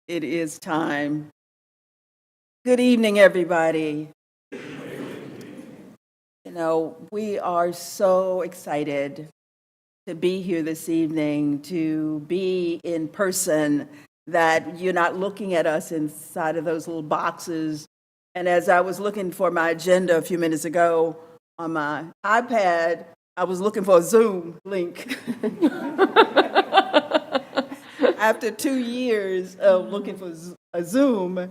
It is time. Good evening, everybody. We are so excited to be here this evening, to be in person, that you're not looking at us inside of those little boxes. And as I was looking for my agenda a few minutes ago on my iPad, I was looking for a Zoom link. After 2 years of looking for a Zoom,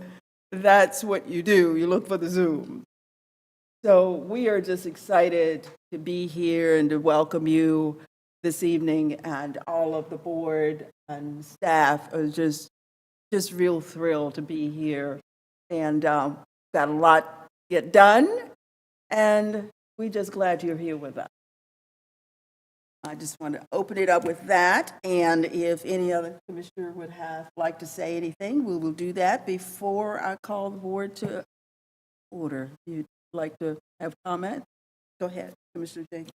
that's what you do. You look for the Zoom. So we are just excited to be here and to welcome you this evening, and all of the board and staff are just real thrilled to be here. And got a lot to get done, and we're just glad you're here with us. I just want to open it up with that, and if any other commissioner would like to say anything, we will do that before I call the board to order. If you'd like to have comment, go ahead, Commissioner Jenkins.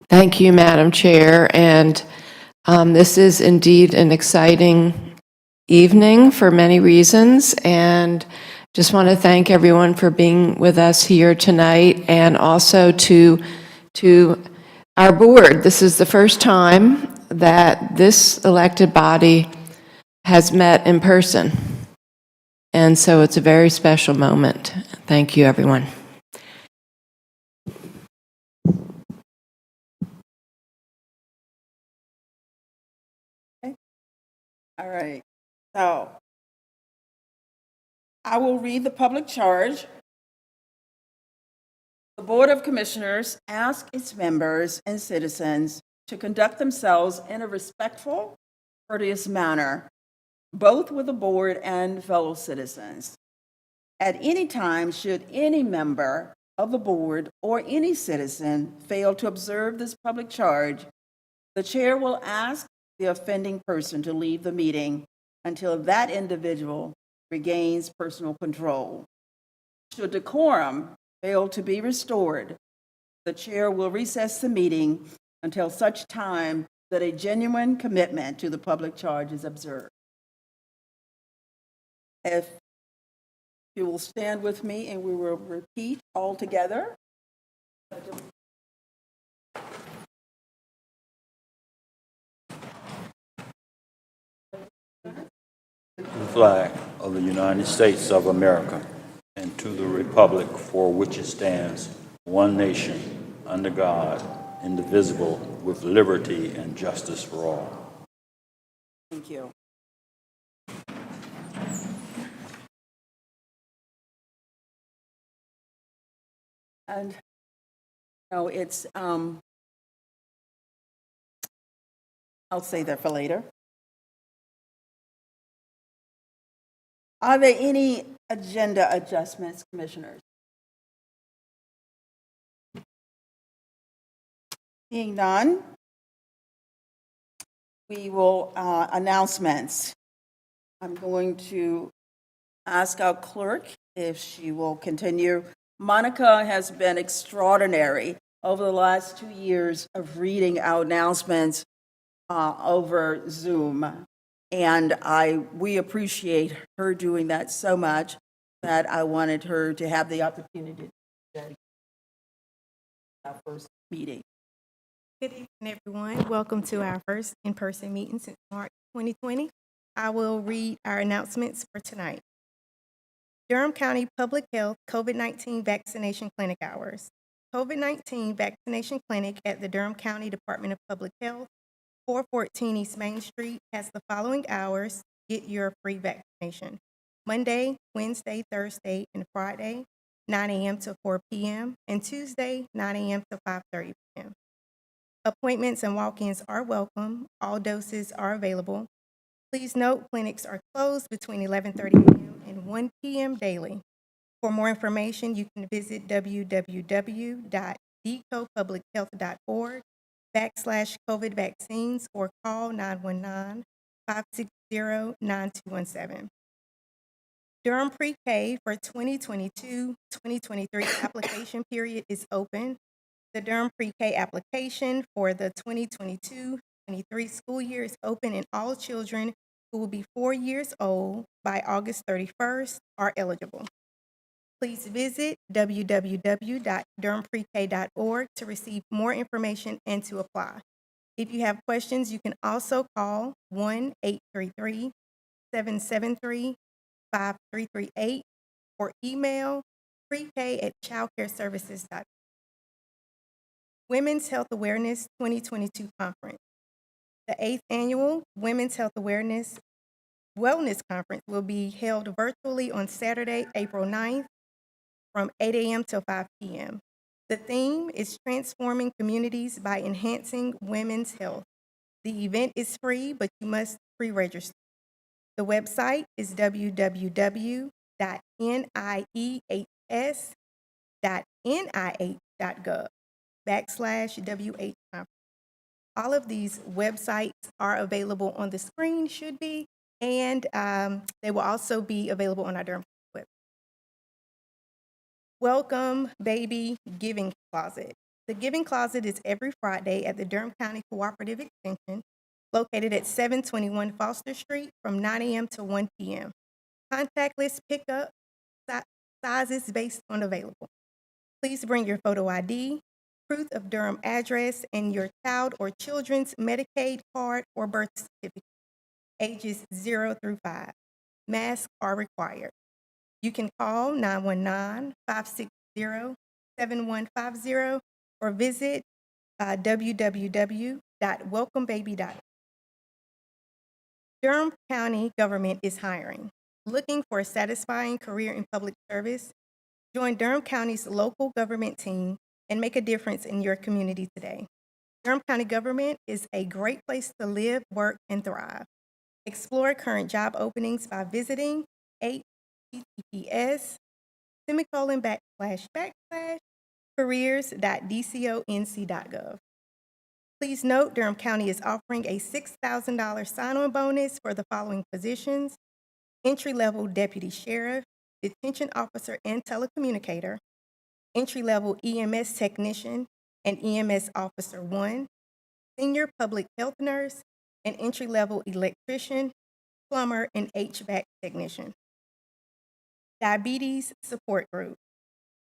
Thank you, Madam Chair, and this is indeed an exciting evening for many reasons, and just want to thank everyone for being with us here tonight, and also to our board. This is the first time that this elected body has met in person. And so it's a very special moment. Thank you, everyone. Okay. All right. So I will read the public charge. The Board of Commissioners asks its members and citizens to conduct themselves in a respectful, courteous manner, both with the board and fellow citizens. At any time, should any member of the board or any citizen fail to observe this public charge, the chair will ask the offending person to leave the meeting until that individual regains personal control. Should decorum fail to be restored, the chair will recess the meeting until such time that a genuine commitment to the public charge is observed. If you will stand with me and we will repeat all together. The flag of the United States of America and to the republic for which it stands, one nation, under God, indivisible, with liberty and justice for all. Thank you. And it's I'll say that for later. Are there any agenda adjustments, commissioners? Seeing none, we will announcements. I'm going to ask our clerk if she will continue. Monica has been extraordinary over the last 2 years of reading our announcements over Zoom. And we appreciate her doing that so much that I wanted her to have the opportunity to do that our first meeting. Good evening, everyone. Welcome to our first in-person meeting since March 2020. I will read our announcements for tonight. Durham County Public Health COVID-19 Vaccination Clinic hours. COVID-19 vaccination clinic at the Durham County Department of Public Health, 414 East Main Street, has the following hours. Get your free vaccination. Monday, Wednesday, Thursday, and Friday, 9 a.m. to 4 p.m., and Tuesday, 9 a.m. to 5:30 p.m. Appointments and walk-ins are welcome. All doses are available. Please note, clinics are closed between 11:30 a.m. and 1 p.m. daily. For more information, you can visit www.decopublichealth.org/COVID vaccines or call 919-560-9217. Durham Pre-K for 2022-2023 application period is open. The Durham Pre-K application for the 2022-23 school year is open, and all children who will be 4 years old by August 31st are eligible. Please visit www.durhamprek.org to receive more information and to apply. If you have questions, you can also call 1-833-773-5338 or email prek@childcareservices.org. Women's Health Awareness 2022 Conference. The 8th Annual Women's Health Awareness Wellness Conference will be held virtually on Saturday, April 9th from 8 a.m. till 5 p.m. The theme is Transforming Communities by Enhancing Women's Health. The event is free, but you must pre-register. The website is www.nieh.nih.gov/WH conference. All of these websites are available on the screen, should be, and they will also be available on our Durham website. Welcome Baby Giving Closet. The Giving Closet is every Friday at the Durham County Cooperative Extension, located at 721 Foster Street from 9 a.m. to 1 p.m. Contactless pickup, sizes based on available. Please bring your photo ID, proof of Durham address, and your child or children's Medicaid card or birth certificate, ages 0 through 5. Masks are required. You can call 919-560-7150 or visit www.welcomebaby.org. Durham County government is hiring. Looking for a satisfying career in public service? Join Durham County's local government team and make a difference in your community today. Durham County government is a great place to live, work, and thrive. Explore current job openings by visiting https://careers.dconc.gov. Please note Durham County is offering a $6,000 sign-on bonus for the following positions: entry-level deputy sheriff, detention officer and telecommunicator, entry-level EMS technician and EMS officer 1, senior public health nurse, and entry-level electrician, plumber, and HVAC technician. Diabetes support group.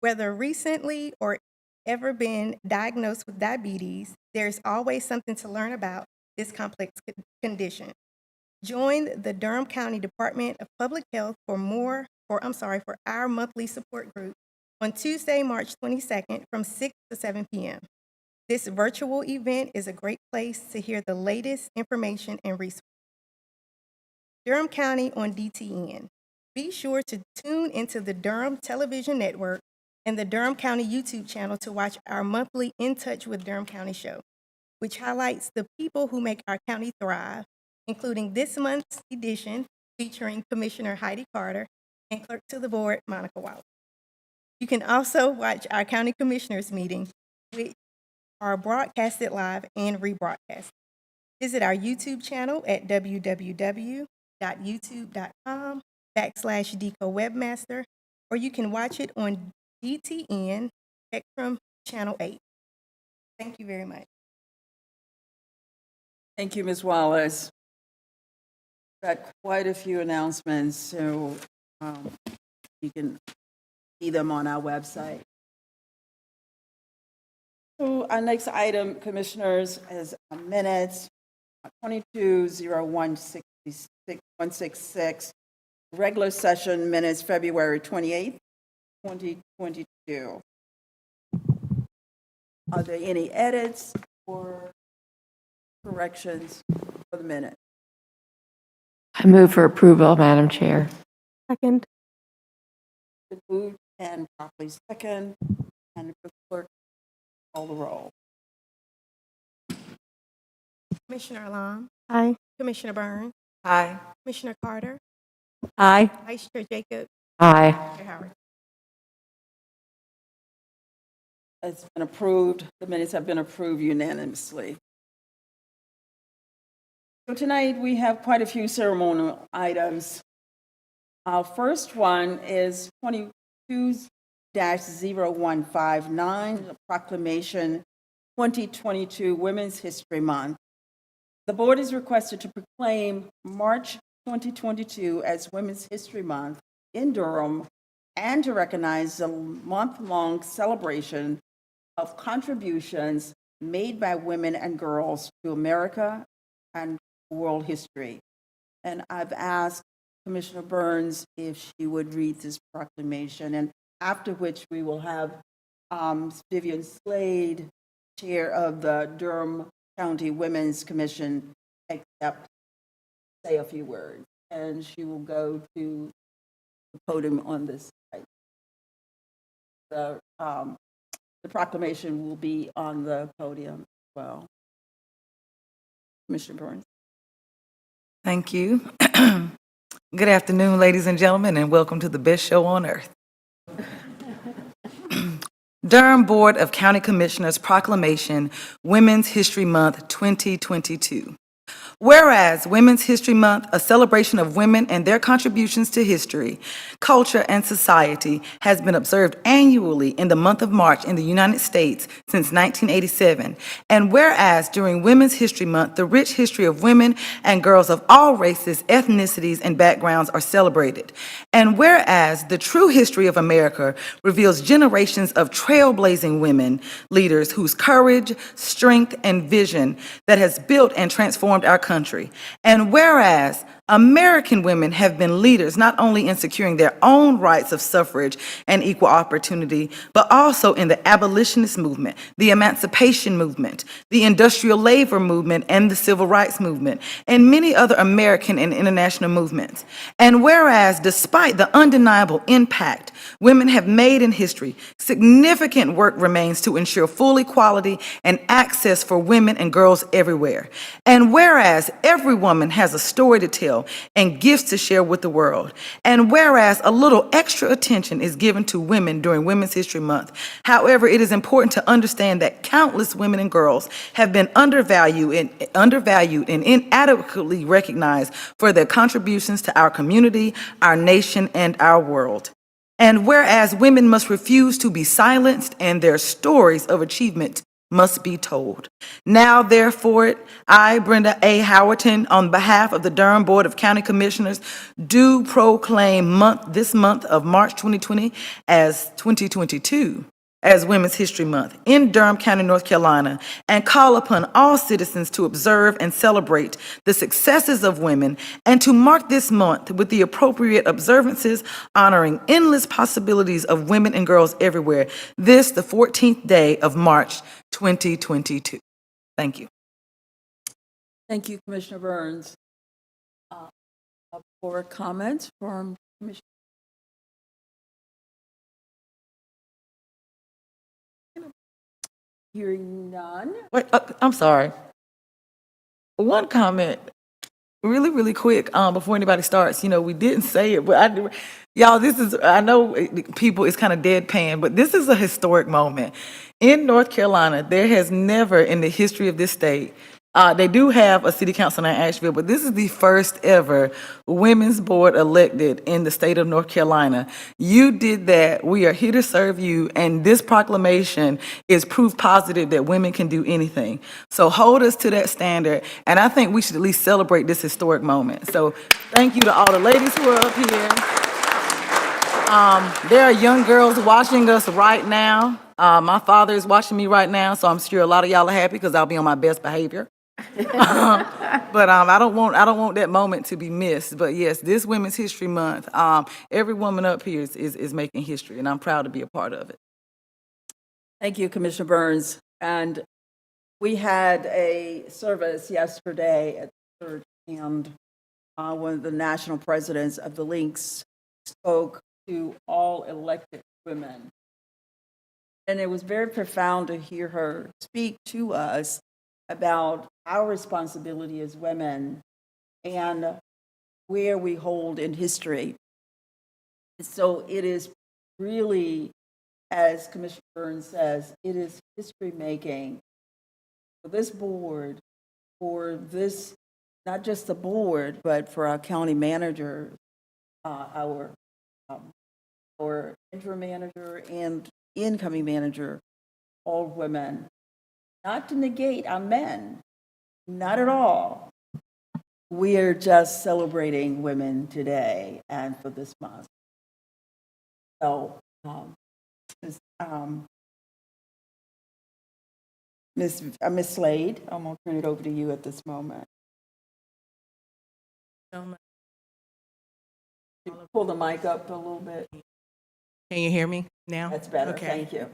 Whether recently or ever been diagnosed with diabetes, there's always something to learn about this complex condition. Join the Durham County Department of Public Health for our monthly support group on Tuesday, March 22nd from 6 to 7 p.m. This virtual event is a great place to hear the latest information and resources. Durham County on DTN. Be sure to tune into the Durham Television Network and the Durham County YouTube channel to watch our monthly In Touch with Durham County show, which highlights the people who make our county thrive, including this month's edition featuring Commissioner Heidi Carter and Clerk to the Board, Monica Wallace. You can also watch our county commissioners meeting, which are broadcasted live and rebroadcast. Visit our YouTube channel at www.youtube.com/DecoWebmaster, or you can watch it on DTN Spectrum Channel 8. Thank you very much. Thank you, Ms. Wallace. Got quite a few announcements, so you can see them on our website. So our next item, Commissioners, is minutes 22-01-166, regular session minutes, February 28th, 2022. Are there any edits or corrections for the minute? I move for approval, Madam Chair. Second. Been moved and properly second, and the clerk call the roll. Commissioner Alam. Aye. Commissioner Burns. Aye. Commissioner Carter. Aye. Vice Chair Jacob. Aye. Chair Howard. It's been approved. The minutes have been approved unanimously. So tonight we have quite a few ceremonial items. Our first one is 22-0159, the Proclamation 2022 Women's History Month. The board is requested to proclaim March 2022 as Women's History Month in Durham and to recognize the month-long celebration of contributions made by women and girls to America and world history. And I've asked Commissioner Burns if she would read this proclamation, and after which we will have Vivian Slade, Chair of the Durham County Women's Commission, say a few words, and she will go to the podium on this side. The proclamation will be on the podium as well. Commissioner Burns. Thank you. Good afternoon, ladies and gentlemen, and welcome to the best show on earth. Durham Board of County Commissioners Proclamation, Women's History Month 2022. Whereas Women's History Month, a celebration of women and their contributions to history, culture, and society, has been observed annually in the month of March in the United States since 1987. And whereas during Women's History Month, the rich history of women and girls of all races, ethnicities, and backgrounds are celebrated. And whereas the true history of America reveals generations of trailblazing women leaders whose courage, strength, and vision that has built and transformed our country. And whereas American women have been leaders not only in securing their own rights of suffrage and equal opportunity, but also in the abolitionist movement, the emancipation movement, the industrial labor movement, and the civil rights movement, and many other American and international movements. And whereas, despite the undeniable impact women have made in history, significant work remains to ensure full equality and access for women and girls everywhere. And whereas every woman has a story to tell and gifts to share with the world. And whereas a little extra attention is given to women during Women's History Month, however, it is important to understand that countless women and girls have been undervalued and inadequately recognized for their contributions to our community, our nation, and our world. And whereas women must refuse to be silenced and their stories of achievement must be told. Now, therefore, I, Brenda A. Howerton, on behalf of the Durham Board of County Commissioners, do proclaim this month of March 2020 as 2022 as Women's History Month in Durham County, North Carolina, and call upon all citizens to observe and celebrate the successes of women and to mark this month with the appropriate observances honoring endless possibilities of women and girls everywhere, this the 14th day of March 2022. Thank you. Thank you, Commissioner Burns. For comments from Commissioner. Hearing none. Wait, I'm sorry. One comment, really quick, before anybody starts. You know, we didn't say it, but y'all, I know people, it's kind of deadpan, but this is a historic moment. In North Carolina, there has never in the history of this state, they do have a city council in Asheville, but this is the first ever women's board elected in the state of North Carolina. You did that. We are here to serve you, and this proclamation is proof positive that women can do anything. So hold us to that standard, and I think we should at least celebrate this historic moment. So thank you to all the ladies who are up here. There are young girls watching us right now. My father is watching me right now, so I'm sure a lot of y'all are happy because I'll be on my best behavior. But I don't want that moment to be missed. But yes, this Women's History Month, every woman up here is making history, and I'm proud to be a part of it. Thank you, Commissioner Burns. And we had a service yesterday at the church, and one of the national presidents of the Links spoke to all elected women. And it was very profound to hear her speak to us about our responsibility as women and where we hold in history. So it is really, as Commissioner Burns says, it is history making for this board, for this, not just the board, but for our county manager, our interim manager and incoming manager, all women. Not to negate our men, not at all, we are just celebrating women today and for this month. So, Miss Miss Slade, I'm going to turn it over to you at this moment. Pull the mic up a little bit. Can you hear me now? That's better. Okay. Thank you.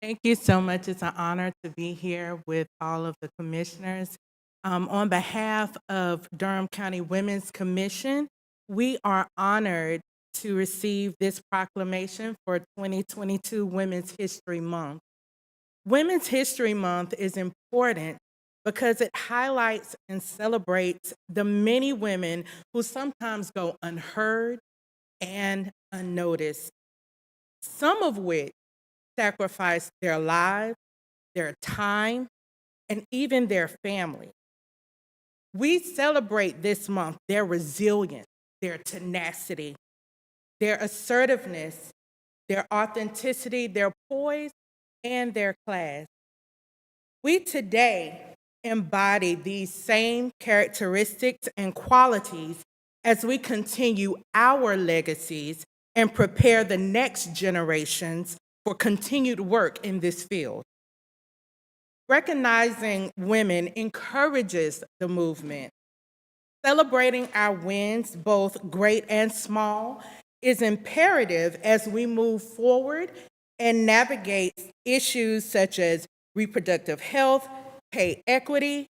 Thank you so much. It's an honor to be here with all of the commissioners. On behalf of Durham County Women's Commission, we are honored to receive this proclamation for 2022 Women's History Month. Women's History Month is important because it highlights and celebrates the many women who sometimes go unheard and unnoticed, some of which sacrifice their lives, their time, and even their family. We celebrate this month their resilience, their tenacity, their assertiveness, their authenticity, their poise, and their class. We today embody these same characteristics and qualities as we continue our legacies and prepare the next generations for continued work in this field. Recognizing women encourages the movement. Celebrating our wins, both great and small, is imperative as we move forward and navigate issues such as reproductive health, pay equity,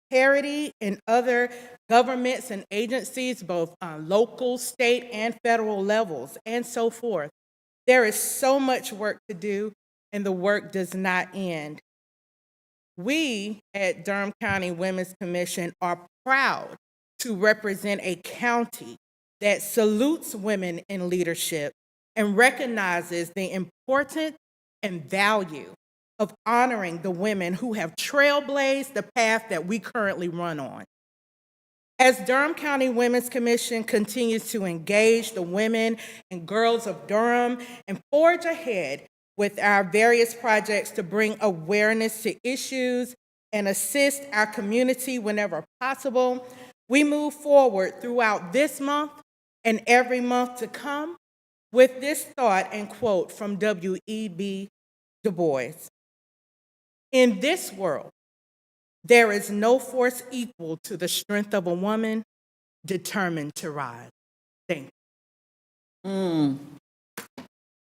parity, and other governments and agencies, both on local, state, and federal levels, and so forth. There is so much work to do, and the work does not end. We at Durham County Women's Commission are proud to represent a county that salutes women in leadership and recognizes the importance and value of honoring the women who have trailblazed the path that we currently run on. As Durham County Women's Commission continues to engage the women and girls of Durham and forge ahead with our various projects to bring awareness to issues and assist our community whenever possible, we move forward throughout this month and every month to come with this thought and quote from W.E.B. Du Bois. In this world, there is no force equal to the strength of a woman determined to rise. Thank you.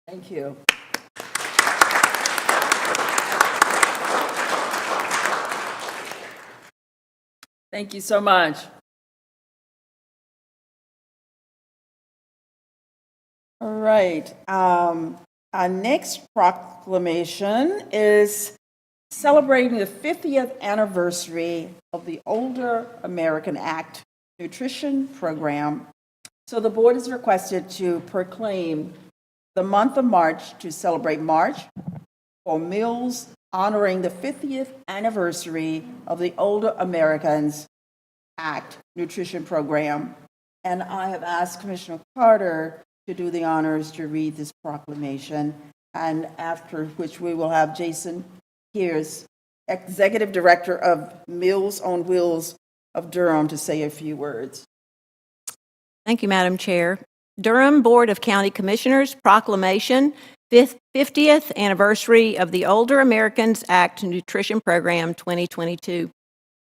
Thank you. Thank you so much. All right. Our next proclamation is celebrating the 50th anniversary of the Older American Act Nutrition Program. So the board is requested to proclaim the month of March to celebrate March for meals honoring the 50th anniversary of the Older Americans Act Nutrition Program. And I have asked Commissioner Carter to do the honors to read this proclamation, and after which we will have Jason Hears, Executive Director of Meals on Wheels of Durham, to say a few words. Thank you, Madam Chair. Durham Board of County Commissioners Proclamation, 50th Anniversary of the Older Americans Act Nutrition Program 2022.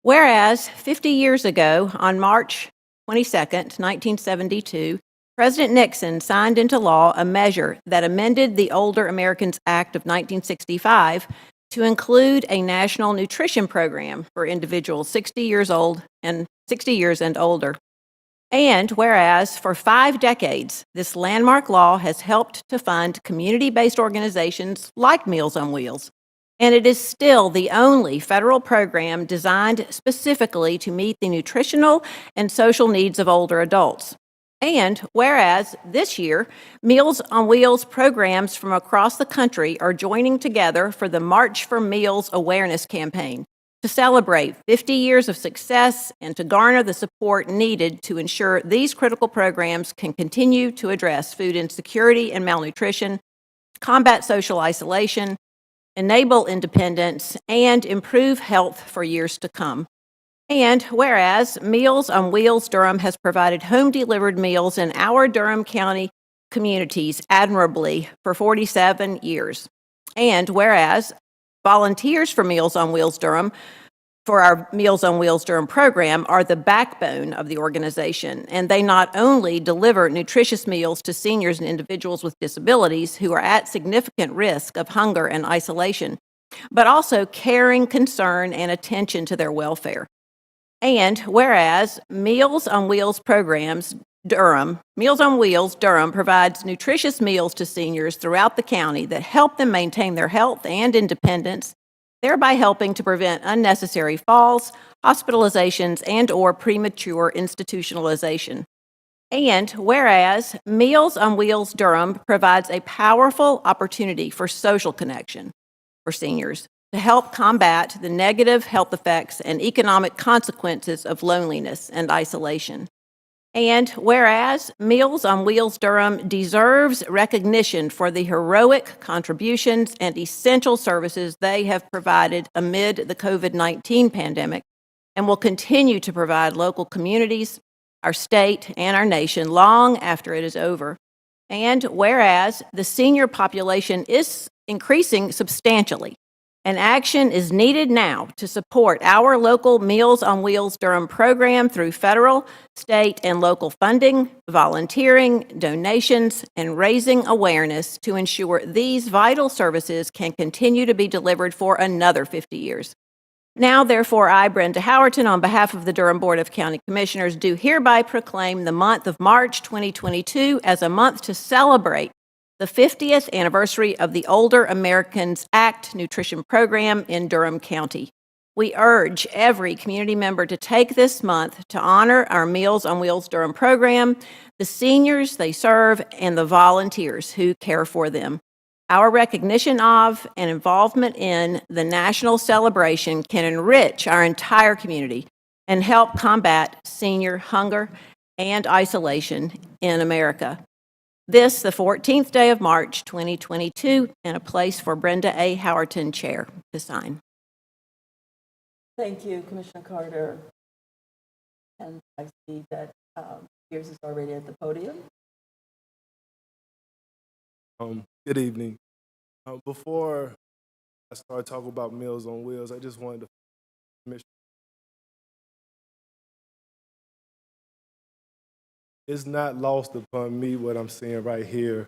Whereas 50 years ago, on March 22nd, 1972, President Nixon signed into law a measure that amended the Older Americans Act of 1965 to include a national nutrition program for individuals 60 years and older. And whereas for 5 decades, this landmark law has helped to fund community-based organizations like Meals on Wheels, and it is still the only federal program designed specifically to meet the nutritional and social needs of older adults. And whereas this year, Meals on Wheels programs from across the country are joining together for the March for Meals awareness campaign to celebrate 50 years of success and to garner the support needed to ensure these critical programs can continue to address food insecurity and malnutrition, combat social isolation, enable independence, and improve health for years to come. And whereas Meals on Wheels Durham has provided home-delivered meals in our Durham County communities admirably for 47 years. And whereas volunteers for Meals on Wheels Durham, for our Meals on Wheels Durham program, are the backbone of the organization, and they not only deliver nutritious meals to seniors and individuals with disabilities who are at significant risk of hunger and isolation, but also caring concern and attention to their welfare. And whereas Meals on Wheels Durham provides nutritious meals to seniors throughout the county that help them maintain their health and independence, thereby helping to prevent unnecessary falls, hospitalizations, and/or premature institutionalization. And whereas Meals on Wheels Durham provides a powerful opportunity for social connection for seniors to help combat the negative health effects and economic consequences of loneliness and isolation. And whereas Meals on Wheels Durham deserves recognition for the heroic contributions and essential services they have provided amid the COVID-19 pandemic and will continue to provide local communities, our state, and our nation long after it is over. And whereas the senior population is increasing substantially, and action is needed now to support our local Meals on Wheels Durham program through federal, state, and local funding, volunteering, donations, and raising awareness to ensure these vital services can continue to be delivered for another 50 years. Now, therefore, I, Brenda Howerton, on behalf of the Durham Board of County Commissioners, do hereby proclaim the month of March 2022 as a month to celebrate the 50th anniversary of the Older Americans Act nutrition program in Durham County. We urge every community member to take this month to honor our Meals on Wheels Durham program, the seniors they serve, and the volunteers who care for them. Our recognition of and involvement in the national celebration can enrich our entire community and help combat senior hunger and isolation in America. This, the 14th day of March, 2022, and a place for Brenda A. Howerton, Chair, to sign. Thank you, Commissioner Carter. And I see that Pierce is already at the podium. Good evening. Before I start talking about Meals on Wheels, I just wanted to mention it's not lost upon me what I'm seeing right here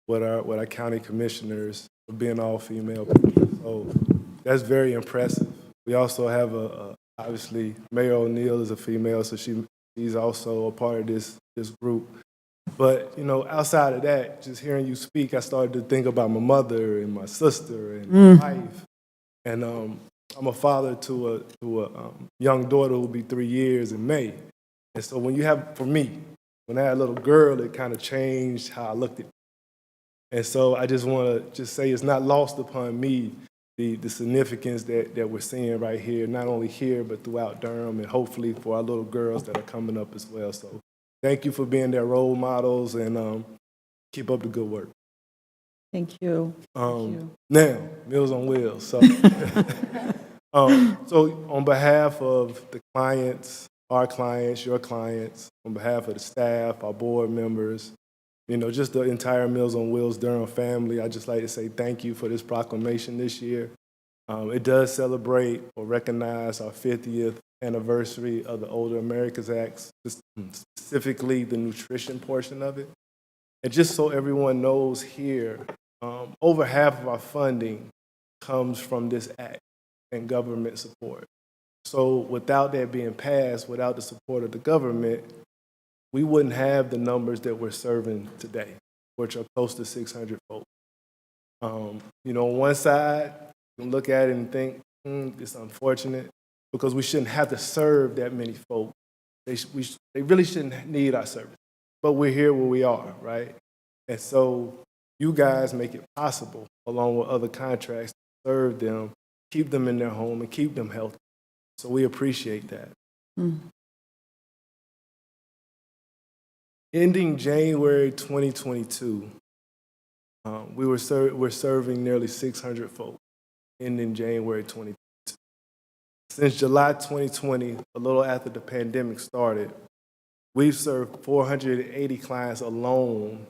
with our county commissioners being all female people. So that's very impressive. We also have obviously Mayor O'Neill is a female, so she's also a part of this group. But, you know, outside of that, just hearing you speak, I started to think about my mother and my sister and my wife. And I'm a father to a young daughter who will be 3 years in May. And so for me, when I had a little girl, it kind of changed how I looked at it. And so I just want to say it's not lost upon me the significance that we're seeing right here, not only here, but throughout Durham, and hopefully for our little girls that are coming up as well. So thank you for being their role models, and keep up the good work. Thank you. Now, Meals on Wheels. So, so on behalf of the clients, our clients, your clients, on behalf of the staff, our board members, you know, just the entire Meals on Wheels Durham family, I'd just like to say thank you for this proclamation this year. It does celebrate or recognize our 50th anniversary of the Older Americans Act, specifically the nutrition portion of it. And just so everyone knows here, over half of our funding comes from this act and government support. So without that being passed, without the support of the government, we wouldn't have the numbers that we're serving today, which are close to 600 folks. You know, on one side, you can look at it and think, it's unfortunate, because we shouldn't have to serve that many folks. They really shouldn't need our service. But we're here where we are, right? And so you guys make it possible, along with other contracts, to serve them, keep them in their home, and keep them healthy. So we appreciate that. Ending January 2022, we're serving nearly 600 folks, ending January 2022. Since July 2020, a little after the pandemic started, we've served 480 clients alone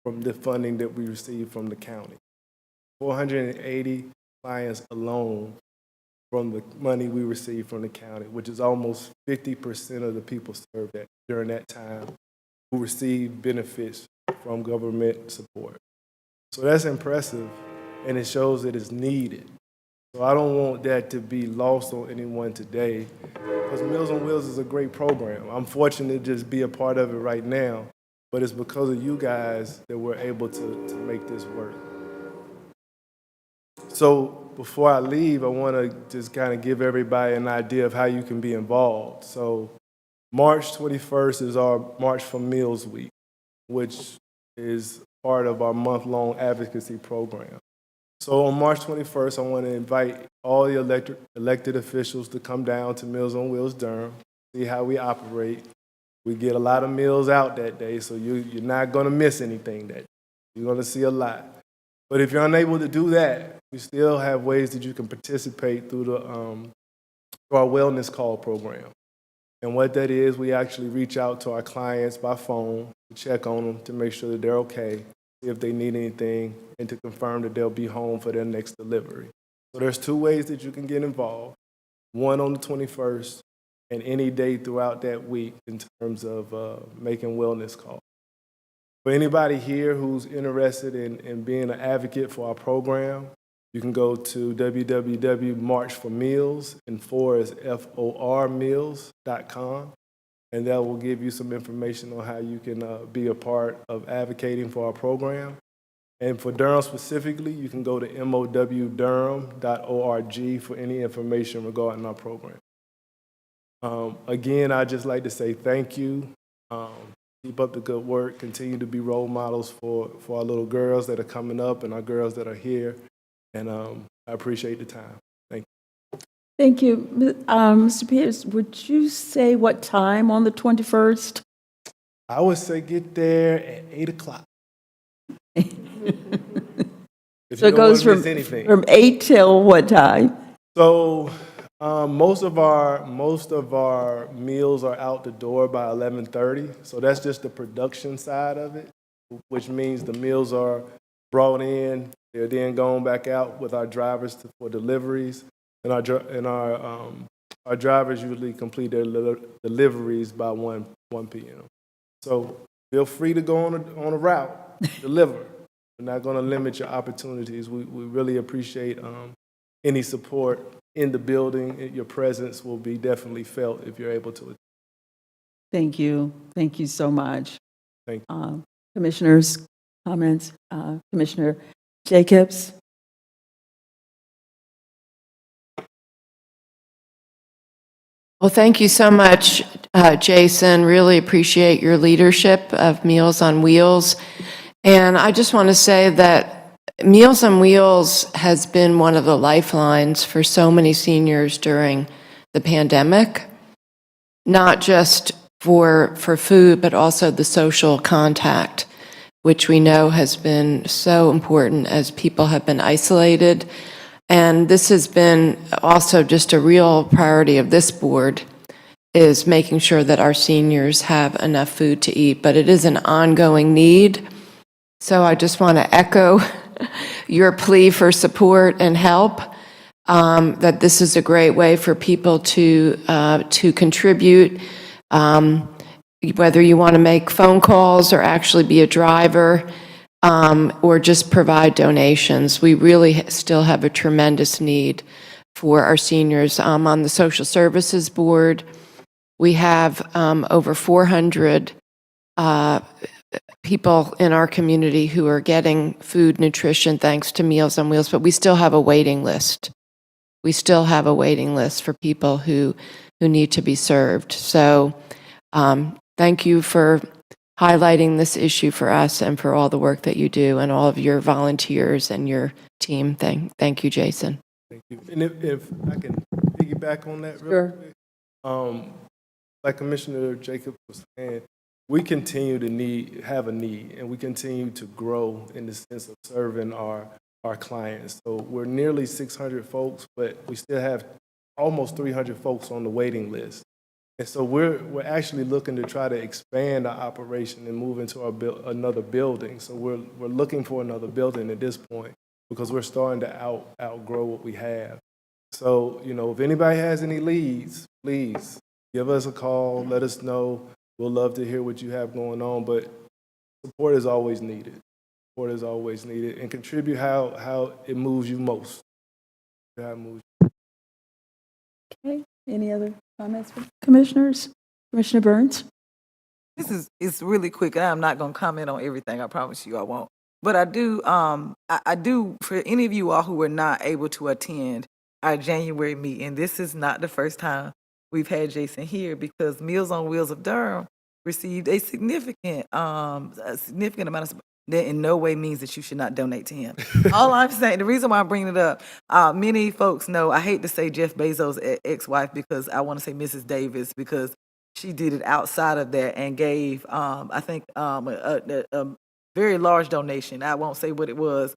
from the funding that we received from the county. 480 clients alone from the money we received from the county, which is almost 50% of the people served during that time who received benefits from government support. So that's impressive, and it shows that it's needed. So I don't want that to be lost on anyone today, because Meals on Wheels is a great program. I'm fortunate to just be a part of it right now, but it's because of you guys that we're able to make this work. So before I leave, I want to just kind of give everybody an idea of how you can be involved. So March 21st is our March for Meals Week, which is part of our month-long advocacy program. So on March 21st, I want to invite all the elected officials to come down to Meals on Wheels Durham, see how we operate. We get a lot of meals out that day, so you're not going to miss anything that day. You're going to see a lot. But if you're unable to do that, we still have ways that you can participate through our wellness call program. And what that is, we actually reach out to our clients by phone to check on them to make sure that they're okay, see if they need anything, and to confirm that they'll be home for their next delivery. So there's two ways that you can get involved. One on the 21st and any day throughout that week in terms of making wellness calls. For anybody here who's interested in being an advocate for our program, you can go to www.marchformeals, and for is formeals.com, and that will give you some information on how you can be a part of advocating for our program. And for Durham specifically, you can go to mowdurham.org for any information regarding our program. Again, I'd just like to say thank you. Keep up the good work. Continue to be role models for our little girls that are coming up and our girls that are here. And I appreciate the time. Thank you. Thank you. Mr. Pierce, would you say what time on the 21st? I would say get there at 8 o'clock. If So you it don't goes want to miss anything. from 8 till what time? So most of our meals are out the door by 11:30. So that's just the production side of it, which means the meals are brought in. They're then going back out with our drivers for deliveries, and our drivers usually complete their deliveries by 1 p.m. So feel free to go on a route, deliver. We're not going to limit your opportunities. We really appreciate any support in the building. Your presence will be definitely felt if you're able to. Thank you. Thank you so much. Thank you. Commissioners, comments? Commissioner Jacobs? Well, thank you so much, Jason. Really appreciate your leadership of Meals on Wheels. And I just want to say that Meals on Wheels has been one of the lifelines for so many seniors during the pandemic, not just for food, but also the social contact, which we know has been so important as people have been isolated. And this has been also just a real priority of this board, is making sure that our seniors have enough food to eat. But it is an ongoing need. So I just want to echo your plea for support and help, that this is a great way for people to contribute, whether you want to make phone calls or actually be a driver, or just provide donations. We really still have a tremendous need for our seniors. On the Social Services Board, we have over 400 people in our community who are getting food, nutrition, thanks to Meals on Wheels, but we still have a waiting list. We still have a waiting list for people who need to be served. So thank you for highlighting this issue for us and for all the work that you do and all of your volunteers and your team. Thank you, Jason. Thank you. And if I can piggyback on that real quick. Like Commissioner Jacobs was saying, we continue to have a need, and we continue to grow in the sense of serving our clients. So we're nearly 600 folks, but we still have almost 300 folks on the waiting list. And so we're actually looking to try to expand our operation and move into another building. So we're looking for another building at this point because we're starting to outgrow what we have. So, if anybody has any leads, please give us a call, let us know. We'll love to hear what you have going on, but support is always needed. Support is always needed, and contribute how it moves you most. How it moves you. Okay, any other comments from commissioners? Commissioner Burns? It's really quick, and I'm not going to comment on everything. I promise you I won't. But I do, I do, for any of you all who were not able to attend our January meeting, this is not the first time we've had Jason here, because Meals on Wheels of Durham received a significant amount of support. That in no way means that you should not donate to him. All I'm saying, the reason why I'm bringing it up, many folks know, I hate to say Jeff Bezos' ex-wife, because I want to say Mrs. Davis, because she did it outside of that and gave, I think, a very large donation. I won't say what it was,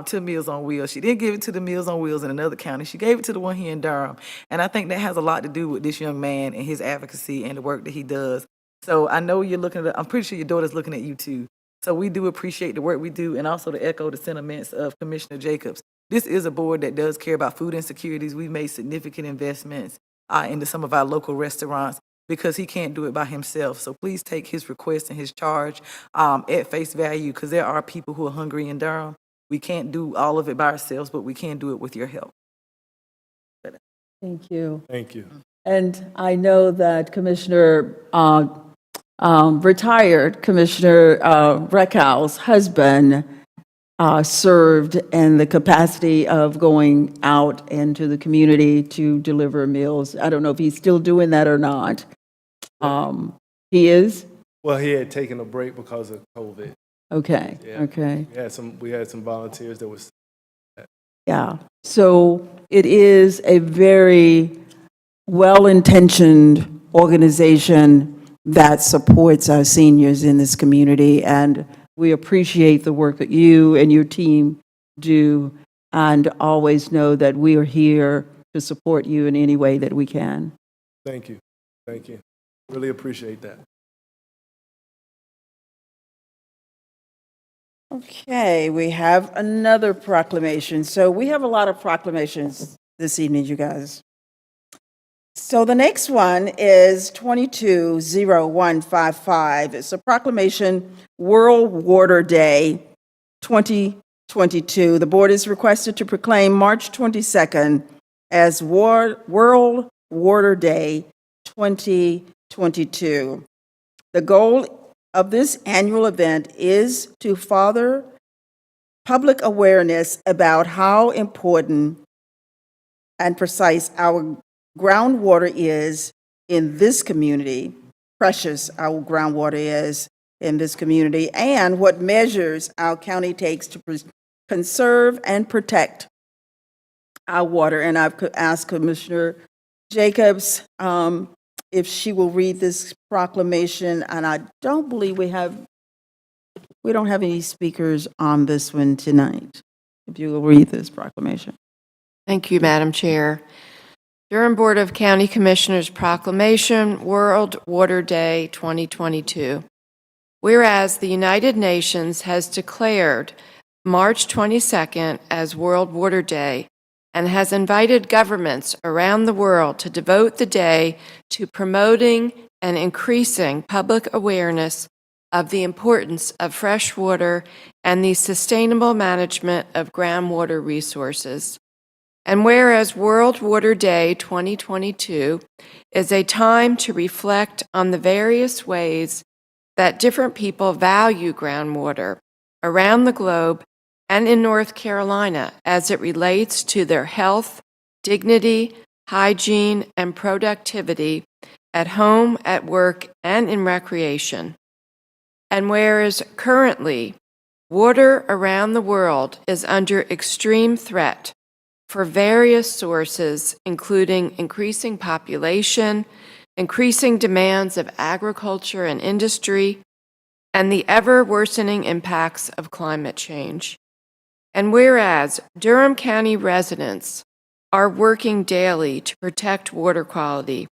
to Meals on Wheels. She didn't give it to the Meals on Wheels in another county. She gave it to the one here in Durham. And I think that has a lot to do with this young man and his advocacy and the work that he does. So I know you're looking at, I'm pretty sure your daughter's looking at you too. So we do appreciate the work we do, and also to echo the sentiments of Commissioner Jacobs. This is a board that does care about food insecurities. We've made significant investments into some of our local restaurants because he can't do it by himself. So please take his request and his charge at face value, because there are people who are hungry in Durham. We can't do all of it by ourselves, but we can do it with your help. Thank you. Thank you. And I know that Commissioner, retired Commissioner Reckow's husband served in the capacity of going out into the community to deliver meals. I don't know if he's still doing that or not. He is? Well, he had taken a break because of COVID. Okay, Yeah. okay. We had some volunteers that was. Yeah, so it is a very well-intentioned organization that supports our seniors in this community, and we appreciate the work that you and your team do, and always know that we are here to support you in any way that we can. Thank you. Thank you. Really appreciate that. Okay, we have another proclamation. So we have a lot of proclamations this evening, you guys. So the next one is 220155. It's a proclamation, World Water Day 2022. The board is requested to proclaim March 22nd as World Water Day 2022. The goal of this annual event is to further public awareness about how important and precise our groundwater is in this community, precious our groundwater is in this community, and what measures our county takes to conserve and protect our water. And I've asked Commissioner Jacobs if she will read this proclamation, and I don't believe we don't have any speakers on this one tonight. If you will read this proclamation. Thank you, Madam Chair. Durham Board of County Commissioners Proclamation, World Water Day 2022. Whereas the United Nations has declared March 22nd as World Water Day and has invited governments around the world to devote the day to promoting and increasing public awareness of the importance of fresh water and the sustainable management of groundwater resources. And whereas World Water Day 2022 is a time to reflect on the various ways that different people value groundwater around the globe and in North Carolina as it relates to their health, dignity, hygiene, and productivity at home, at work, and in recreation. And whereas currently water around the world is under extreme threat for various sources, including increasing population, increasing demands of agriculture and industry, and the ever-worsening impacts of climate change. And whereas Durham County residents are working daily to protect water quality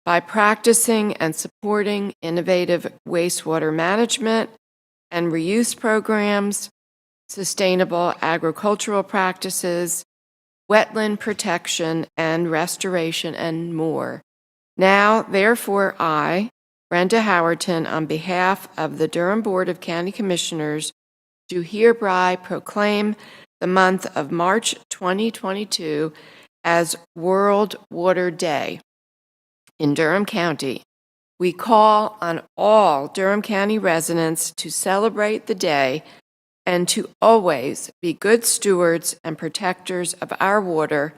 by practicing and supporting innovative wastewater management and reuse programs, sustainable agricultural practices, wetland protection and restoration, and more. Now, therefore, I, Brenda Howerton, on behalf of the Durham Board of County Commissioners, do hereby proclaim the month of March 2022 as World Water Day in Durham County. We call on all Durham County residents to celebrate the day and to always be good stewards and protectors of our water,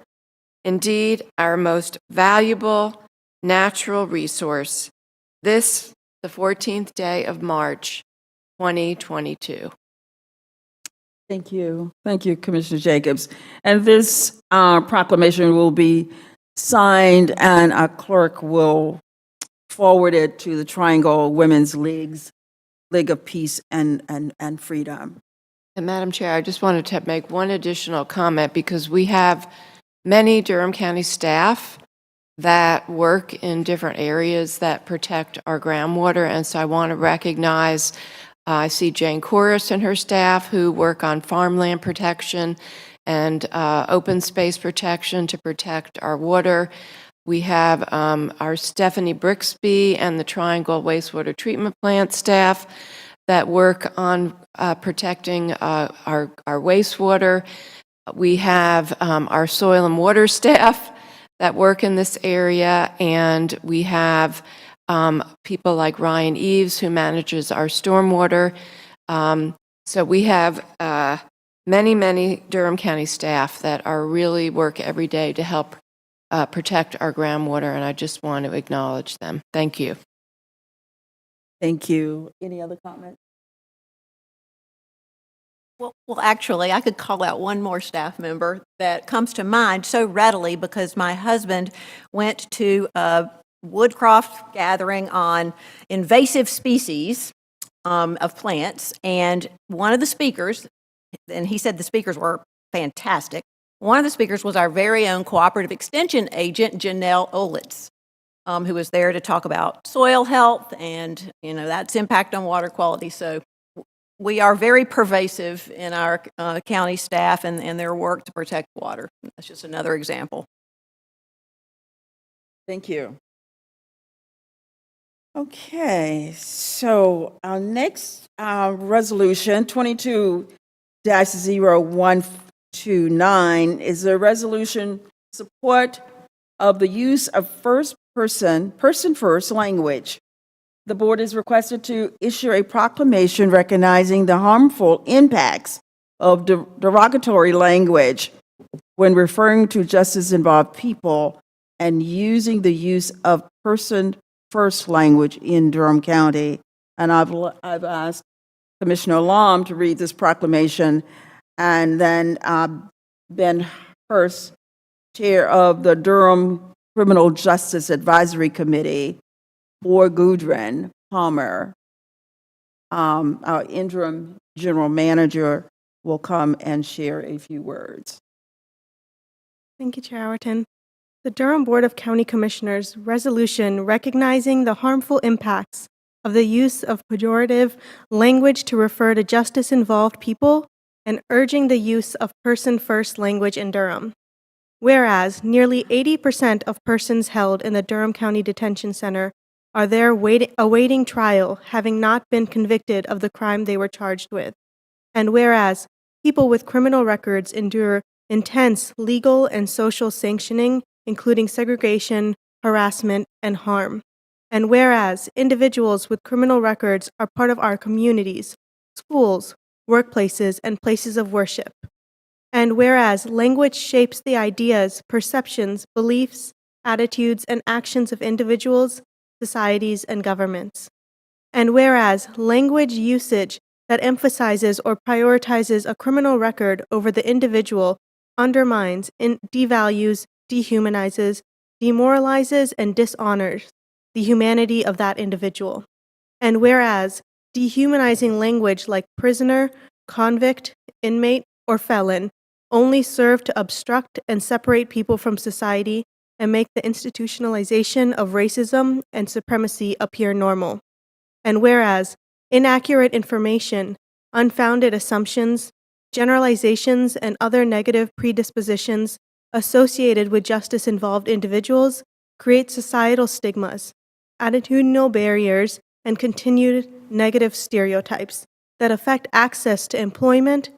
indeed our most valuable natural resource, this, the 14th day of March, 2022. Thank you. Thank you, Commissioner Jacobs. And this proclamation will be signed, and our clerk will forward it to the Triangle Women's League of Peace and Freedom. And Madam Chair, I just wanted to make one additional comment because we have many Durham County staff that work in different areas that protect our groundwater, and so I want to recognize, I see Jane Corris and her staff who work on farmland protection and open space protection to protect our water. We have our Stephanie Brixby and the Triangle Wastewater Treatment Plant staff that work on protecting our wastewater. We have our soil and water staff that work in this area, and we have people like Ryan Eves who manages our stormwater. So we have many Durham County staff that are really work every day to help protect our groundwater, and I just want to acknowledge them. Thank you. Thank you. Any other comments? Well, actually, I could call out one more staff member that comes to mind so readily because my husband went to a Woodcroft gathering on invasive species of plants, and one of the speakers, and he said the speakers were fantastic, one of the speakers was our very own cooperative extension agent, Janelle Olitz, who was there to talk about soil health and, that's impact on water quality. So we are very pervasive in our county staff and their work to protect water. That's just another example. Thank you. Okay, so our next resolution, 22-0129, is a resolution support of the use of person first language. The board is requested to issue a proclamation recognizing the harmful impacts of derogatory language when referring to justice-involved people and using the use of person first language in Durham County. And I've asked Commissioner Lom to read this proclamation, and then Ben Hurst, chair of the Durham Criminal Justice Advisory Committee, or Gudrun Palmer, our interim general manager, will come and share a few words. Thank you, Chair Howerton. The Durham Board of County Commissioners resolution recognizing the harmful impacts of the use of pejorative language to refer to justice-involved people and urging the use of person-first language in Durham. Whereas nearly 80% of persons held in the Durham County Detention Center are there awaiting trial, having not been convicted of the crime they were charged with. And whereas people with criminal records endure intense legal and social sanctioning, including segregation, harassment, and harm. And whereas individuals with criminal records are part of our communities, schools, workplaces, and places of worship. And whereas language shapes the ideas, perceptions, beliefs, attitudes, and actions of individuals, societies, and governments. And whereas language usage that emphasizes or prioritizes a criminal record over the individual undermines, devalues, dehumanizes, demoralizes, and dishonors the humanity of that individual. And whereas dehumanizing language like prisoner, convict, inmate, or felon only serve to obstruct and separate people from society and make the institutionalization of racism and supremacy appear normal. And whereas inaccurate information, unfounded assumptions, generalizations, and other negative predispositions associated with justice-involved individuals create societal stigmas, attitudinal barriers, and continued negative stereotypes that affect access to employment,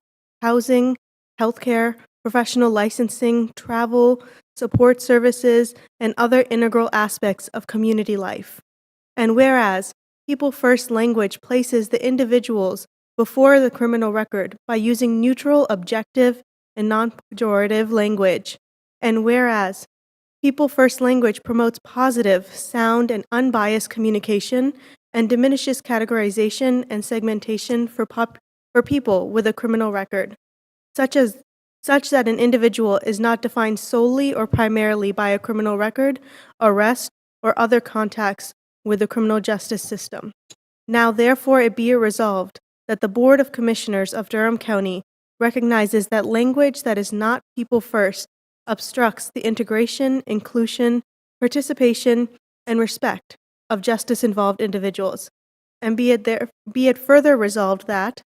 housing, healthcare, professional licensing, travel, support services, and other integral aspects of community life. And whereas People First language places the individuals before the criminal record by using neutral, objective, and non-pejorative language. And whereas People First language promotes positive, sound, and unbiased communication and diminishes categorization and segmentation for people with a criminal record, such that an individual is not defined solely or primarily by a criminal record, arrest, or other contacts with the criminal justice system. Now therefore it be resolved that the Board of Commissioners of Durham County recognizes that language that is not people first obstructs the integration, inclusion, participation, and respect of justice-involved individuals. And be it further resolved that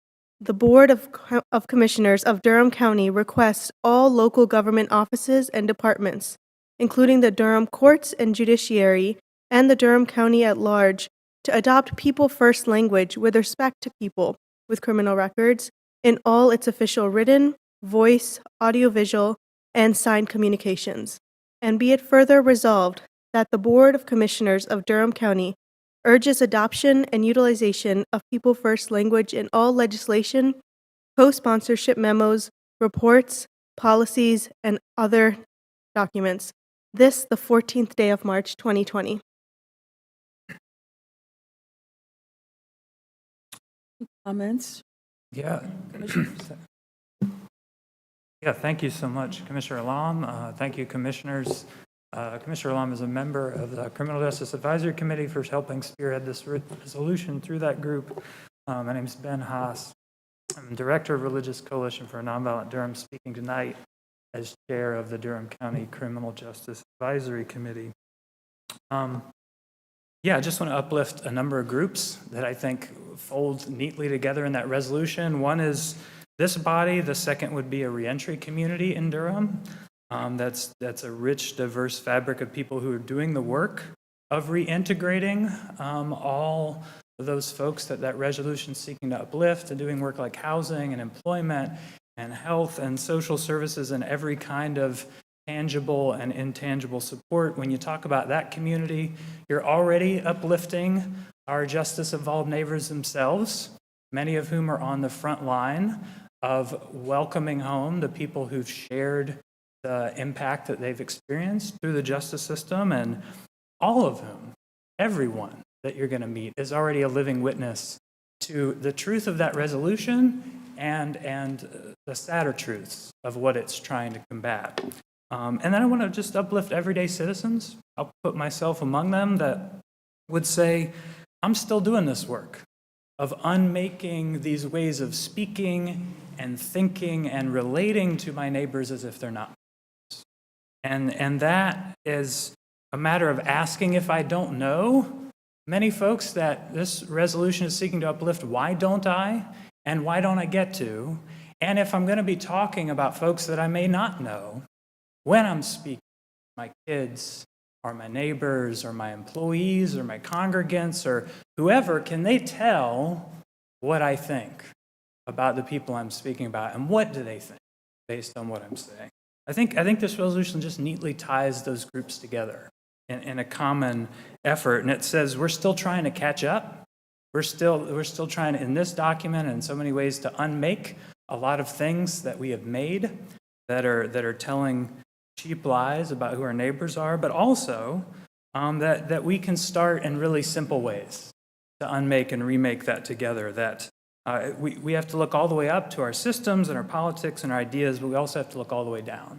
the Board of Commissioners of Durham County requests all local government offices and departments, including the Durham Courts and Judiciary and the Durham County at large, to adopt People First language with respect to people with criminal records in all its official written, voice, audiovisual, and signed communications. And be it further resolved that the Board of Commissioners of Durham County urges adoption and utilization of People First language in all legislation, co-sponsorship memos, reports, policies, and other documents. This, the 14th day of March, 2020. Comments? Yeah. Yeah, thank you so much, Commissioner Alam. Thank you, Commissioners. Commissioner Alam is a member of the Criminal Justice Advisory Committee for helping spearhead this resolution through that group. My name is Ben Haas. I'm Director of Religious Coalition for a Nonviolent Durham, speaking tonight as Chair of the Durham County Criminal Justice Advisory Committee. I just want to uplift a number of groups that I think fold neatly together in that resolution. One is this body. The second would be a reentry community in Durham. That's a rich, diverse fabric of people who are doing the work of reintegrating all of those folks that resolution is seeking to uplift, and doing work like housing and employment and health and social services and every kind of tangible and intangible support. When you talk about that community, you're already uplifting our justice-involved neighbors themselves, many of whom are on the front line of welcoming home the people who've shared the impact that they've experienced through the justice system, and all of whom, everyone that you're going to meet is already a living witness to the truth of that resolution and the sadder truths of what it's trying to combat. And then I want to just uplift everyday citizens. I'll put myself among them that would say, I'm still doing this work of unmaking these ways of speaking and thinking and relating to my neighbors as if they're not. And that is a matter of asking if I don't know. Many folks that this resolution is seeking to uplift, why don't I? And why don't I get to? And if I'm going to be talking about folks that I may not know, when I'm speaking, my kids or my neighbors or my employees or my congregants or whoever, can they tell what I think about the people I'm speaking about, and what do they think based on what I'm saying? I think this resolution just neatly ties those groups together in a common effort, and it says we're still trying to catch up. We're still trying to, in this document and in so many ways, to unmake a lot of things that we have made that are telling cheap lies about who our neighbors are, but also that we can start in really simple ways to unmake and remake that together. That we have to look all the way up to our systems and our politics and our ideas, but we also have to look all the way down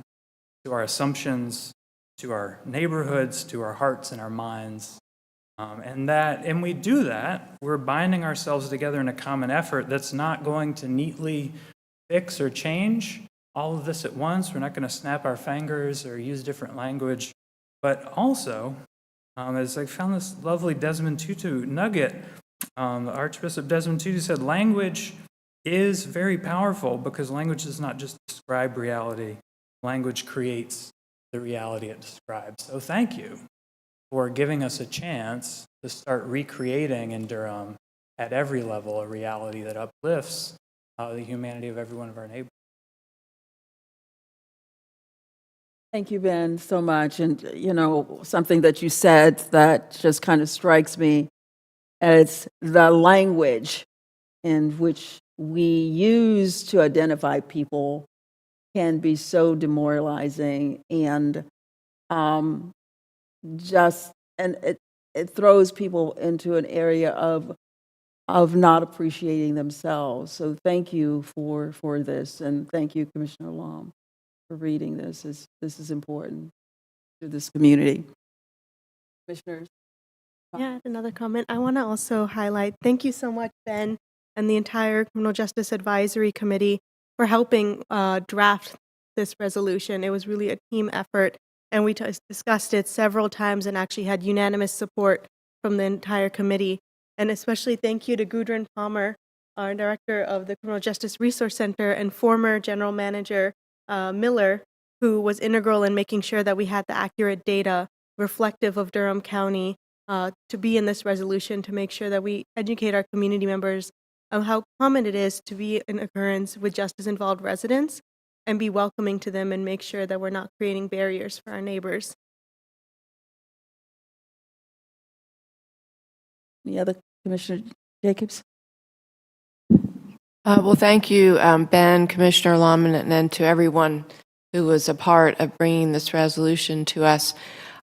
to our assumptions, to our neighborhoods, to our hearts and our minds. And we do that, we're binding ourselves together in a common effort that's not going to neatly fix or change all of this at once. We're not going to snap our fingers or use different language. But also, as I found this lovely Desmond Tutu nugget, the Archbishop Desmond Tutu said, language is very powerful because language does not just describe reality. Language creates the reality it describes. So thank you for giving us a chance to start recreating in Durham at every level a reality that uplifts the humanity of every one of our neighbors. Thank you, Ben, so much. And, you know, something that you said that just kind of strikes me as the language in which we use to identify people can be so demoralizing and it throws people into an area of not appreciating themselves. So thank you for this, and thank you, Commissioner Lom, for reading this. This is important to this community. Commissioners? Yeah, another comment. I want to also highlight, thank you so much, Ben, and the entire Criminal Justice Advisory Committee for helping draft this resolution. It was really a team effort, and we discussed it several times and actually had unanimous support from the entire committee. And especially thank you to Gudrun Palmer, our director of the Criminal Justice Resource Center, and former General Manager Miller, who was integral in making sure that we had the accurate data reflective of Durham County to be in this resolution, to make sure that we educate our community members of how common it is to be in occurrence with justice-involved residents and be welcoming to them and make sure that we're not creating barriers for our neighbors. Any other, Commissioner Jacobs? Well, thank you, Ben, Commissioner Lawman, and then to everyone who was a part of bringing this resolution to us.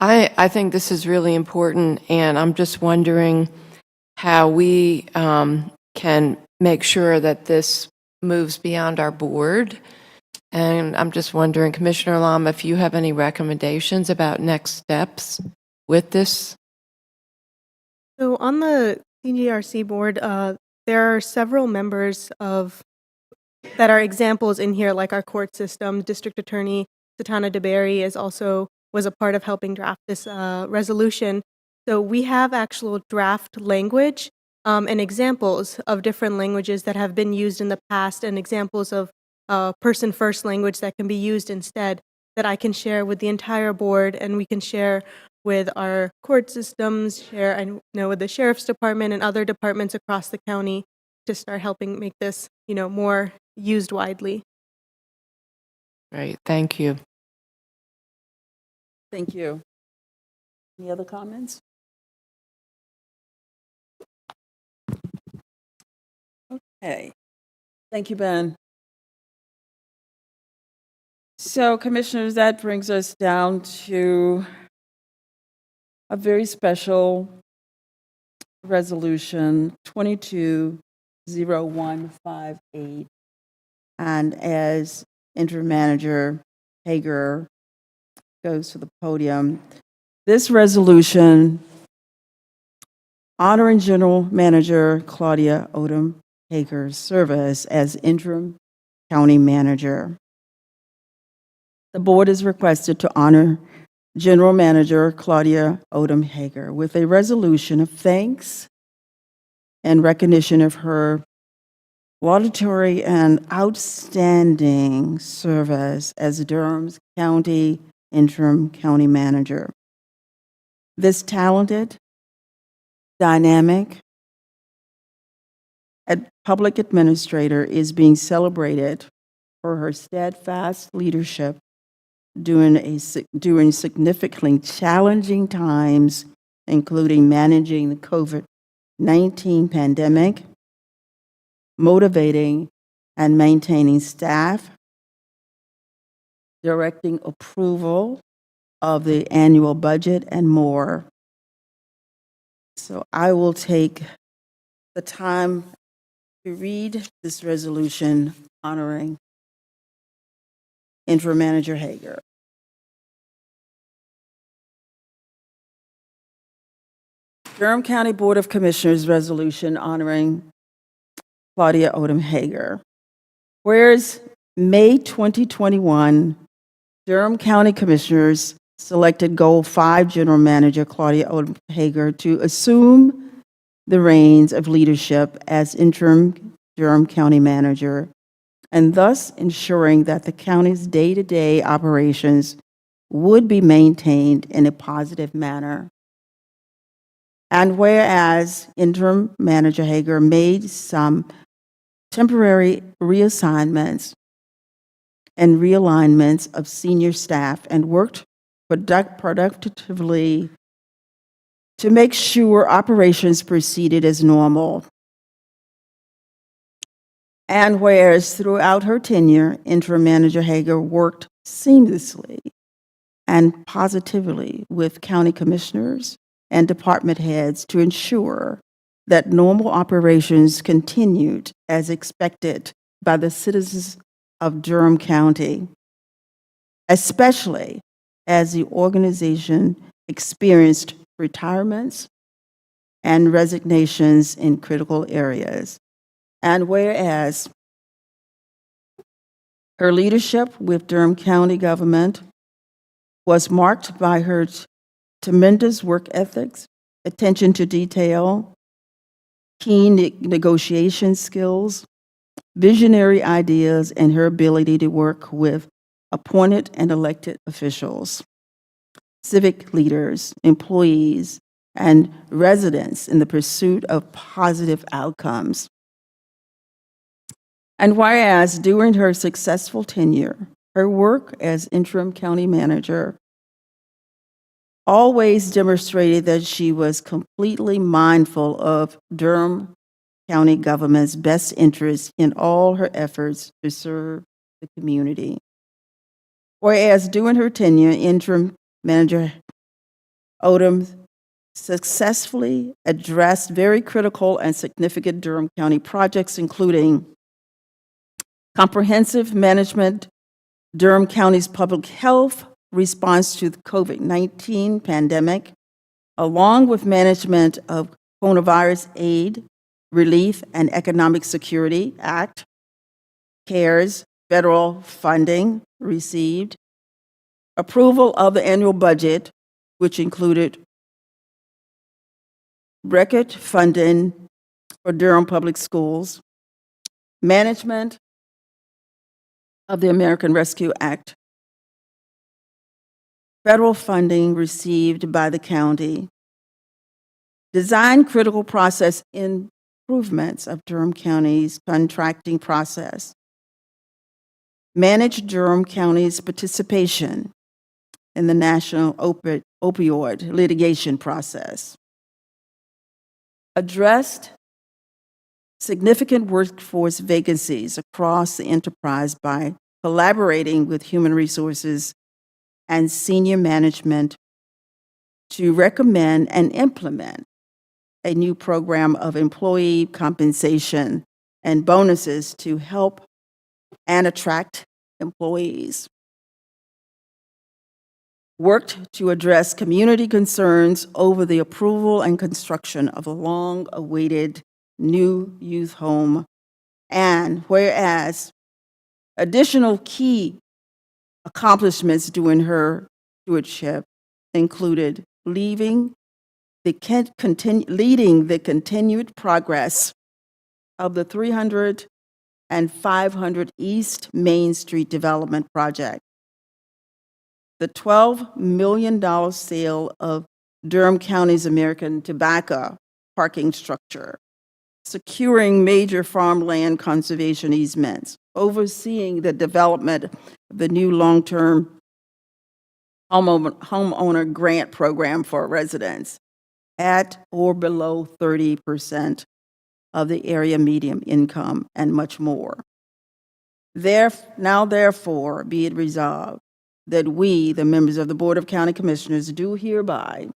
I think this is really important, and I'm just wondering how we can make sure that this moves beyond our board. And I'm just wondering, Commissioner Lom, if you have any recommendations about next steps with this? So on the CGRC board, there are several members that are examples in here, like our court system. District Attorney Satana DeBerry was a part of helping draft this resolution. So we have actual draft language and examples of different languages that have been used in the past, and examples of person-first language that can be used instead, that I can share with the entire board, and we can share with our court systems, with the Sheriff's Department and other departments across the county to start helping make this, more used widely. Great, thank you. Thank you. Any other comments? Okay. Thank you, Ben. So, Commissioners, that brings us down to a very special resolution, 220158. And as Interim Manager Hager goes to the podium, this resolution honoring General Manager Claudia Odom Hager's service as Interim County Manager. The board is requested to honor General Manager Claudia Odom Hager with a resolution of thanks and recognition of her laudatory and outstanding service as Durham County Interim County Manager. This talented, dynamic public administrator is being celebrated for her steadfast leadership during significantly challenging times, including managing the COVID-19 pandemic, motivating and maintaining staff, directing approval of the annual budget, and more. So I will take the time to read this resolution honoring Interim Manager Hager. Durham County Board of Commissioners resolution honoring Claudia Odom Hager. Whereas May 2021, Durham County Commissioners selected Goal 5 General Manager Claudia Odom Hager to assume the reins of leadership as interim Durham County Manager, and thus ensuring that the county's day-to-day operations would be maintained in a positive manner. And whereas interim manager Hager made some temporary reassignments and realignments of senior staff and worked productively to make sure operations proceeded as normal. And whereas throughout her tenure, interim manager Hager worked seamlessly and positively with county commissioners and department heads to ensure that normal operations continued as expected by the citizens of Durham County, especially as the organization experienced retirements and resignations in critical areas. And whereas her leadership with Durham County government was marked by her tremendous work ethics, attention to detail, keen negotiation skills, visionary ideas, and her ability to work with appointed and elected officials, civic leaders, employees, and residents in the pursuit of positive outcomes. And whereas during her successful tenure, her work as interim county manager always demonstrated that she was completely mindful of Durham County government's best interests in all her efforts to serve the community. Whereas during her tenure, interim manager Odom successfully addressed very critical and significant Durham County projects, including comprehensive management, Durham County's public health response to the COVID-19 pandemic, along with management of Coronavirus Aid, Relief, and Economic Security Act, CARES, federal funding received, approval of the annual budget, which included record funding for Durham Public Schools, management of the American Rescue Act, federal funding received by the county, design critical process improvements of Durham County's contracting process, manage Durham County's participation in the national opioid litigation process, addressed significant workforce vacancies across the enterprise by collaborating with human resources and senior management to recommend and implement a new program of employee compensation and bonuses to help and attract employees. Worked to address community concerns over the approval and construction of a long-awaited new youth home, and whereas additional key accomplishments during her stewardship included leading the continued progress of the 300 and 500 East Main Street development project, the $12 million sale of Durham County's American Tobacco parking structure, securing major farmland conservation easements, overseeing the development of the new long-term homeowner grant program for residents at or below 30% of the area median income, and much more. Now, therefore, be it resolved that we, the members of the Board of County Commissioners, do hereby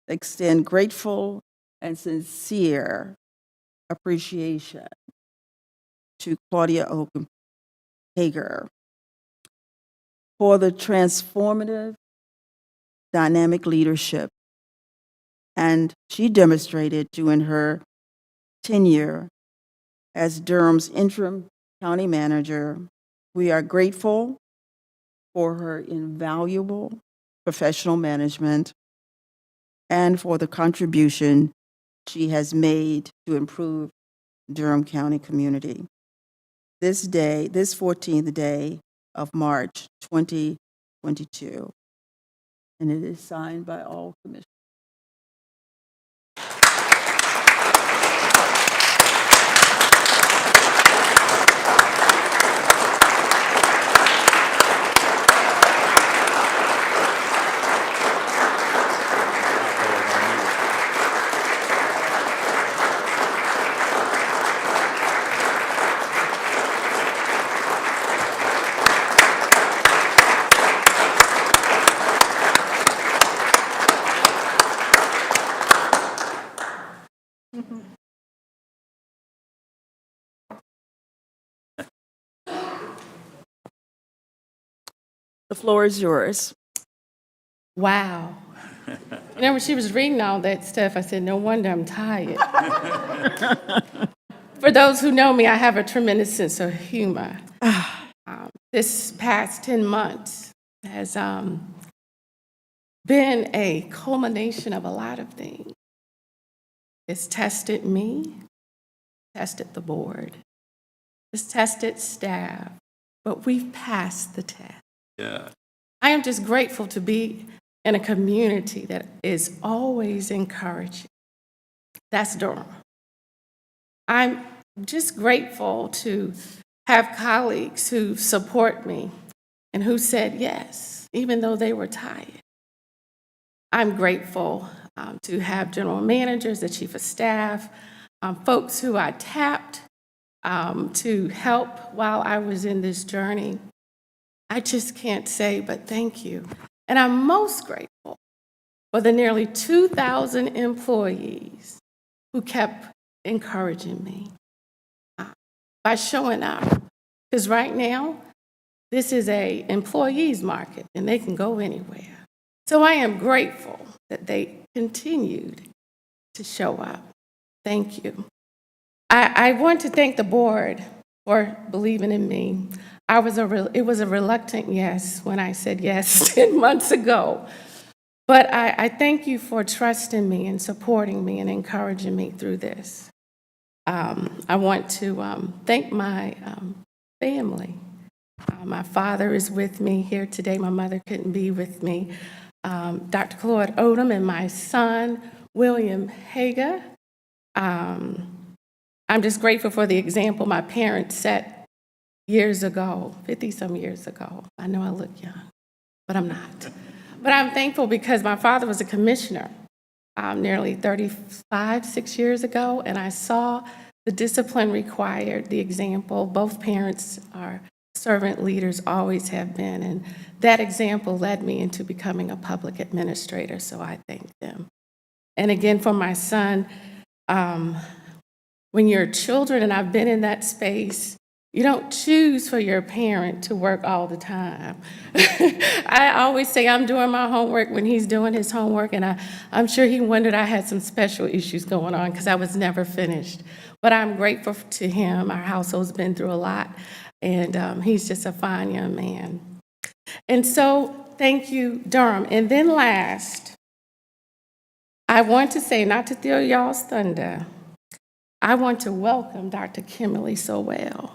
extend grateful and sincere appreciation to Claudia Odom Hager for the transformative, dynamic leadership and she demonstrated during her tenure as Durham's interim county manager We are grateful for her invaluable professional management and for the contribution she has made to improve Durham County community. This 14th day of March 2022, and it is signed by all commissioners. The floor is yours. Wow. You know, when she was reading all that stuff, I said, no wonder I'm tired. For those who know me, I have a tremendous sense of humor. This past 10 months has been a culmination of a lot of things. It's tested me, tested the board, it's tested staff, but we've passed the test. Yeah. I am just grateful to be in a community that is always encouraging. That's Durham. I'm just grateful to have colleagues who support me and who said yes, even though they were tired. I'm grateful to have general managers, the chief of staff, folks who I tapped to help while I was in this journey. I just can't say but thank you. And I'm most grateful for the nearly 2,000 employees who kept encouraging me by showing up. Because right now, this is an employees market and they can go anywhere. So I am grateful that they continued to show up. Thank you. I want to thank the board for believing in me. It was a reluctant yes when I said yes 10 months ago. But I thank you for trusting me and supporting me and encouraging me through this. I want to thank my family. My father is with me here today. My mother couldn't be with me. Dr. Claude Odom and my son, William Hager. I'm just grateful for the example my parents set years ago, 50-some years ago. I know I look young, but I'm not. But I'm thankful because my father was a commissioner nearly 6 years ago, and I saw the discipline required, the example. Both parents are servant leaders, always have been, and that example led me into becoming a public administrator, so I thank them. And again, for my son, when you're children, and I've been in that space, you don't choose for your parent to work all the time. I always say I'm doing my homework when he's doing his homework, and I'm sure he wondered I had some special issues going on because I was never finished. But I'm grateful to him. Our household's been through a lot, and he's just a fine young man. And so, thank you, Durham. And then last, I want to say, not to steal y'all's thunder, I want to welcome Dr. Kimberly Soleil.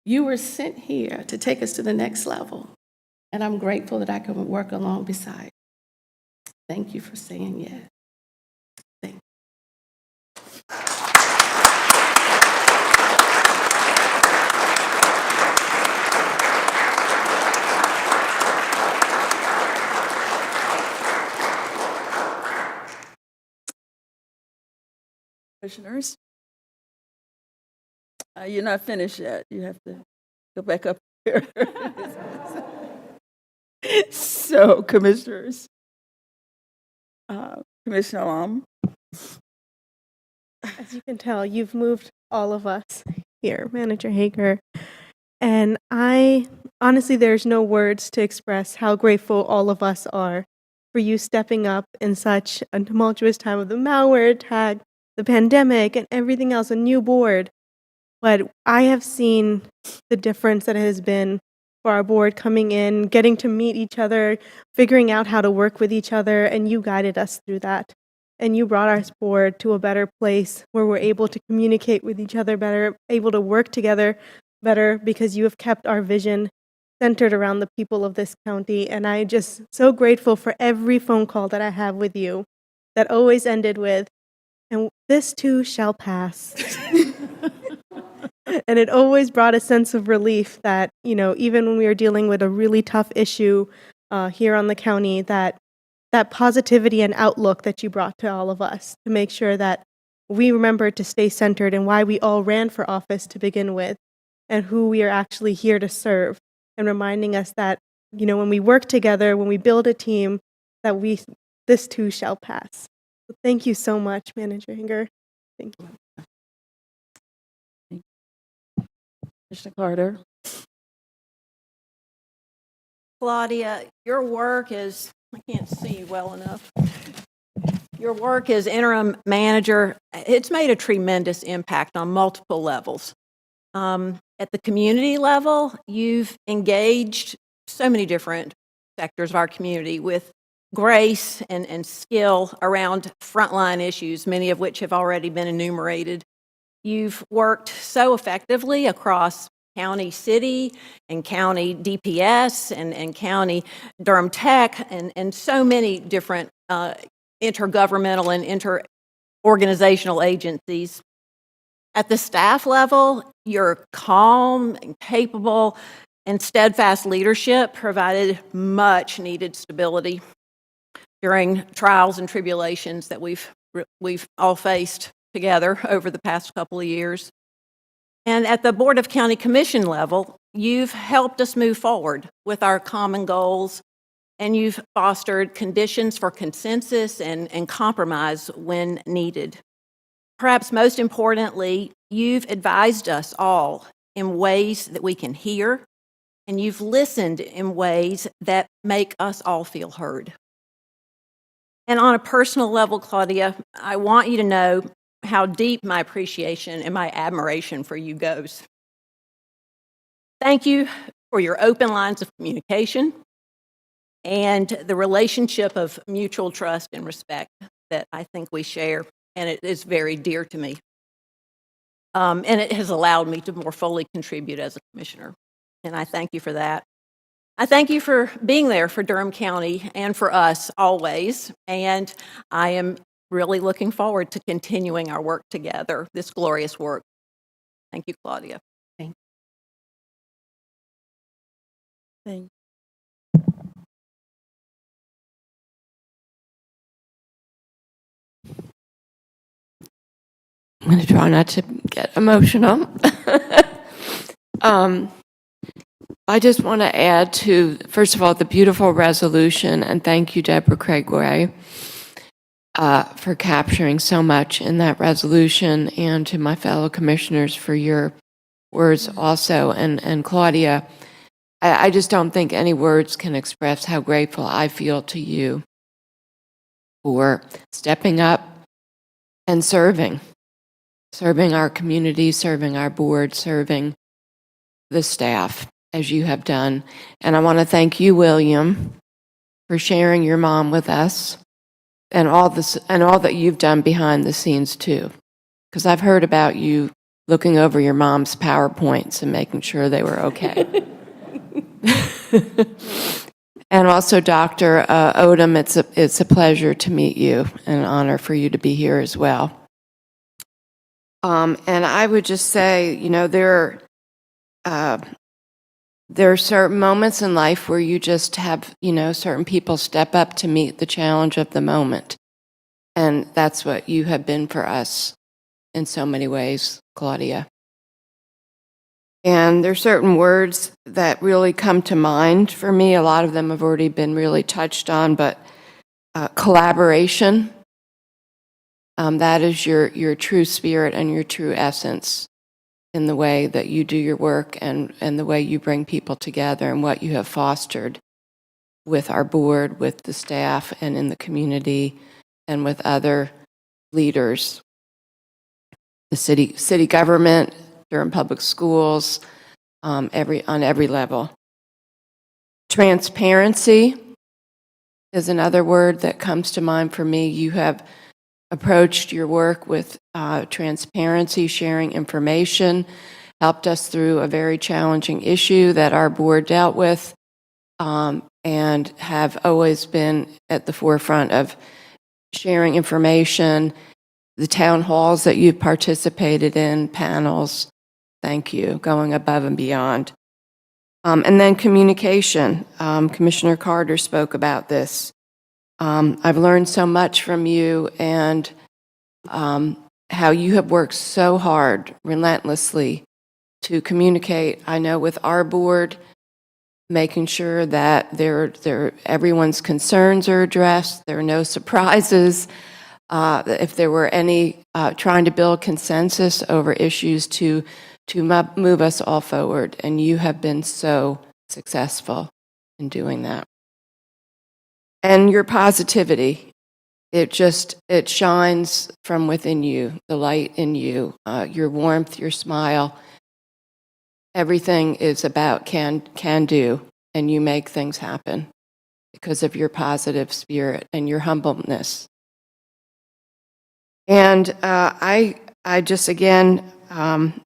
You were sent here to take us to the next level, and I'm grateful that I can work along beside you. Thank you for saying yes. Thank you. Commissioners, you're not finished yet. You have to go back up here. So, commissioners, Commissioner Lum. As you can tell, you've moved all of us here, Manager Hager. And honestly, there's no words to express how grateful all of us are for you stepping up in such a tumultuous time of the malware attack, the pandemic, and everything else, a new board. but I have seen the difference that it has been for our board coming in, getting to meet each other, figuring out how to work with each other, and you guided us through that. And you brought our board to a better place where we're able to communicate with each other better, able to work together better, because you have kept our vision centered around the people of this county. And I'm just so grateful for every phone call that I have with you that always ended with, "And this too shall pass." And it always brought a sense of relief that, even when we were dealing with a really tough issue here on the county, that positivity and outlook that you brought to all of us to make sure that we remember to stay centered in why we all ran for office to begin with and who we are actually here to serve, and reminding us that, when we work together, when we build a team, that this too shall pass. So thank you so much, Manager Hinger. Thank you. Mr. Carter? Claudia, your work is, I can't see you well enough. Your work as interim manager, it's made a tremendous impact on multiple levels. At the community level, you've engaged so many different sectors of our community with grace and skill around frontline issues, many of which have already been enumerated. You've worked so effectively across county city and county DPS and county Durham Tech and so many different intergovernmental and interorganizational agencies. At the staff level, your calm and capable and steadfast leadership provided much needed stability during trials and tribulations that we've all faced together over the past couple of years. And at the Board of County Commission level, you've helped us move forward with our common goals, and you've fostered conditions for consensus and compromise when needed. Perhaps most importantly, you've advised us all in ways that we can hear, and you've listened in ways that make us all feel heard. And on a personal level, Claudia, I want you to know how deep my appreciation and my admiration for you goes. Thank you for your open lines of communication and the relationship of mutual trust and respect that I think we share, and it is very dear to me. And it has allowed me to more fully contribute as a commissioner, and I thank you for that. I thank you for being there for Durham County and for us always, and I am really looking forward to continuing our work together, this glorious work. Thank you, Claudia. Thank you. I'm going to try not to get emotional. I just want to add to, first of all, the beautiful resolution, and thank you, Deborah Craigway, for capturing so much in that resolution, and to my fellow commissioners for your words also. And Claudia, I just don't think any words can express how grateful I feel to you for stepping up and serving our community, serving our board, serving the staff as you have done. And I want to thank you, William, for sharing your mom with us and all that you've done behind the scenes too. Because I've heard about you looking over your mom's PowerPoints and making sure they were okay. And also, Dr. Odom, it's a pleasure to meet you and an honor for you to be here as well. And I would just say, there are certain moments in life where you just have, certain people step up to meet the challenge of the moment. And that's what you have been for us in so many ways, Claudia. And there are certain words that really come to mind for me. A lot of them have already been really touched on, but collaboration, that is your true spirit and your true essence in the way that you do your work and the way you bring people together and what you have fostered with our board, with the staff, and in the community, and with other leaders. The city government Durham Public Schools, on every level. Transparency is another word that comes to mind for me. You have approached your work with transparency, sharing information, helped us through a very challenging issue that our board dealt with, and have always been at the forefront of sharing information, the town halls that you've participated in, panels. Thank you, going above and beyond. And then communication. Commissioner Carter spoke about this. I've learned so much from you and how you have worked so hard, relentlessly, to communicate, I know, with our board, making sure that everyone's concerns are addressed, there are no surprises. If there were any, trying to build consensus over issues to move us all forward, and you have been so successful in doing that. And your positivity, it shines from within you, the light in you, your warmth, your smile. Everything is about can do, and you make things happen because of your positive spirit and your humbleness. And I just, again,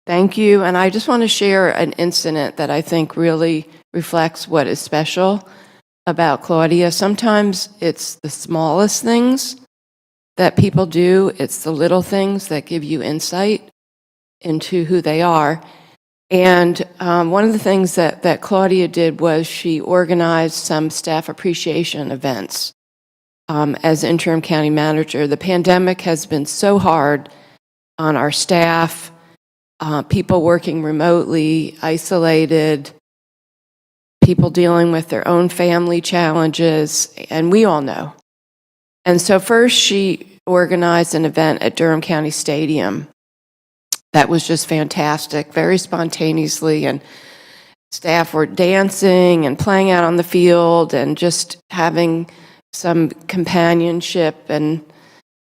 thank you. And I just want to share an incident that I think really reflects what is special about Claudia. Sometimes it's the smallest things that people do. It's the little things that give you insight into who they are. And one of the things that Claudia did was she organized some staff appreciation events. As interim county manager, the pandemic has been so hard on our staff, people working remotely, isolated, people dealing with their own family challenges, and we all know. And so first she organized an event at Durham County Stadium that was just fantastic, very spontaneously, and staff were dancing and playing out on the field and just having some companionship and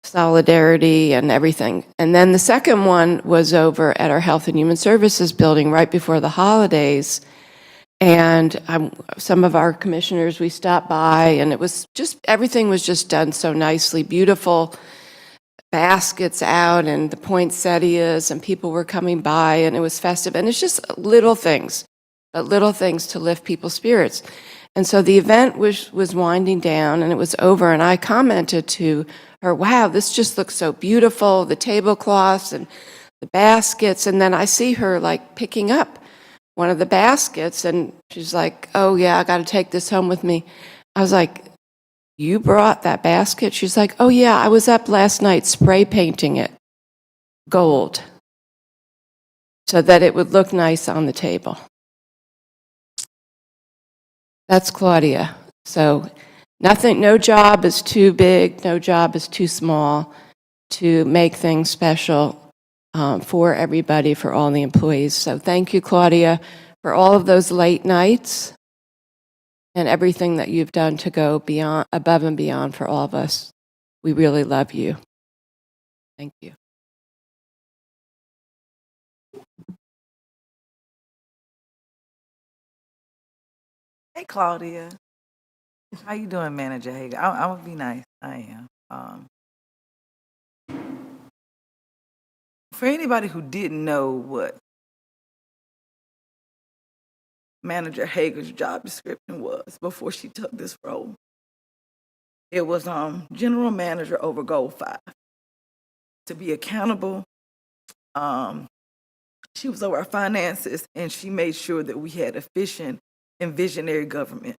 solidarity and everything. And then the second one was over at our Health and Human Services building right before the holidays. And some of our commissioners, we stopped by, and it was just, everything was just done so nicely, beautiful baskets out and the poinsettias, and people were coming by, and it was festive. And it's just little things, but little things to lift people's spirits. And so the event was winding down, and it was over, and I commented to her, wow, this just looks so beautiful, the tablecloths and the baskets. And then I see her like picking up one of the baskets, and she's like, oh yeah, I got to take this home with me. I was like, you brought that basket? She's like, oh yeah, I was up last night spray painting it gold so that it would look nice on the table. That's Claudia. So no job is too big, no job is too small to make things special for everybody, for all the employees. So thank you, Claudia, for all of those late nights and everything that you've done to go beyond, above and beyond for all of us. We really love you. Thank you. Hey, Claudia. How you doing, Manager Hager? I'm gonna be nice. I am. For anybody who didn't know what Manager Hager's job description was before she took this role, it was General Manager over Goal 5. To be accountable, she was over our finances, and she made sure that we had efficient and visionary government.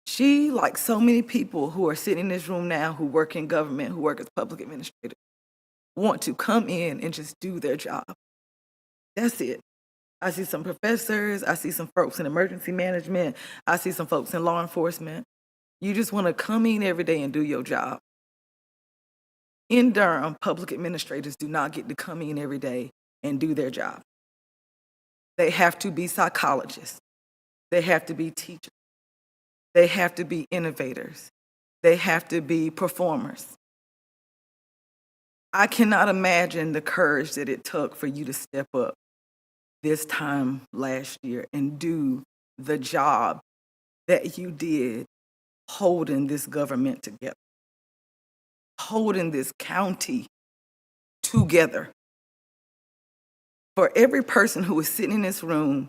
She, like so many people who are sitting in this room now who work in government, who work as public administrators, want to come in and just do their job. That's it. I see some professors, I see some folks in emergency management, I see some folks in law enforcement. You just want to come in every day and do your job. In Durham, public administrators do not get to come in every day and do their job. They have to be psychologists. They have to be teachers. They have to be innovators. They have to be performers. I cannot imagine the courage that it took for you to step up this time last year and do the job that you did, holding this government together, holding this county together. For every person who is sitting in this room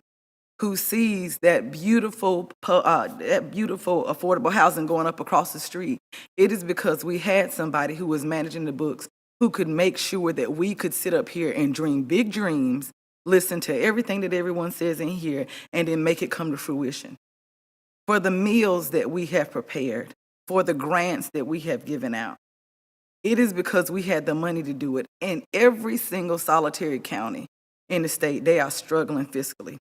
who sees that beautiful affordable housing going up across the street, it is because we had somebody who was managing the books who could make sure that we could sit up here and dream big dreams, listen to everything that everyone says in here, and then make it come to fruition. For the meals that we have prepared, for the grants that we have given out, it is because we had the money to do it. In every single solitary county in the state, they are struggling fiscally.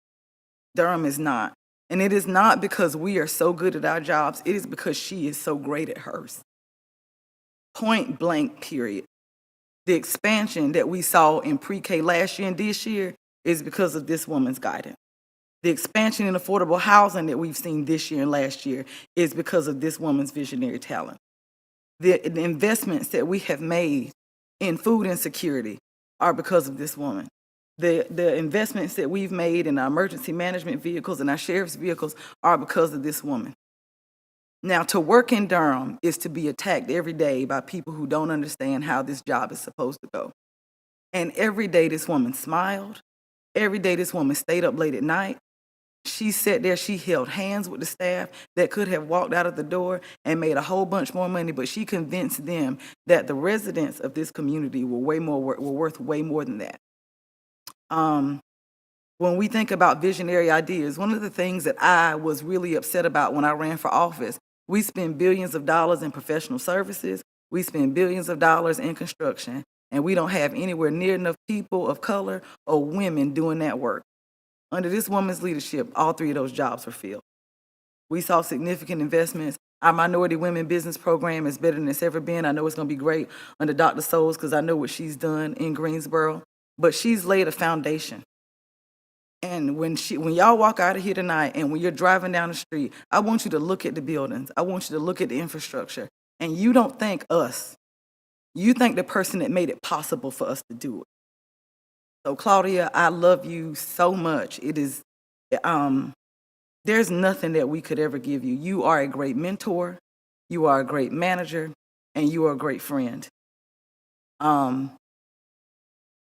Durham is not. And it is not because we are so good at our jobs. It is because she is so great at hers. Point blank, period. The expansion that we saw in pre-K last year and this year is because of this woman's guidance. The expansion in affordable housing that we've seen this year and last year is because of this woman's visionary talent. The investments that we have made in food insecurity are because of this woman. The investments that we've made in our emergency management vehicles and our sheriff's vehicles are because of this woman. Now, to work in Durham is to be attacked every day by people who don't understand how this job is supposed to go. And every day this woman smiled. Every day this woman stayed up late at night. She sat there, she held hands with the staff that could have walked out of the door and made a whole bunch more money, but she convinced them that the residents of this community were worth way more than that. When we think about visionary ideas, one of the things that I was really upset about when I ran for office, we spend billions of dollars in professional services, we spend billions of dollars in construction, and we don't have anywhere near enough people of color or women doing that work. Under this woman's leadership, all three of those jobs were filled. We saw significant investments. Our Minority Women Business Program is better than it's ever been. I know it's going to be great under Dr. Souls because I know what she's done in Greensboro, but she's laid a foundation. And when y'all walk out of here tonight and when you're driving down the street, I want you to look at the buildings. I want you to look at the infrastructure. And you don't thank us. You thank the person that made it possible for us to do it. So Claudia, I love you so much. It is, there's nothing that we could ever give you. You are a great mentor, you are a great manager, and you are a great friend.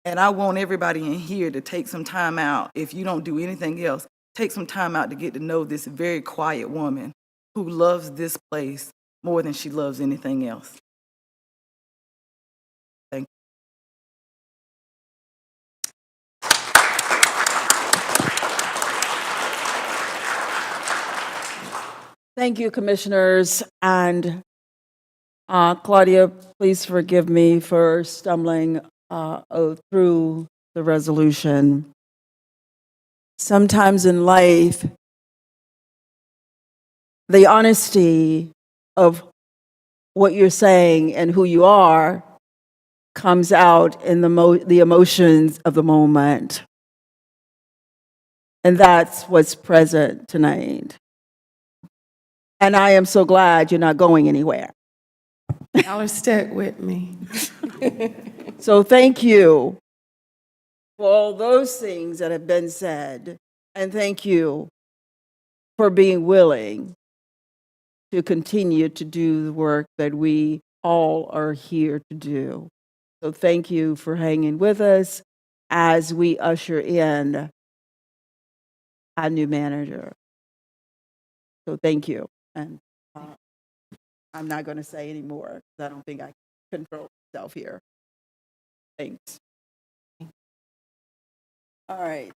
And I want everybody in here to take some time out, if you don't do anything else, take some time out to get to know this very quiet woman who loves this place more than she loves anything else. Thank you. Thank you, commissioners. And Claudia, please forgive me for stumbling through the resolution. Sometimes in life, the honesty of what you're saying and who you are comes out in the emotions of the moment. And that's what's present tonight. And I am so glad you're not going anywhere. Y'all are stuck with me. So thank you for all those things that have been said. And thank you for being willing to continue to do the work that we all are here to do. So thank you for hanging with us as we usher in our new manager. So thank you. And I'm not going to say any more because I don't think I can control myself here. Thanks. All right.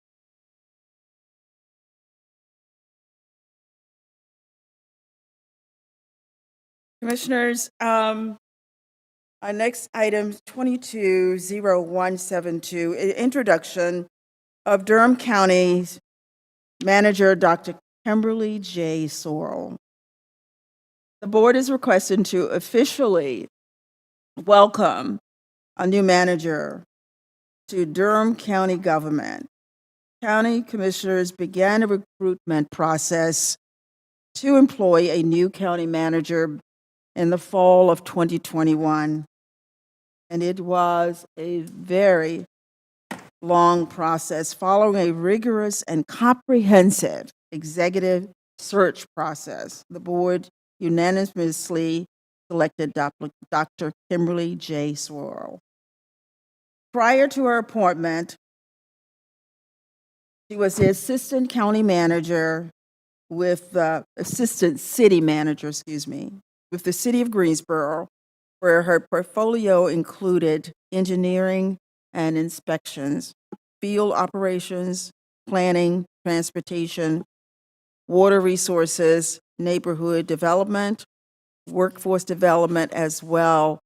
Commissioners, our next item, 220172, introduction of Durham County's Manager, Dr. Kimberly J. Sorrell. The board is requesting to officially welcome a new manager to Durham County government. County commissioners began a recruitment process to employ a new county manager in the fall of 2021. and it was a very long process following a rigorous and comprehensive executive search process. The board unanimously selected Dr. Kimberly J. Sorrell. Prior to her appointment, she was the assistant county manager with the assistant city manager, with the city of Greensboro, where her portfolio included engineering and inspections, field operations, planning, transportation, water resources, neighborhood development, workforce development, as well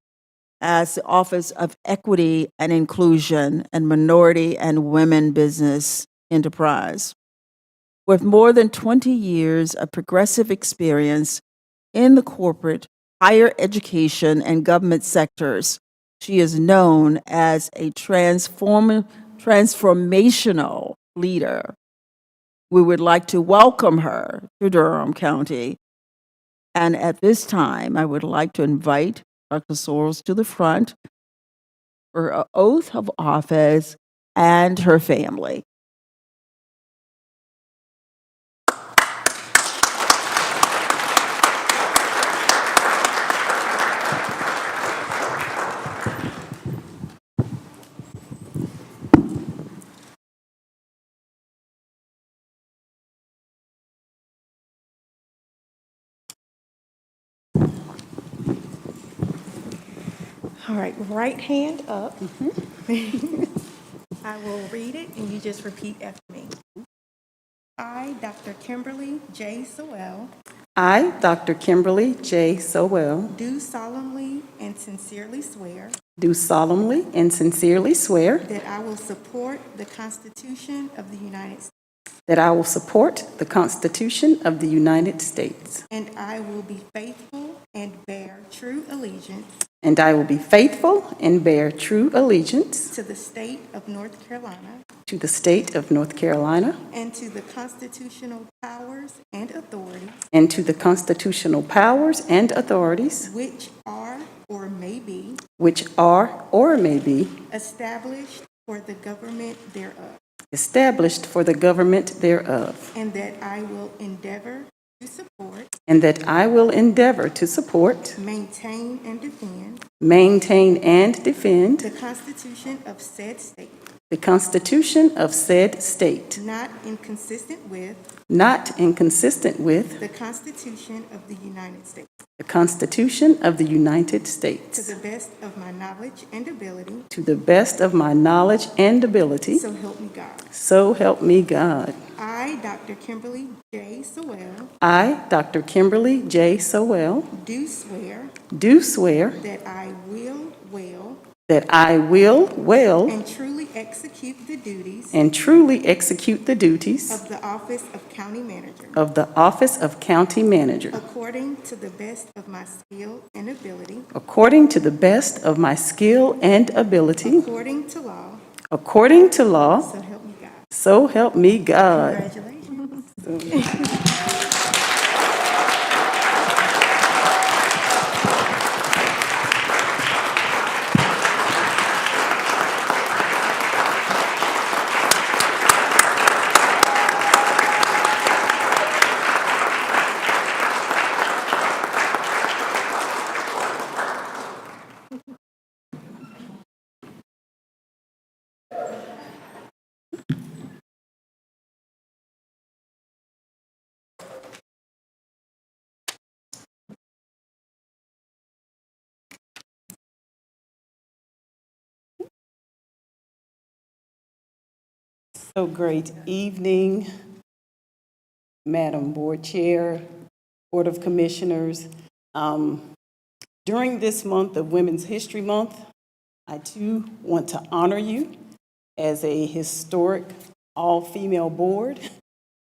as the Office of Equity and Inclusion and Minority and Women Business Enterprise. With more than 20 years of progressive experience in the corporate, higher education, and government sectors, she is known as a transformational leader. We would like to welcome her to Durham County. And at this time, I would like to invite Dr. Sorrell to the front for her oath of office and her family. All right, right hand up. I will read it and you just repeat after me. I, Dr. Kimberly J. Soleil, I, Dr. Kimberly J. Soleil, do solemnly and sincerely swear do solemnly and sincerely swear that I will support the Constitution of the United States that I will support the Constitution of the United States, and I will be faithful and bear true allegiance and I will be faithful and bear true allegiance to the state of North Carolina to the state of North Carolina and to the constitutional powers and authorities and to the constitutional powers and authorities which are or may be established for the government thereof, established for the government thereof, and that I will endeavor to support, and that I will endeavor to support, maintain, and defend defend the Constitution of said state, the Constitution of said state, not inconsistent with not inconsistent with the Constitution of the United States, the Constitution of the United to States, the best of my knowledge and ability, to the best of my knowledge and ability, so help me God. so help me God. I, Dr. Kimberly J. Soleil, I, Dr. Kimberly J. Soleil, do swear do swear that I will well and truly execute the duties of the office of county manager according to the best of my skill and ability, according to the best of my skill and ability, according to law, according to law, so help me God. so help me God. Congratulations. So great evening, Madam Board Chair, Board of Commissioners. During this month of Women's History Month, I too want to honor you as a historic all-female board.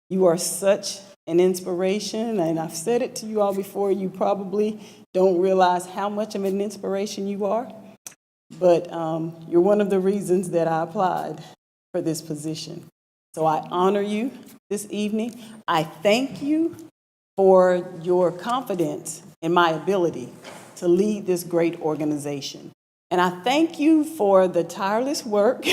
You are such an inspiration, and I've said it to you all before. You probably don't realize how much of an inspiration you are, but you're one of the reasons that I applied for this position. So I honor you this evening. I thank you for your confidence in my ability to lead this great organization. And I thank you for the tireless work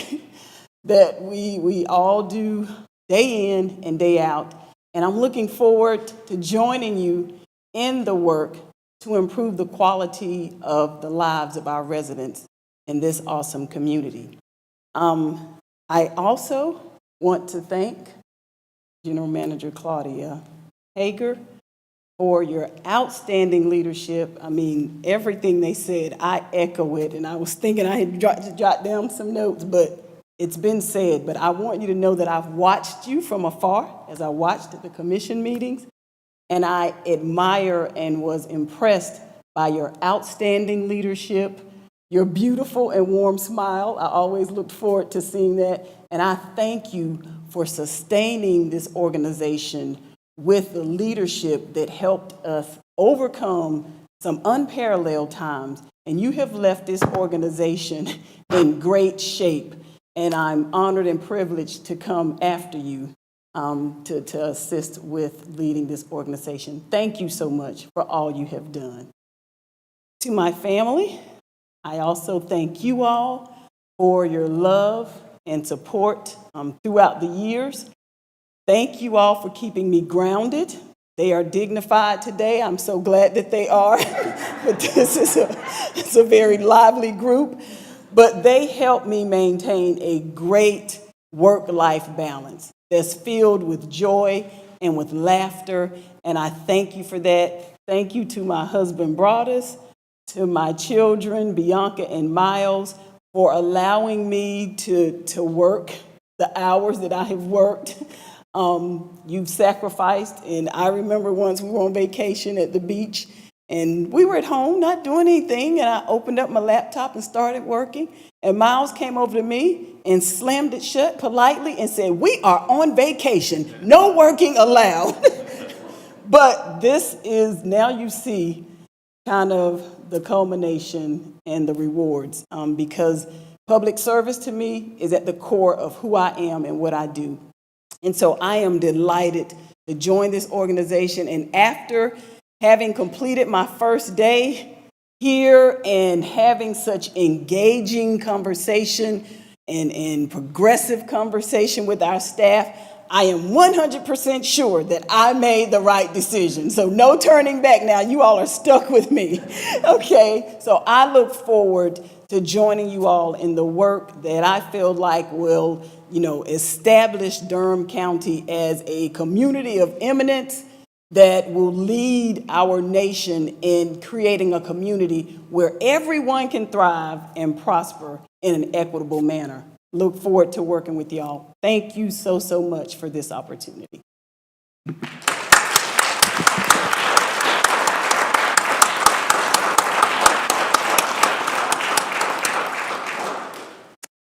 that we all do day in and day out. And I'm looking forward to joining you in the work to improve the quality of the lives of our residents in this awesome community. I also want to thank General Manager Claudia Hager for your outstanding leadership. I mean, everything they said, I echo it, and I was thinking I had to jot down some notes, but it's been said. But I want you to know that I've watched you from afar as I watched at the commission meetings, and I admire and was impressed by your outstanding leadership, your beautiful and warm smile. I always looked forward to seeing that, and I thank you for sustaining this organization with the leadership that helped us overcome some unparalleled times. And you have left this organization in great shape. And I'm honored and privileged to come after you to assist with leading this organization. Thank you so much for all you have done. To my family, I also thank you all for your love and support throughout the years. Thank you all for keeping me grounded. They are dignified today. I'm so glad that they are. But this is it's a very lively group. But they help me maintain a great work-life balance that's filled with joy and with laughter. And I thank you for that. Thank you to my husband, Broadus, to my children, Bianca and Miles, for allowing me to work the hours that I have worked. You've sacrificed, and I remember once we were on vacation at the beach, and we were at home not doing anything, and I opened up my laptop and started working, and Miles came over to me and slammed it shut politely and said, "We are on vacation, no working allowed." But this is, now you see kind of the culmination and the rewards, because public service to me is at the core of who I am and what I do. And so I am delighted to join this organization. And after having completed my first day here and having such engaging conversation and progressive conversation with our staff, I am 100% sure that I made the right decision. So no turning back now. You all are stuck with me. Okay, so I look forward to joining you all in the work that I feel like will, establish Durham County as a community of eminence that will lead our nation in creating a community where everyone can thrive and prosper in an equitable manner. Look forward to working with y'all. Thank you so, so much for this opportunity.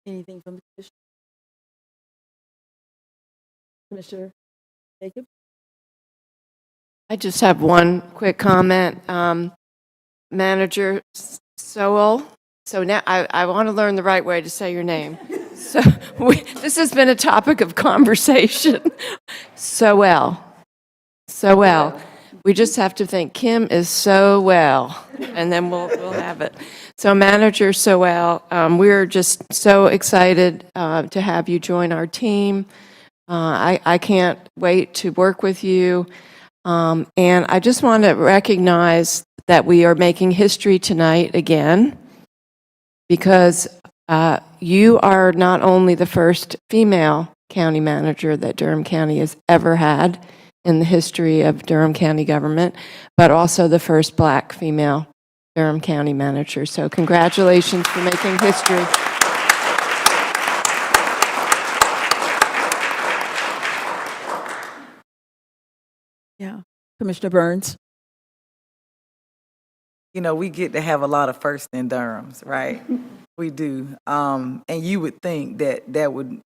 Anything from the commission? Commissioner Jacob? I just have one quick comment. Manager Soleil, so now I want to learn the right way to say your name. So this has been a topic of conversation. Soleil. We just have to think Kim is so well, and then we'll have it. So Manager Soleil, we're just so excited to have you join our team. I can't wait to work with you. And I just want to recognize that we are making history tonight again, because you are not only the first female county manager that Durham County has ever had in the history of Durham County government, but also the first Black female Durham County manager. So congratulations for making history. Yeah. Commissioner Burns? We get to have a lot of firsts in Durhams, right? We do. And you would think that would,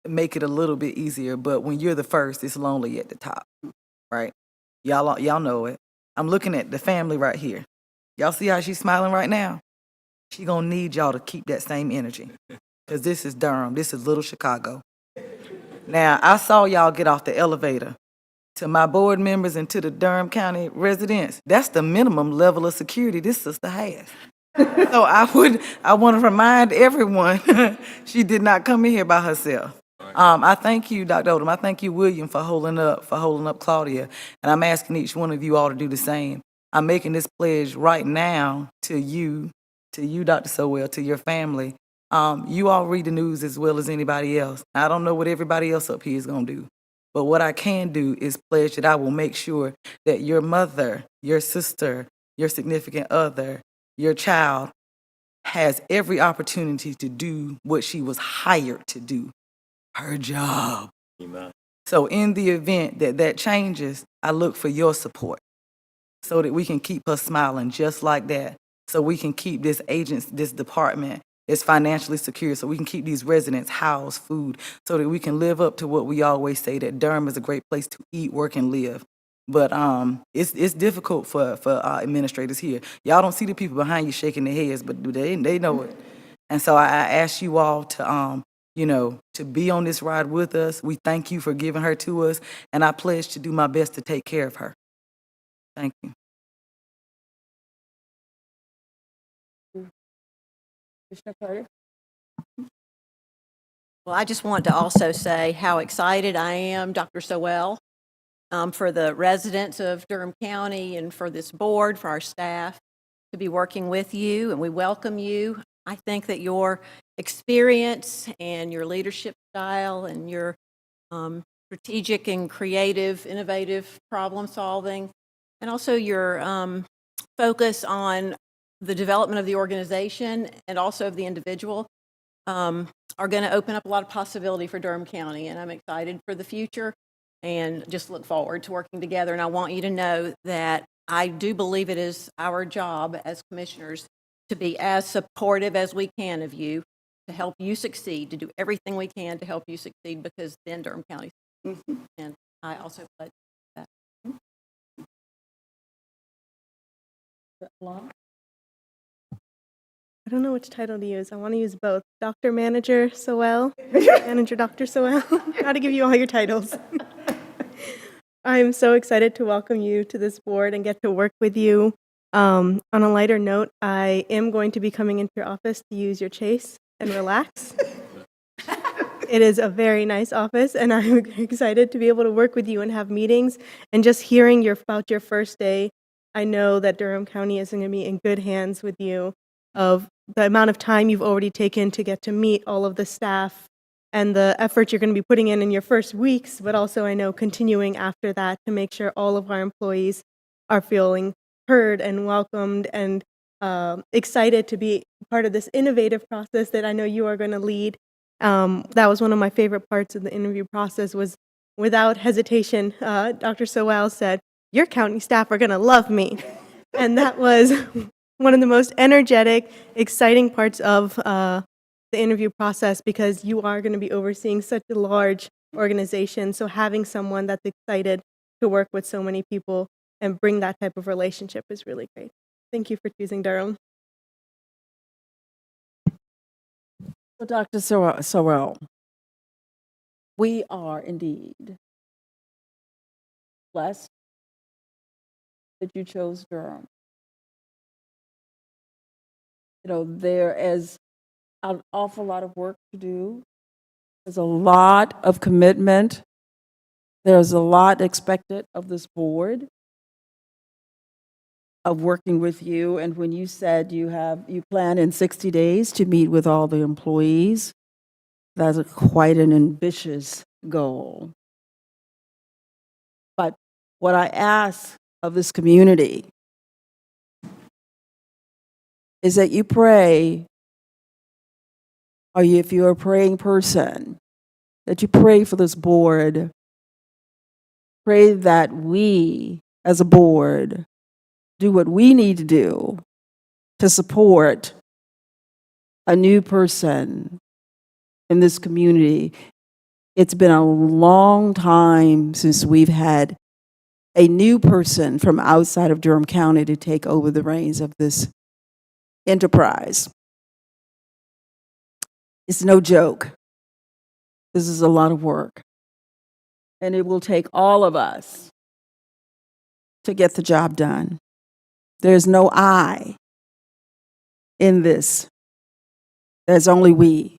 make it a little bit easier, but when you're the first, it's lonely at the top, right? Y'all know it. I'm looking at the family right here. Y'all see how she's smiling right now? She gonna need y'all to keep that same energy, because this is Durham. This is little Chicago. Now, I saw y'all get off the elevator. To my board members and to the Durham County residents, that's the minimum level of security this sister has. So I want to remind everyone, she did not come in here by herself. I thank you, Dr. Odom. I thank you, William, for holding up Claudia. And I'm asking each one of you all to do the same. I'm making this pledge right now to you, Dr. Soleil, to your family. You all read the news as well as anybody else. I don't know what everybody else up here is going to do. But what I can do is pledge that I will make sure that your mother, your sister, your significant other, your child has every opportunity to do what she was hired to do, her job. Amen. So in the event that that changes, I look for your support so that we can keep her smiling just like that, so we can keep this department is financially secure, so we can keep these residents housed, food, so that we can live up to what we always say, that Durham is a great place to eat, work, and live. But it's difficult for our administrators here. Y'all don't see the people behind you shaking their heads, but they know it. And so I ask you all to to be on this ride with us. We thank you for giving her to us, and I pledge to do my best to take care of her. Thank you. Commissioner Carter? Well, I just want to also say how excited I am, Dr. Soleil, for the residents of Durham County and for this board, for our staff, to be working with you, and we welcome you. I think that your experience and your leadership style and your strategic and creative, innovative problem solving, and also your focus on the development of the organization and also of the individual are going to open up a lot of possibility for Durham County, and I'm excited for the future and just look forward to working together. And I want you to know that I do believe it is our job as commissioners to be as supportive as we can of you, to help you succeed, to do everything we can to help you succeed, because then Durham County. And I also pledge that. I don't know which title to use. I want to use both. Dr. Manager Soleil, Manager Dr. Soleil. Got to give you all your titles. I'm so excited to welcome you to this board and get to work with you. On a lighter note, I am going to be coming into your office to use your chase and relax. It is a very nice office, and I'm excited to be able to work with you and have meetings. And just hearing about your first day, I know that Durham County is going to be in good hands with you, of the amount of time you've already taken to get to meet all of the staff and the effort you're going to be putting in your first weeks, but also I know continuing after that to make sure all of our employees are feeling heard and welcomed and excited to be part of this innovative process that I know you are going to lead. That was one of my favorite parts of the interview process, was without hesitation, Dr. Soleil said, "Your county staff are going to love me." And that was one of the most energetic, exciting parts of the interview process, because you are going to be overseeing such a large organization. So having someone that's excited to work with so many people and bring that type of relationship is really great. Thank you for choosing Durham. So Dr. Sorrell, we are indeed blessed that you chose Durham. There is an awful lot of work to do. There's a lot of commitment. There's a lot expected of this board, of working with you. And when you said you plan in 60 days to meet with all the employees, that's quite an ambitious goal. But what I ask of this community is that you pray, or if you're a praying person, that you pray for this board. Pray that we, as a board, do what we need to do to support a new person in this community. It's been a long time since we've had a new person from outside of Durham County to take over the reins of this enterprise. It's no joke. This is a lot of work. And it will take all of us to get the job done. There's no I in this. There's only we.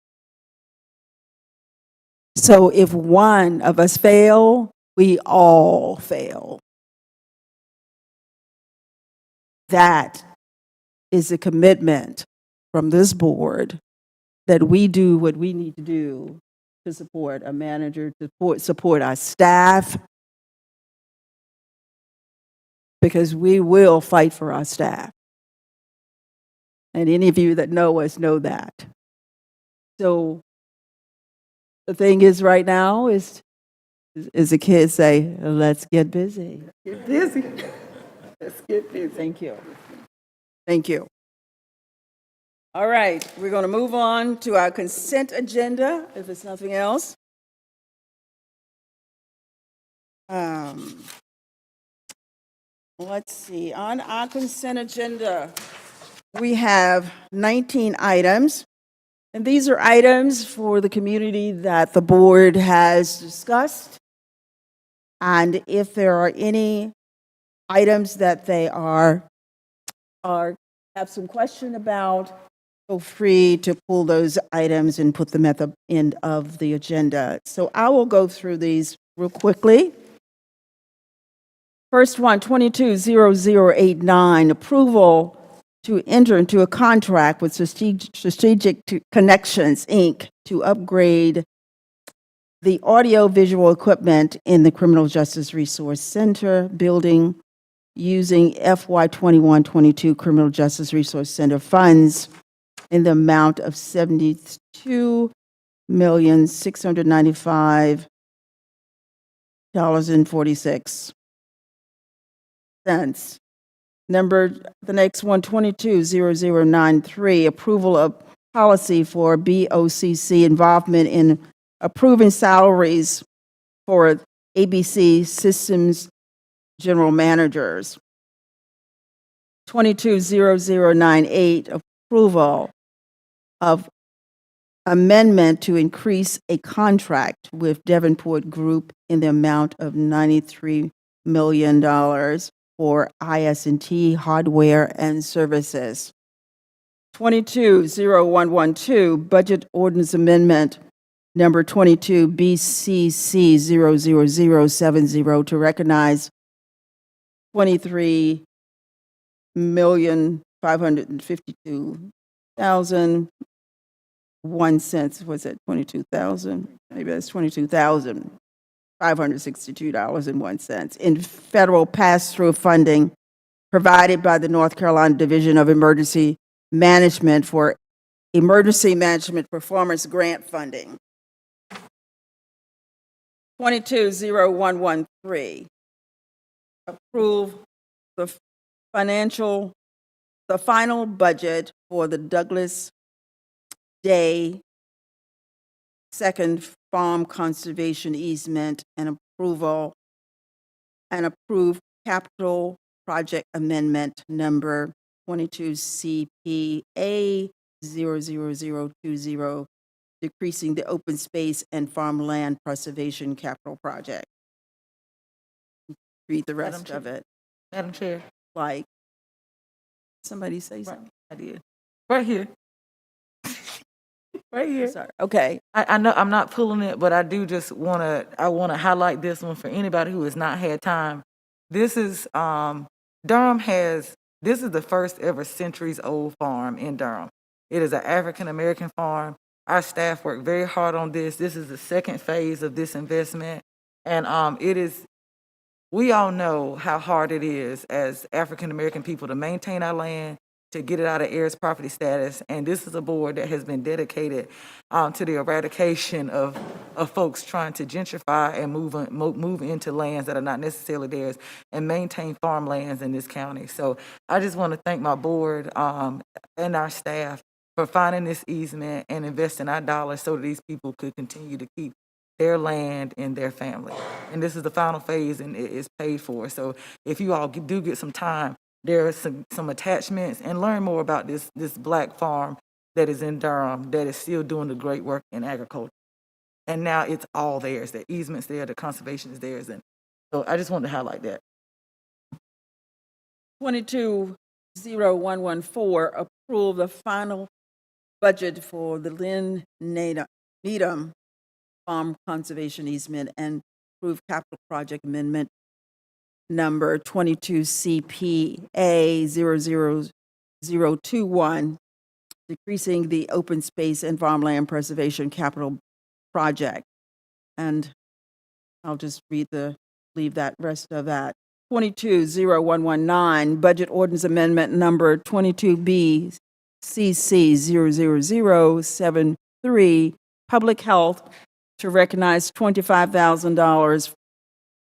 So if one of us fail, we all fail. That is a commitment from this board that we do what we need to do to support a manager, to support our staff, because we will fight for our staff. And any of you that know us know that. So the thing is right now is the kids say, let's get busy. Get busy. Let's get busy. Thank you. Thank you. All right, we're going to move on to our consent agenda, if it's nothing else. Let's see, on our consent agenda, we have 19 items. And these are items for the community that the board has discussed. And if there are any items that they are have some question about, feel free to pull those items and put them at the end of the agenda. So I will go through these real quickly. First one, 220089, approval to enter into a contract with Strategic Connections, Inc. to upgrade the audio-visual equipment in the Criminal Justice Resource Center building using FY 21-22 Criminal Justice Resource Center funds in the amount of $72,695.46. The next one, 220093, approval of policy for BOCC involvement in approving salaries for ABC systems general managers. 220098, approval of amendment to increase a contract with Davenport Group in the amount of $93 million for IS&T hardware and services. 220112, budget ordinance amendment number 22 BCC 00070 to recognize $23,552,001. Was it 22,000? Maybe that's $22,562.01 in federal pass-through funding provided by the North Carolina Division of Emergency Management for Emergency Management Performance Grant Funding. 220113, approve the final budget for the Douglas Day Second Farm Conservation Easement and approve capital project amendment number 22 CPA 00020, decreasing the open space and farmland preservation capital project. Read the rest of it. Madam Chair. Like, somebody say something? I did. Right here. Right here. Sorry. Okay. I know I'm not pulling it, but I do just want to highlight this one for anybody who has not had time. This is this is the first ever centuries-old farm in Durham. It is an African-American farm. Our staff worked very hard on this. This is the second phase of this investment. And we all know how hard it is as African-American people to maintain our land, to get it out of heirs property status. And this is a board that has been dedicated to the eradication of folks trying to gentrify and move into lands that are not necessarily theirs and maintain farmlands in this county. So I just want to thank my board and our staff for finding this easement and investing our dollars so that these people could continue to keep their land and their family. And this is the final phase and it is paid for. So if you all do get some time, there are some attachments and learn more about this black farm that is in Durham that is still doing the great work in agriculture. And now it's all theirs. The easement's there, the conservation is theirs. And so I just wanted to highlight that. 22-0114, approve the final budget for the Lynn Needham Farm Conservation Easement and approve capital project amendment number 22 CPA 00021, decreasing the open space and farmland preservation capital project. And I'll just leave that rest of that. 22-0119, budget ordinance amendment number 22B CC 00073, public health, to recognize $25,000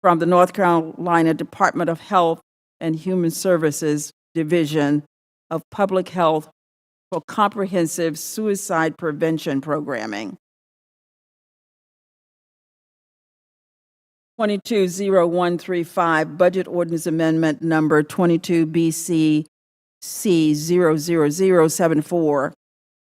from the North Carolina Department of Health and Human Services Division of Public Health for comprehensive suicide prevention programming. 22-0135, budget ordinance amendment number 22 BCC 00074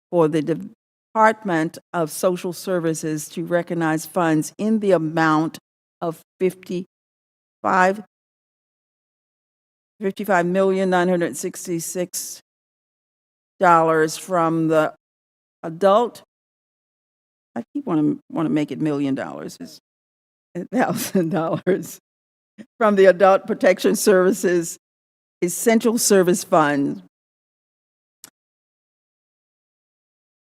for the Department of Social Services to recognize funds in the amount of $55,966 from the adult. I keep want to make it $1 million. It's $1,000 from the Adult Protection Services Essential Service Fund.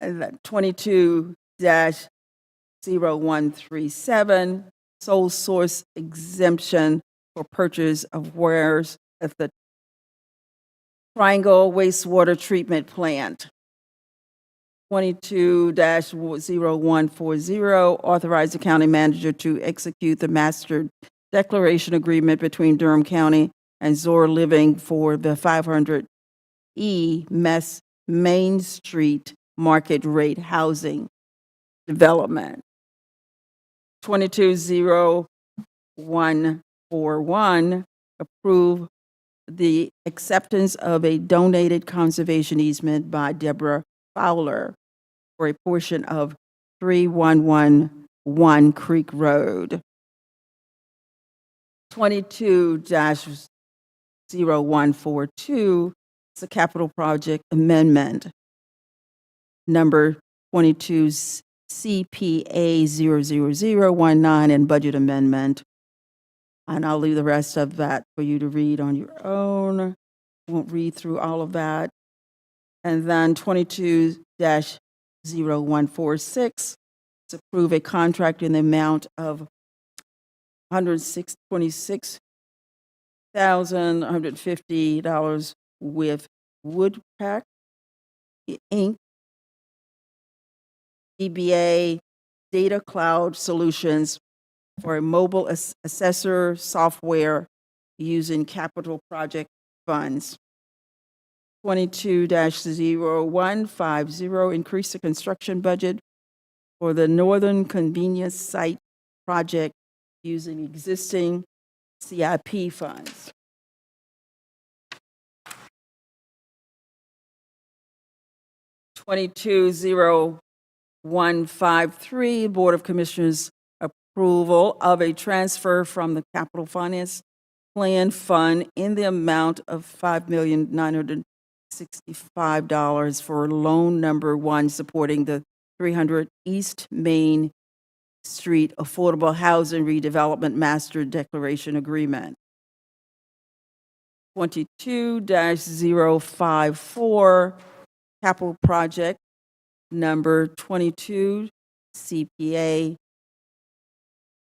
And that 22-0137, sole source exemption for purchase of wares at the Triangle Wastewater Treatment Plant. 22-0140, authorize the county manager to execute the master declaration agreement between Durham County and Sorrell Living for the 500 Main Street market rate housing development. 22-0141, approve the acceptance of a donated conservation easement by Deborah Fowler for a portion of 3111 Creek Road. 22-0142, it's a capital project amendment number 22 CPA 00019 and budget amendment. And I'll leave the rest of that for you to read on your own. Won't read through all of that. And then 22-0146, to approve a contract in the amount of $126,150 with Woodpack Inc., DBA Data Cloud Solutions for a mobile assessor software using capital project funds. 22-0150, increase the construction budget for the Northern Convenience Site project using existing CIP funds. 22-0153, Board of Commissioners approval of a transfer from the Capital Finance Plan Fund in the amount of $5,965 for loan number 1 supporting the 300 East Main Street Affordable Housing Redevelopment Master Declaration Agreement. 22-054, capital project number 22 CPA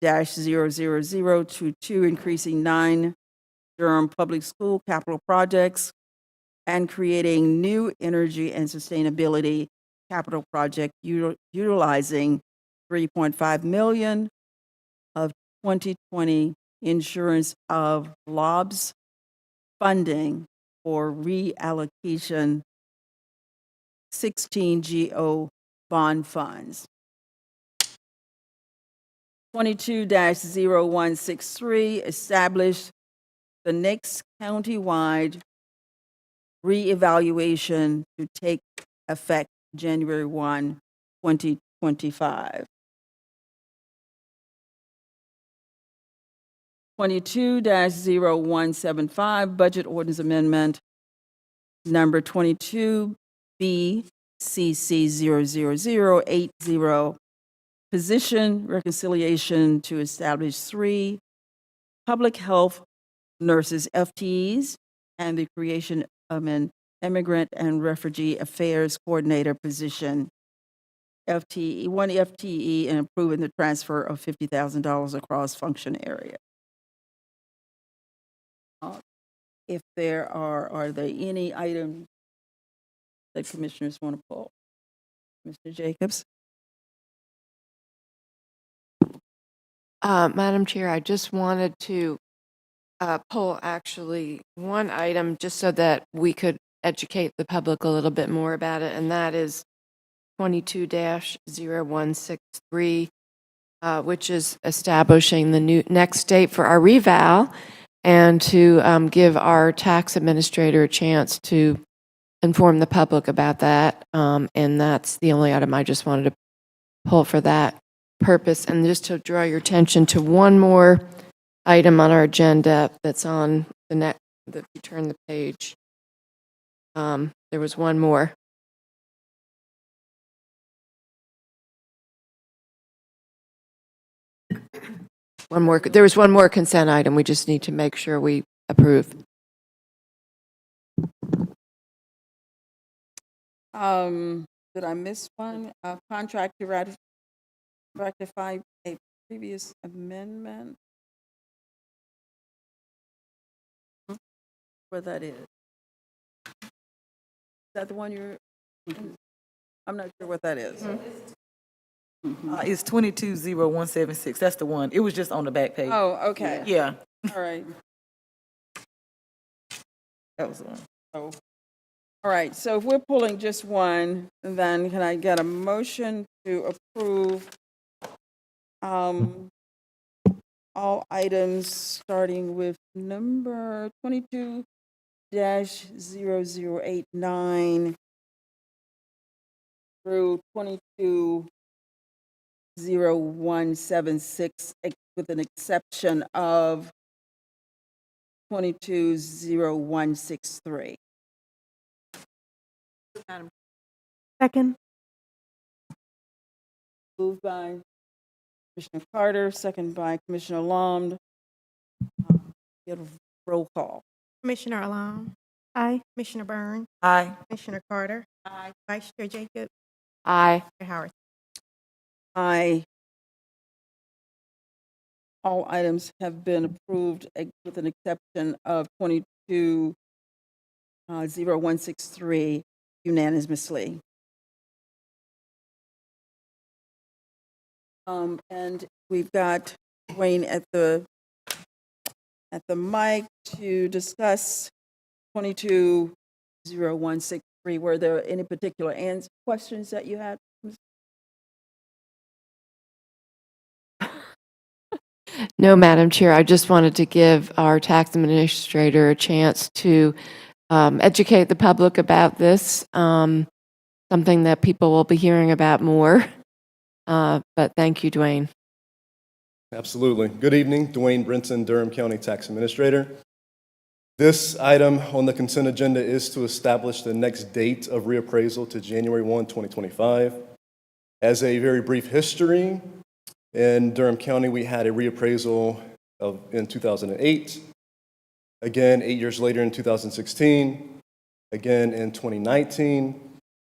-00022, increasing 9 Durham Public School capital projects and creating new energy and sustainability capital project utilizing $3.5 million of 2020 insurance of LOBS funding for reallocation 16 GO bond funds. 22-0163, establish the next countywide reevaluation to take effect January 1, 2025. 22-0175, budget ordinance amendment number 22 BCC 00080, position reconciliation to establish 3 public health nurses FTEs and the creation of an immigrant and refugee affairs coordinator position, one FTE, and approving the transfer of $50,000 across function area. If there are there any items that commissioners want to pull? Mr. Jacobs? Madam Chair, I just wanted to pull actually one item just so that we could educate the public a little bit more about it, and that is 22-0163, which is establishing the next date for our reval, and to give our tax administrator a chance to inform the public about that. And that's the only item I just wanted to pull for that purpose. And just to draw your attention to one more item on our agenda that's on the next, if you turn the page, there was one more. There was one more consent item we just need to make sure we approve. Did I miss one? Contract to ratify a previous amendment? Where that is? Is that the one you're? I'm not sure what that is. It's 220176. That's the one. It was just on the back page. Oh, okay. Yeah, All right. that was the one. Oh. All right, so if we're pulling just one, then can I get a motion to approve all items starting with number 22-0089 through 22-0176, with an exception of 22-0163. Second. Moved by Commissioner Carter, second by Commissioner Lomb. Get a roll call. Commissioner Alam, Aye. Commissioner Byrne, Aye. Commissioner Carter. Aye. Vice Chair Jacob, Aye. Chair Howard. Aye. All items have been approved with an exception of 22-0163 unanimously. And we've got Wayne at the mic to discuss 22-0163. Were there any particular questions that you had? No, Madam Chair, I just wanted to give our tax administrator a chance to educate the public about this, something that people will be hearing about more. But thank you, Dwayne. Absolutely. Good evening, Dwayne Brinson, Durham County Tax Administrator. This item on the consent agenda is to establish the next date of reappraisal to January 1, 2025. As a very brief history, in Durham County, we had a reappraisal in 2008, again 8 years later in 2016, again in 2019.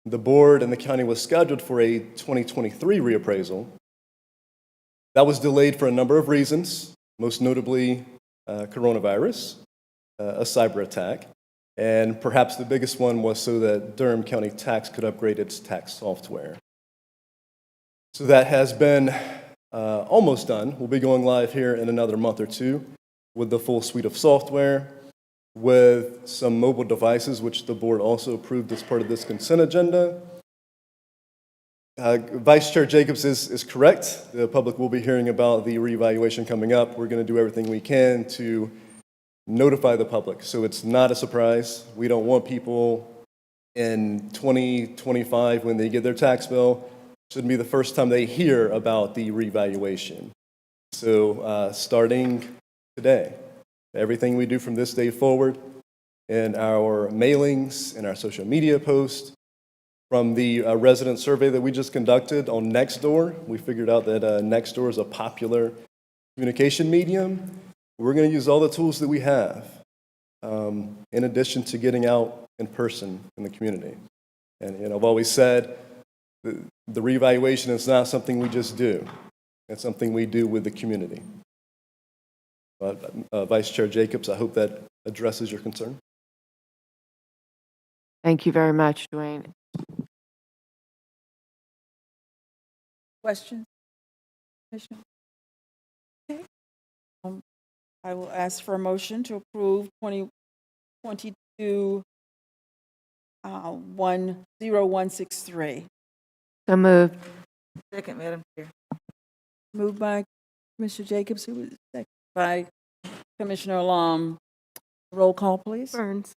The board and the county was scheduled for a 2023 reappraisal. That was delayed for a number of reasons, most notably coronavirus, a cyber attack, and perhaps the biggest one was so that Durham County Tax could upgrade its tax software. So that has been almost done. We'll be going live here in another month or two with the full suite of software, with some mobile devices, which the board also approved as part of this consent agenda. Vice Chair Jacobs is correct. The public will be hearing about the reevaluation coming up. We're going to do everything we can to notify the public, so it's not a surprise. We don't want people in 2025, when they get their tax bill, shouldn't be the first time they hear about the revaluation. So starting today, everything we do from this day forward in our mailings, in our social media posts. From the resident survey that we just conducted on Nextdoor, we figured out that Nextdoor is a popular communication medium. We're going to use all the tools that we have, in addition to getting out in person in the community. And I've always said the reevaluation is not something we just do. It's something we do with the community. Vice Chair Jacobs, I hope that addresses your concern. Thank you very much, Dwayne. Questions? Commissioner? Okay. I will ask for a motion to approve 2022 10163. So moved. Second, Madam Chair. Moved by Commissioner Jacobs, who was second by Commissioner Alam. Roll call, please. Burns.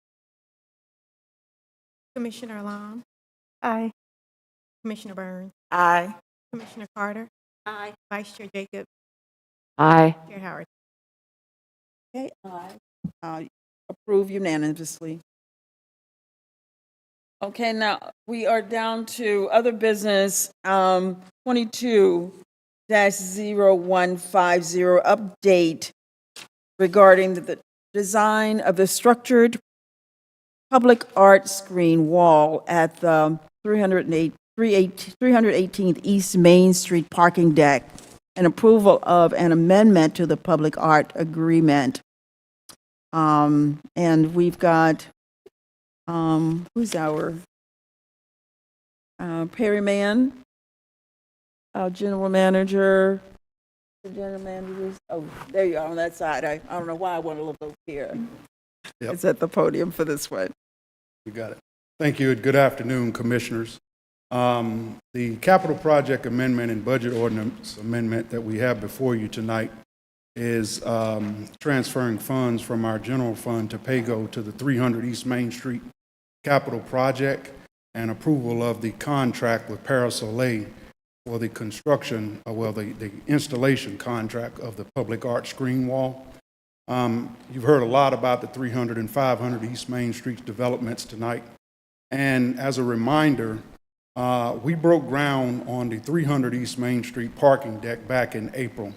Commissioner Alam, Aye. Commissioner Burns, Aye. Commissioner Carter. Aye. Vice Chair Jacobs, Aye. Chair Howard. Okay, approve unanimously. Okay, now we are down to other business, 22-0150, update regarding the design of the structured public art screen wall at the 318th East Main Street parking deck, and approval of an amendment to the public art agreement. And we've got, who's our Perryman, our general manager. The general manager. Oh, there you are on that side. I don't know why I want to look over here. Yep. It's at the podium for this one. You got it. Thank you, and good afternoon, Commissioners. The capital project amendment and budget ordinance amendment that we have before you tonight is transferring funds from our general fund to PAYGO to the 300 East Main Street capital project, and approval of the contract with Soleil for the construction, the installation contract of the public art screen wall. You've heard a lot about the 300 and 500 East Main Street developments tonight. And as a reminder, we broke ground on the 300 East Main Street parking deck back in April.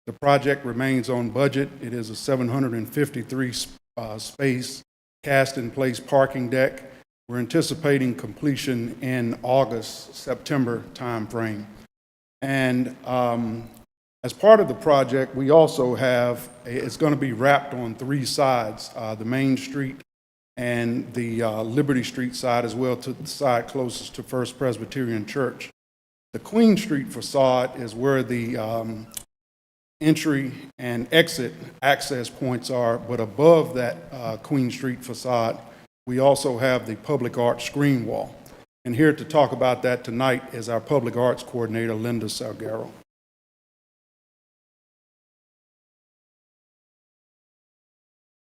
The project remains on budget. It is a 753 space cast-in-place parking deck. We're anticipating completion in August, September timeframe. And as part of the project, we also have, it's going to be wrapped on three sides, the Main Street and the Liberty Street side, as well to the side closest to First Presbyterian Church. The Queen Street facade is where the entry and exit access points are, but above that Queen Street facade, we also have the public art screen wall. And here to talk about that tonight is our public arts coordinator, Linda Salguero.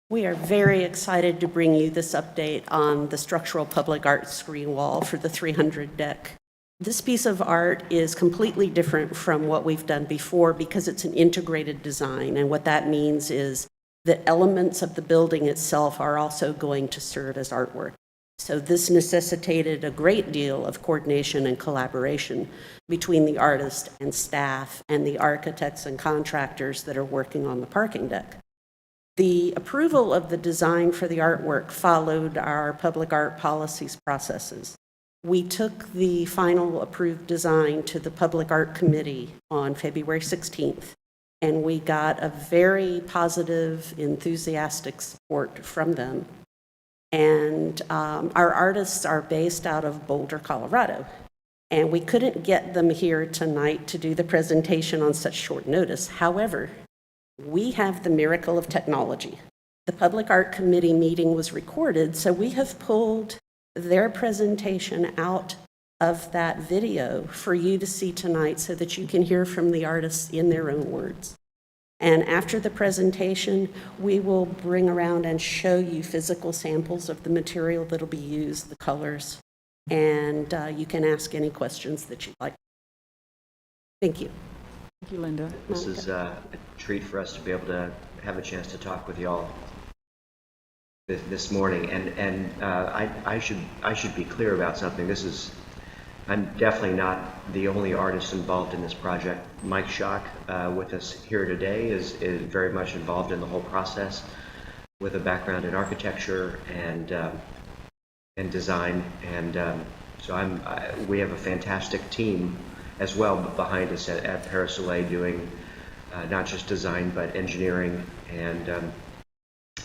We are very excited to bring you this update on the structural public art screen wall for the 300 deck. This piece of art is completely different from what we've done before because it's an integrated design, and what that means is that elements of the building itself are also going to serve as artwork. So this necessitated a great deal of coordination and collaboration between the artist and staff and the architects and contractors that are working on the parking deck. The approval of the design for the artwork followed our public art policies processes. We took the final approved design to the Public Art Committee on February 16th, and we got a very positive, enthusiastic support from them. And our artists are based out of Boulder, Colorado, and we couldn't get them here tonight to do the presentation on such short notice. However, we have the miracle of technology. The Public Art Committee meeting was recorded, so we have pulled their presentation out of that video for you to see tonight so that you can hear from the artists in their own words. And after the presentation, we will bring around and show you physical samples of the material that'll be used, the colors, and you can ask any questions that you'd like. Thank you. Thank you, Linda. This is a treat for us to be able to have a chance to talk with y'all. this morning, and I should be clear about something. I'm definitely not the only artist involved in this project. Mike Schock, with us here today, is very much involved in the whole process, with a background in architecture and design, and so we have a fantastic team as well behind us at Soleil, doing not just design but engineering and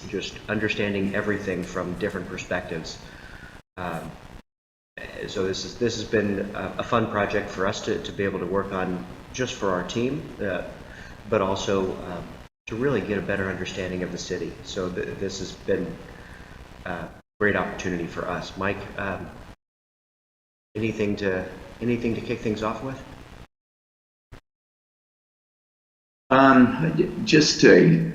just understanding everything from different perspectives. So this has been a fun project for us to be able to work on, just for our team, but also to really get a better understanding of the city. So this has been a great opportunity for us. Mike, anything to kick things off with? Just to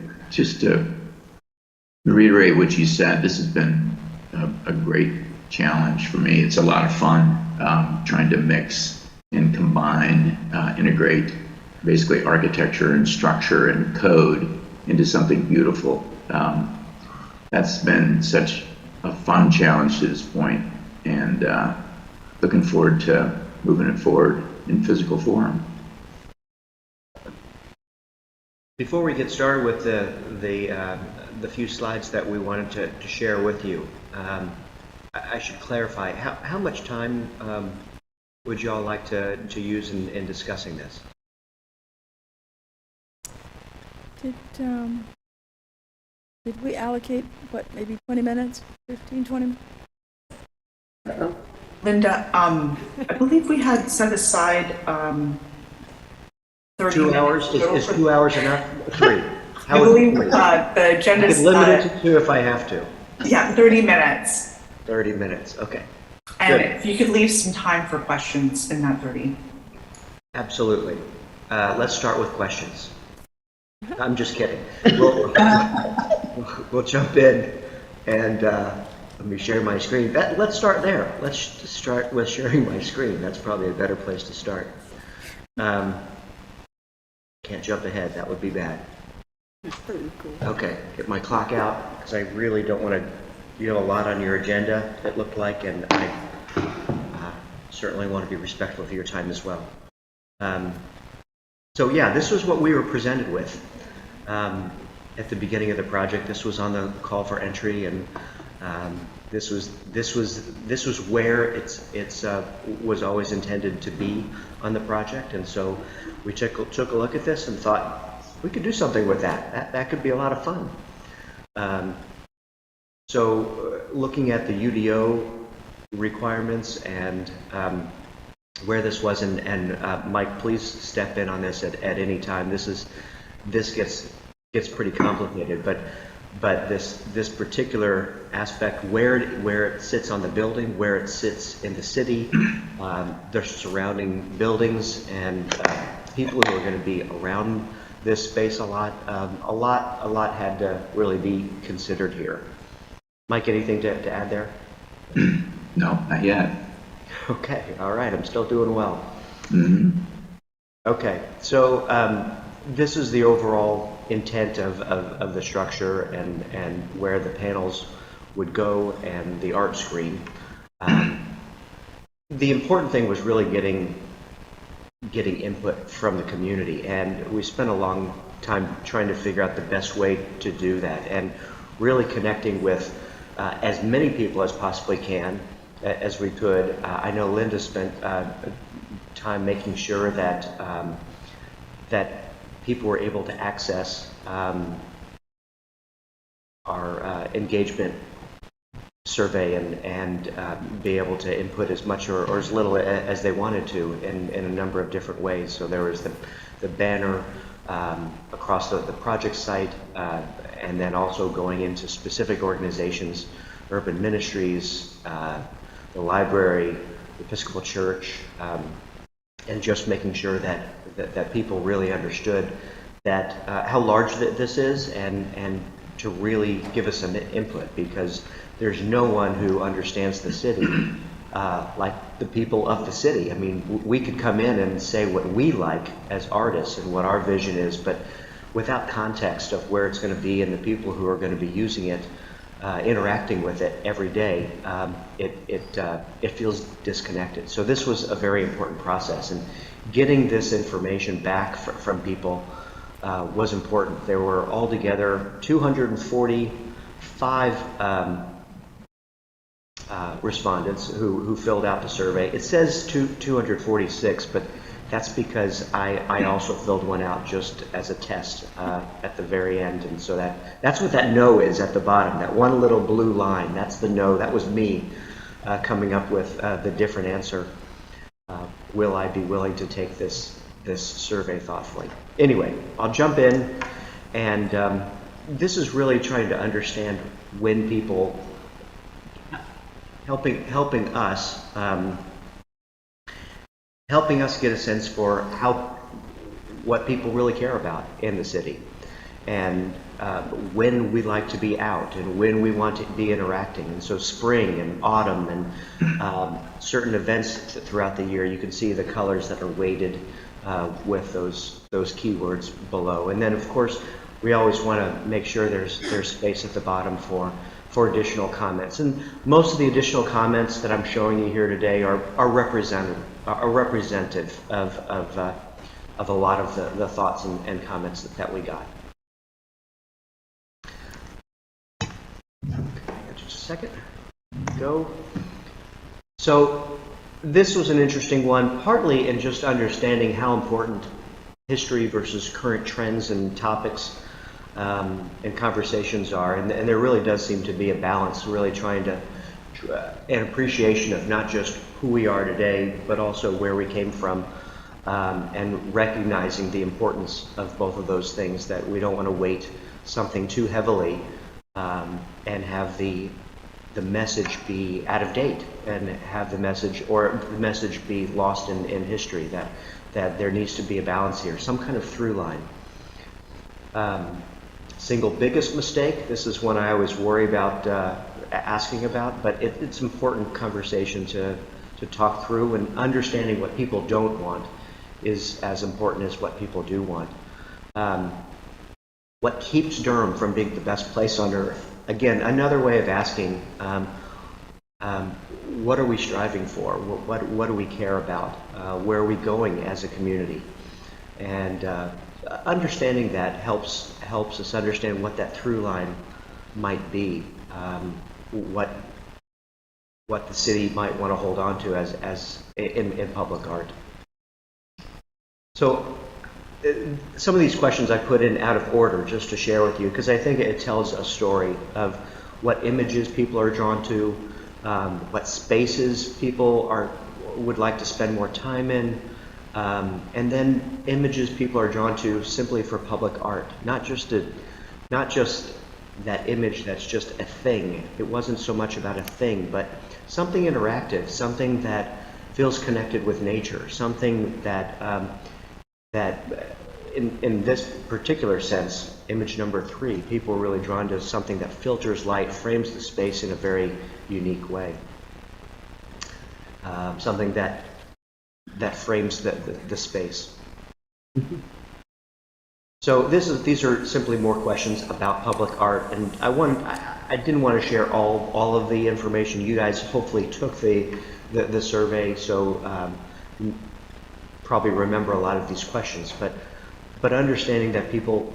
reiterate what you said, this has been a great challenge for me. It's a lot of fun trying to mix and combine, integrate basically architecture and structure and code into something beautiful. That's been such a fun challenge to this point, and looking forward to moving it forward in physical form. Before we get started with the few slides that we wanted to share with you, I should clarify, how much time would you all like to use in discussing this? Did we allocate, maybe 20 minutes, 15, 20? Linda, I believe we had set aside 30 2 hours? Is 2 hours enough? 3? I believe the agenda is... limit it to 2 if I have to. Yeah, 30 minutes. 30 minutes, okay. And Good. if you could leave some time for questions in that 30. Absolutely. Let's start with questions. I'm just kidding. We'll jump in and let me share my screen. Let's start there. Let's start with sharing my screen. That's probably a better place to start. Can't jump ahead. That would be bad. Okay, get my clock out because I really don't want to. You have a lot on your agenda, it looked like, and I certainly want to be respectful of your time as well. So yeah, this was what we were presented with at the beginning of the project. This was on the call for entry, and this was where it's was always intended to be on the project. And so we took a look at this and thought we could do something with that. That could be a lot of fun. So looking at the UDO requirements and where this was, and Mike, please step in on this at any time. This gets pretty complicated, but this particular aspect, where it sits on the building, where it sits in the city, the surrounding buildings, and people who are going to be around this space a lot had to really be considered here. Mike, anything to add there? No, not yet. Okay, all right, I'm still doing well. Mm-hmm. Okay, so this is the overall intent of the structure and where the panels would go and the art screen. The important thing was really getting input from the community, and we spent a long time trying to figure out the best way to do that, and really connecting with as many people as possibly can, as we could. I know Linda spent time making sure that that people were able to access our engagement survey and be able to input as much or as little as they wanted to in a number of different ways. So there was the banner across the project site, and then also going into specific organizations, urban ministries, the library, the Episcopal Church, and just making sure that people really understood that how large this is, and to really give us some input, because there's no one who understands the city like the people of the city. I mean, we could come in and say what we like as artists and what our vision is, but without context of where it's going to be and the people who are going to be using it, interacting with it every day, it feels disconnected. So this was a very important process, and getting this information back from people was important. There were altogether 245 respondents who filled out the survey. It says 246, but that's because I also filled one out just as a test at the very end. And so that's what that no is at the bottom, that one little blue line. That's the no. That was me coming up with the different answer. Will I be willing to take this survey thoughtfully? Anyway, I'll jump in, and this is really trying to understand when people helping us get a sense for what people really care about in the city, and when we like to be out and when we want to be interacting. And so spring and autumn and certain events throughout the year, you can see the colors that are weighted with those keywords below. And then of course we always want to make sure there's space at the bottom for additional comments. And most of the additional comments that I'm showing you here today are representative of a lot of the thoughts and comments that we got. Just a second. Go. So this was an interesting one, partly in just understanding how important history versus current trends and topics and conversations are, and there really does seem to be a balance, really trying to an appreciation of not just who we are today, but also where we came from, and recognizing the importance of both of those things, that we don't want to weight something too heavily and have the message be out of date, and have the message be lost in history, that there needs to be a balance here, some kind of through line. Single biggest mistake, this is one I always worry about asking about, but it's important conversation to talk through, and understanding what people don't want is as important as what people do want. What keeps Durham from being the best place on earth? Again, another way of asking, what are we striving for? What do we care about? Where are we going as a community? And understanding that helps us understand what that through line might be, what the city might want to hold on to as in public art. So some of these questions I put in out of order just to share with you, because I think it tells a story of what images people are drawn to, what spaces people would like to spend more time in, and then images people are drawn to simply for public art, not just that image that's just a thing. It wasn't so much about a thing, but something interactive, something that feels connected with nature, something that in this particular sense, image number 3, people were really drawn to something that filters light, frames the space in a very unique way, something that frames the space. So these are simply more questions about public art, and I didn't want to share all of the information. You guys hopefully took the survey, so probably remember a lot of these questions, but understanding that people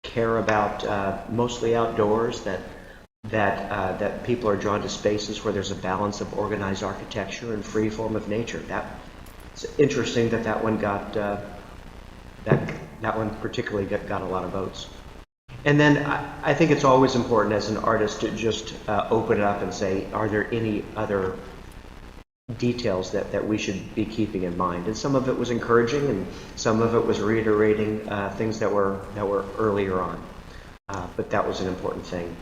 care about mostly outdoors, that people are drawn to spaces where there's a balance of organized architecture and free form of nature. It's interesting that one got that one particularly got a lot of votes. And then I think it's always important as an artist to just open it up and say, are there any other details that we should be keeping in mind? And some of it was encouraging, and some of it was reiterating things that were earlier on. But that was an important thing.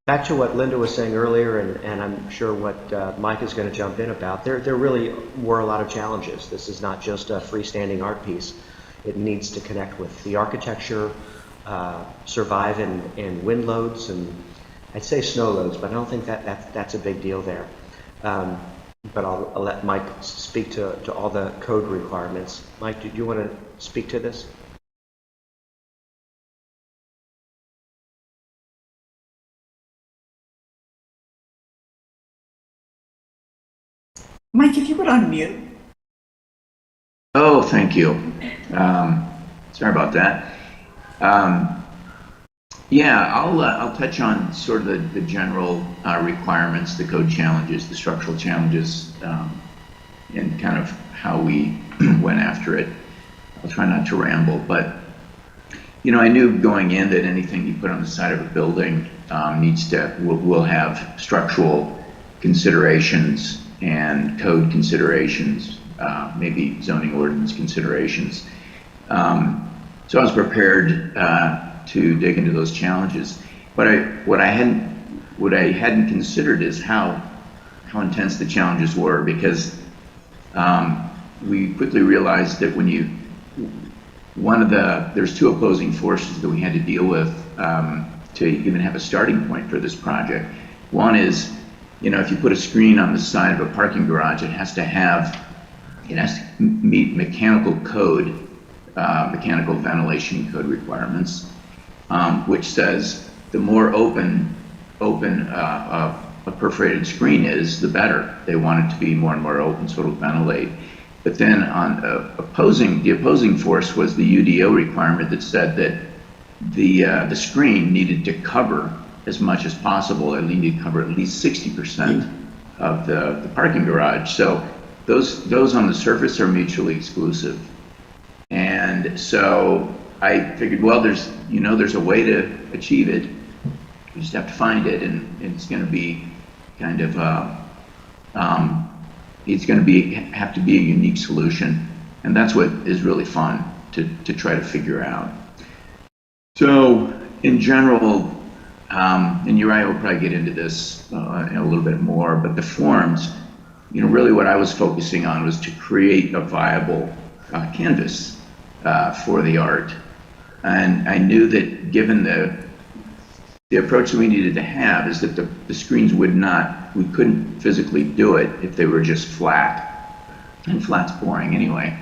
Back to what Linda was saying earlier, and I'm sure what Mike is going to jump in about, there really were a lot of challenges. This is not just a freestanding art piece. It needs to connect with the architecture, survive in wind loads, and I'd say snow loads, but I don't think that's a big deal there. But I'll let Mike speak to all the code requirements. Mike, do you want to speak to this? Mike, if you would unmute. Oh, thank you. Sorry about that. Yeah, I'll touch on sort of the general requirements, the code challenges, the structural challenges, and kind of how we went after it. I'll try not to ramble, but you know, I knew going in that anything you put on the side of a building will have structural considerations and code considerations, maybe zoning ordinance considerations. So I was prepared to dig into those challenges. But what I hadn't considered is how intense the challenges were, because we quickly realized that when there's two opposing forces that we had to deal with to even have a starting point for this project. One is, you know, if you put a screen on the side of a parking garage, it has to meet mechanical code, mechanical ventilation code requirements, which says the more open a perforated screen is, the better. They want it to be more and more open so it'll ventilate. But then on the opposing force was the UDO requirement that said that the screen needed to cover as much as possible. It needed to cover at least 60% of the parking garage. So those on the surface are mutually exclusive. And so I figured, well, there's a way to achieve it. You just have to find it, and it's going to be kind of it's going to have to be a unique solution, and that's what is really fun to try to figure out. So in general, and Uriah will probably get into this in a little bit more, but the forms, you know, really what I was focusing on was to create a viable canvas for the art. And I knew that given the approach that we needed to have is that the screens we couldn't physically do it if they were just flat, and flat's boring anyway.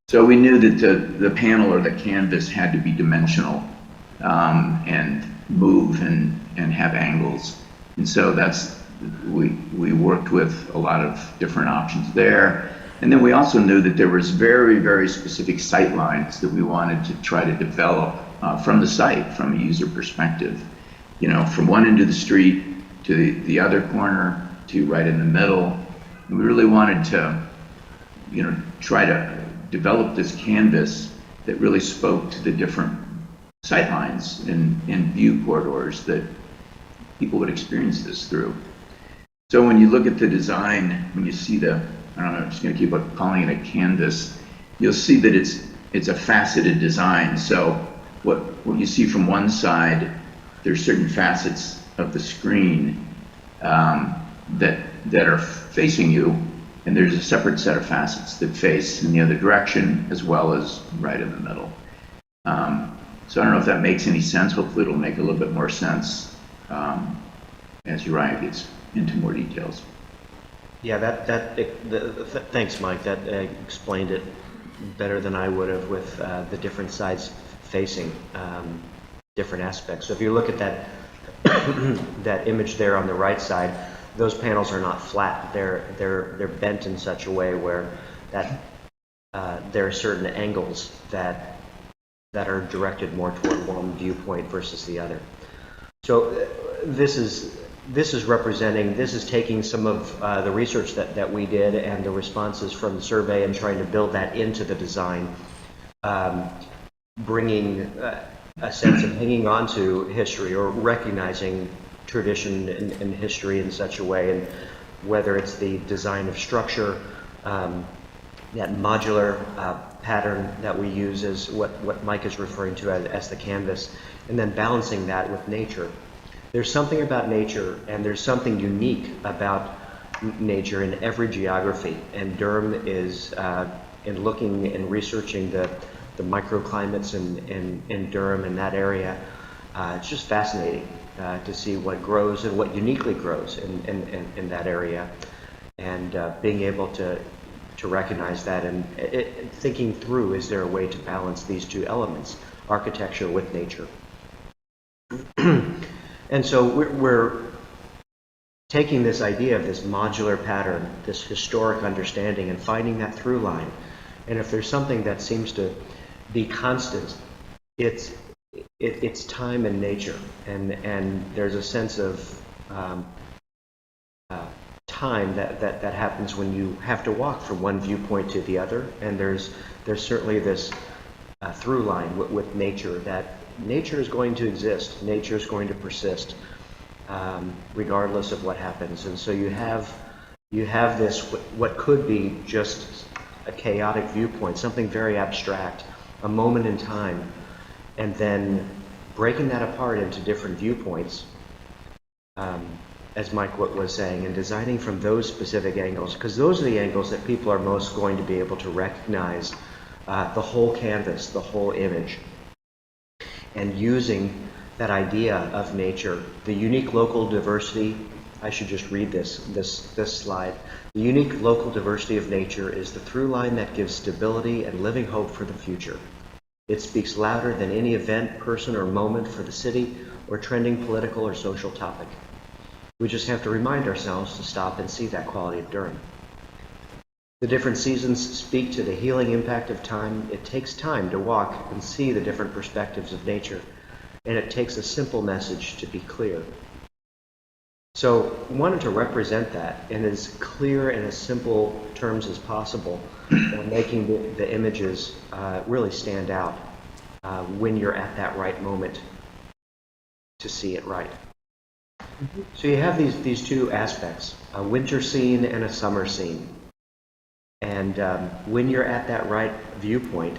So we knew that the panel or the canvas had to be dimensional and move and have angles. And so we worked with a lot of different options there. And then we also knew that there was very, very specific sight lines that we wanted to try to develop from the site, from a user perspective. You know, from one end of the street to the other corner to right in the middle. And we really wanted to, you know, try to develop this canvas that really spoke to the different sight lines and view corridors that people would experience this through. So when you look at the design, when you see I don't know, I'm just going to keep calling it a canvas, you'll see that it's a faceted design. So what you see from one side, there's certain facets of the screen that are facing you, and there's a separate set of facets that face in the other direction as well as right in the middle. So I don't know if that makes any sense. Hopefully it'll make a little bit more sense as Uriah gets into more details. Yeah, thanks, Mike. That explained it better than I would have with the different sides facing different aspects. So if you look at that that image there on the right side, those panels are not flat. They're bent in such a way where that there are certain angles that are directed more toward one viewpoint versus the other. So this is taking some of the research that we did and the responses from the survey and trying to build that into the design, bringing a sense of hanging on to history or recognizing tradition and history in such a way, and whether it's the design of structure, that modular pattern that we use is what Mike is referring to as the canvas, and then balancing that with nature. There's something about nature, and there's something unique about nature in every geography, and Durham is, in looking and researching the microclimates in Durham and that area, it's just fascinating to see what grows and what uniquely grows in that area, and being able to recognize that and thinking through, is there a way to balance these two elements, architecture with nature? And so taking this idea of this modular pattern, this historic understanding, and finding that through line. And if there's something that seems to be constant, it's time and nature, and there's a sense of time that happens when you have to walk from one viewpoint to the other, and there's certainly this through line with nature, that nature is going to exist, nature is going to persist, regardless of what happens. And so you have this, what could be just a chaotic viewpoint, something very abstract, a moment in time, and then breaking that apart into different viewpoints, as Mike was saying, and designing from those specific angles, because those are the angles that people are most going to be able to recognize the whole canvas, the whole image, and using that idea of nature, the unique local diversity. I should just read this slide. The unique local diversity of nature is the through line that gives stability and living hope for the future. It speaks louder than any event, person, or moment for the city or trending political or social topic. We just have to remind ourselves to stop and see that quality of Durham. The different seasons speak to the healing impact of time. It takes time to walk and see the different perspectives of nature, and it takes a simple message to be clear. So I wanted to represent that in as clear and as simple terms as possible, and making the images really stand out when you're at that right moment to see it right. So you have these two aspects, a winter scene and a summer scene. And when you're at that right viewpoint,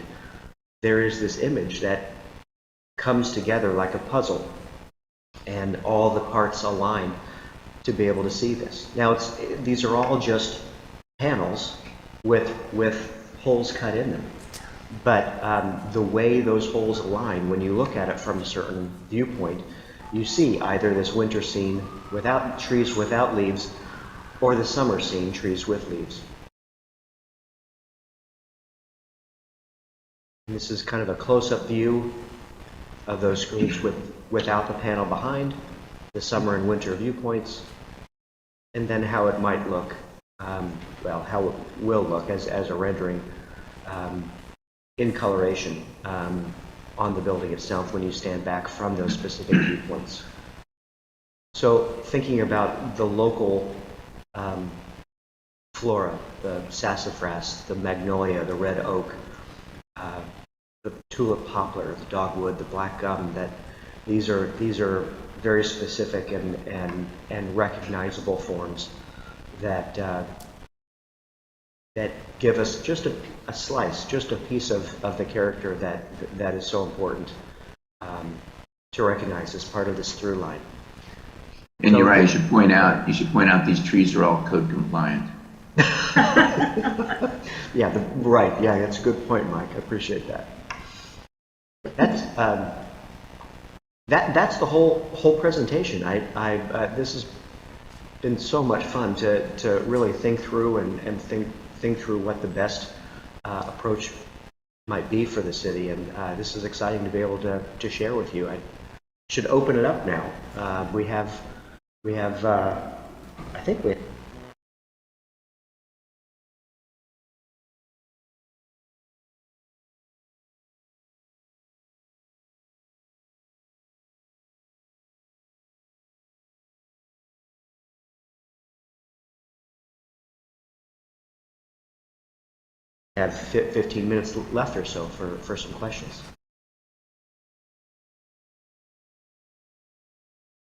there is this image that comes together like a puzzle, and all the parts align to be able to see this. Now, these are all just panels with holes cut in them. But the way those holes align, when you look at it from a certain viewpoint, you see either this winter scene without trees, without leaves, or the summer scene, trees with leaves. And this is kind of a close-up view of those screens without the panel behind, the summer and winter viewpoints, and then how it might look, well, how it will look as a rendering in coloration on the building itself when you stand back from those specific viewpoints. So thinking about the local flora, the sassafras, the magnolia, the red oak, the tulip poplar, the dogwood, the black gum, that these are very specific and recognizable forms that that give us just a slice, just a piece of the character that is so important to recognize as part of this through line. And you're right. You should point out these trees are all code compliant. Yeah, right. Yeah, that's a good point, Mike. I appreciate that. That's the whole presentation. This has been so much fun to really think through and think through what the best approach might be for the city, and this is exciting to be able to share with you. I should open it up now. We have I think we have 15 minutes left or so for some questions.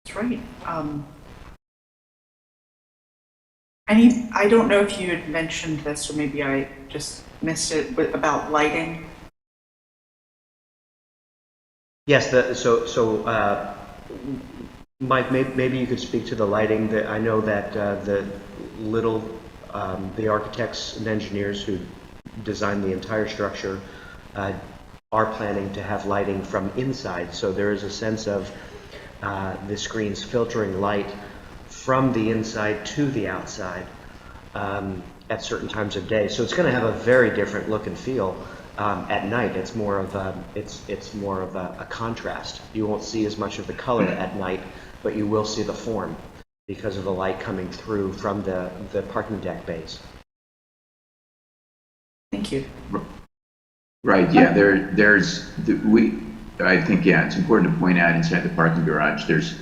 That's right. I don't know if you had mentioned this, or maybe I just missed it, but about lighting. Yes. So Mike, maybe you could speak to the lighting. I know that the architects and engineers who designed the entire structure are planning to have lighting from inside. So there is a sense of the screens filtering light from the inside to the outside at certain times of day. So it's going to have a very different look and feel at night. It's more of a contrast. You won't see as much of the color at night, but you will see the form. because of the light coming through from the parking deck bays. Thank you. Right, yeah, I think, yeah, it's important to point out inside the parking garage, there's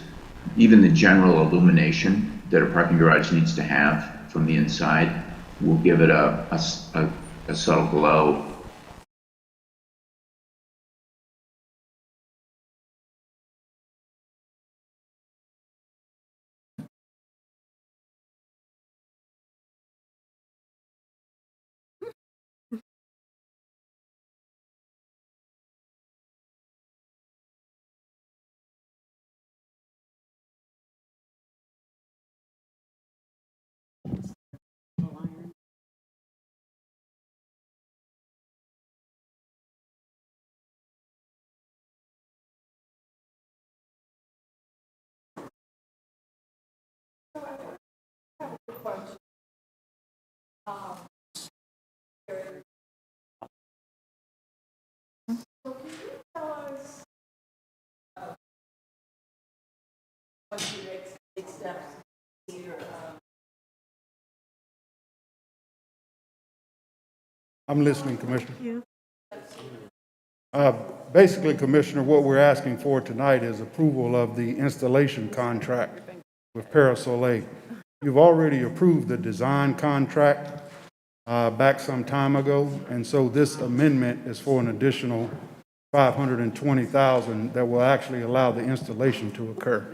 even the general illumination that a parking garage needs to have from the inside will give it a subtle glow. I'm listening, Commissioner. Basically, Commissioner, what we're asking for tonight is approval of the installation contract with Soleil. You've already approved the design contract back some time ago, and so this amendment is for an additional $520,000 that will actually allow the installation to occur.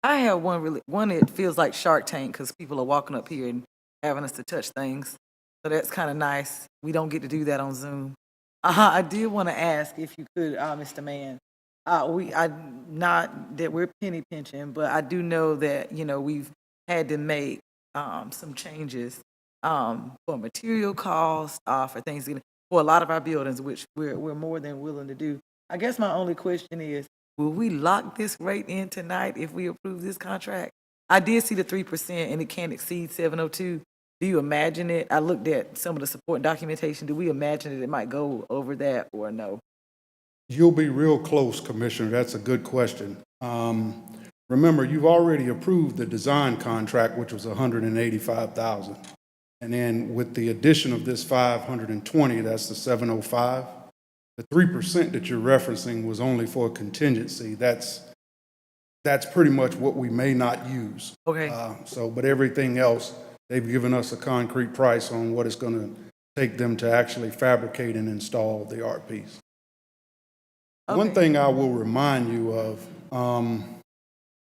I have one that feels like Shark Tank because people are walking up here and having us to touch things. So that's kind of nice. We don't get to do that on Zoom. I did want to ask if you could, Mr. Mann. Not that we're penny pinching, but I do know that, we've had to make some changes for material costs, for things, for a lot of our buildings, which we're more than willing to do. I guess my only question is, will we lock this rate in tonight if we approve this contract? I did see the 3% and it can't exceed 702. Do you imagine it? I looked at some of the support documentation. Do we imagine that it might go over that or no? You'll be real close, Commissioner. That's a good question. Remember, you've already approved the design contract, which was $185,000. And then with the addition of this 520, that's the 705. The 3% that you're referencing was only for a contingency. That's pretty much what we may not use. Okay. But everything else, they've given us a concrete price on what it's going to take them to actually fabricate and install the art piece. Okay. One thing I will remind you of,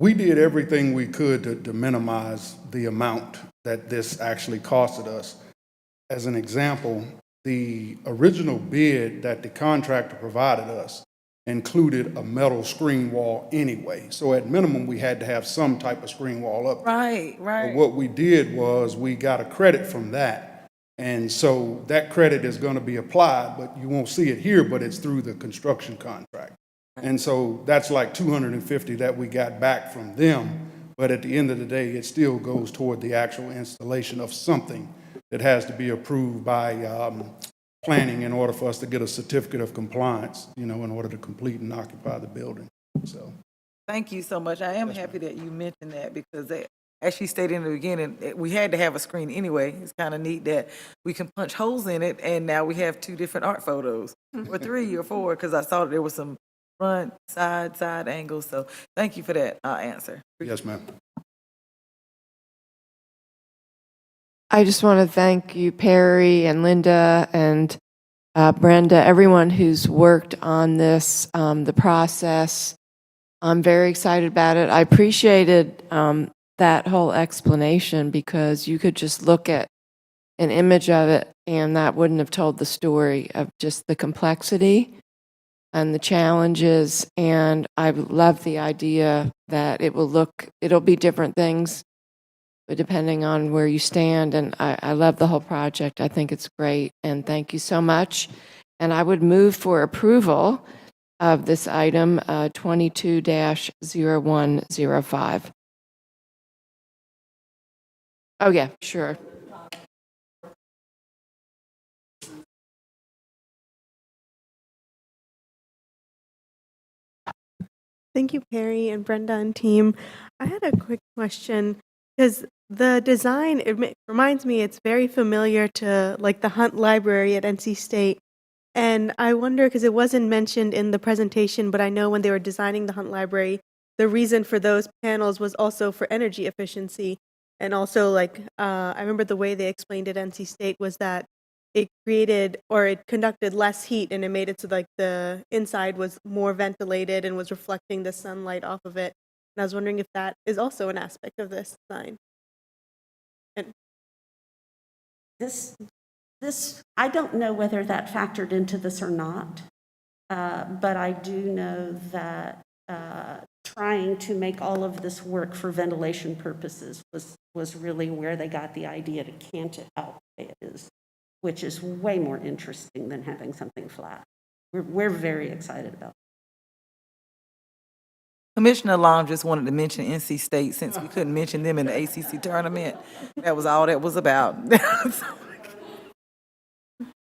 we did everything we could to minimize the amount that this actually costed us. As an example, the original bid that the contractor provided us included a metal screen wall anyway. So at minimum, we had to have some type of screen wall up. Right. But what we did was we got a credit from that. And so that credit is going to be applied, but you won't see it here, but it's through the construction contract. And so that's like $250 that we got back from them. But at the end of the day, it still goes toward the actual installation of something that has to be approved by planning in order for us to get a certificate of compliance, in order to complete and occupy the building. So, thank you so much. I am happy that you mentioned that because as she stated in the beginning, we had to have a screen anyway. It's kind of neat that we can punch holes in it, and now we have 2 different art photos, or 3 or 4, because I saw there was some front, side angles. So thank you for that answer. Yes, ma'am. I just want to thank you, Perry and Linda and Brenda, everyone who's worked on this, the process. I'm very excited about it. I appreciated that whole explanation because you could just look at an image of it and that wouldn't have told the story of just the complexity and the challenges. And I love the idea that it'll be different things depending on where you stand. And I love the whole project. I think it's great. And thank you so much. And I would move for approval of this item 22-0105. Oh, yeah, sure. Thank you, Perry and Brenda and team. I had a quick question because the design, reminds me, it's very familiar to like the Hunt Library at NC State. And I wonder, because it wasn't mentioned in the presentation, but I know when they were designing the Hunt Library, the reason for those panels was also for energy efficiency. And also, like, I remember the way they explained it at NC State was that it created or it conducted less heat and it made it so like the inside was more ventilated and was reflecting the sunlight off of it. And I was wondering if that is also an aspect of this design. And This, I don't know whether that factored into this or not, but I do know that trying to make all of this work for ventilation purposes was really where they got the idea to cant it out the way it is, which is way more interesting than having something flat. We're very excited about it. Commissioner Long just wanted to mention NC State since we couldn't mention them in the ACC tournament. That was all that was about.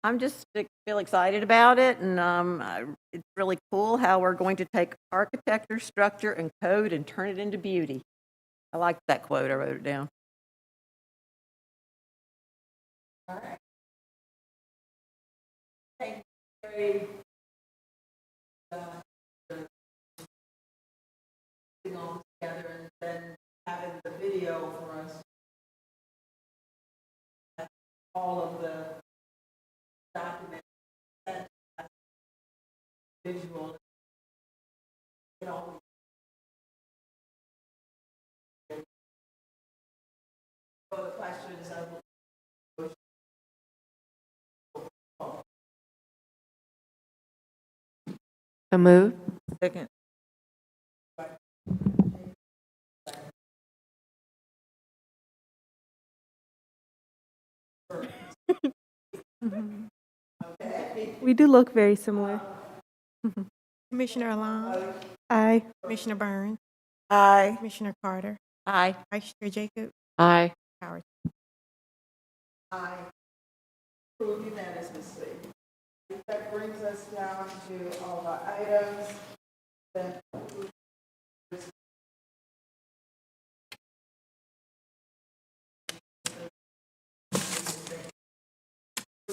I'm just feel excited about it, and it's really cool how we're going to take architecture, structure, and code and turn it into beauty. I like that quote. I wrote it down. All right. Thank you, Carrie. Putting all together and then having the video for us. All of the documents, visual, you know. For the questions, I will. So move. Second. we do look very similar. Commissioner Alam, Aye. Commissioner Burns, Aye. Commissioner Carter, Aye. Vice Chair Jacob, Aye. Howard. I approve unanimously. That brings us down to all the items that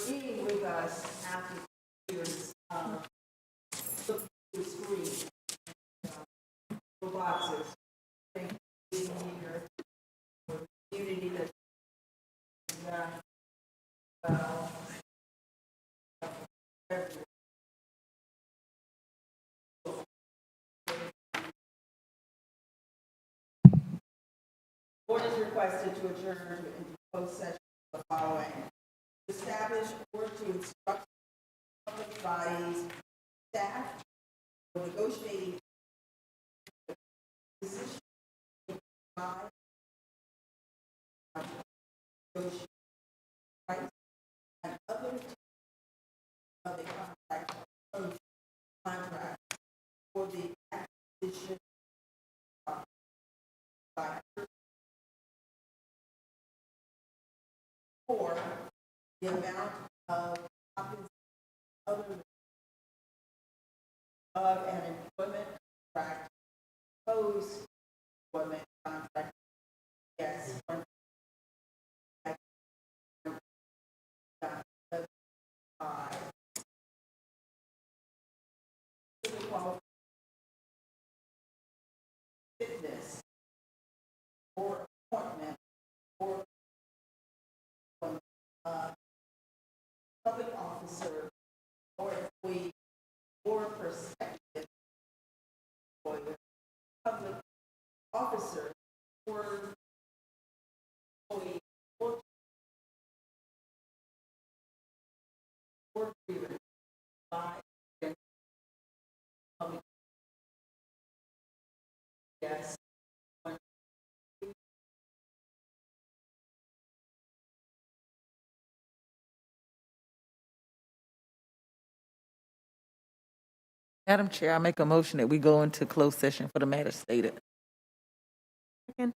being with us after years, look through the screen, the boxes. Thank you for being here for the community that well, board is requested to adjourn into closed session the following: establish or to instruct public bodies, staff, or negotiating position by negotiating rights and other of the contract for the acquisition by or the amount of compensation other of an employment contract, post employment contract, yes, or fitness or appointment or public officer or employee or prospective employer, public officer or employee or grievance by public. Yes. Madam Chair, I make a motion that we go into closed session for the matter stated. Second.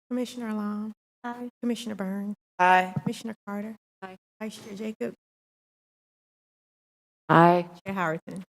Commissioner Alam, Aye. Commissioner Burns. Aye. Commissioner Carter. Aye. Vice Chair Jacob. Aye. Chair Howerton.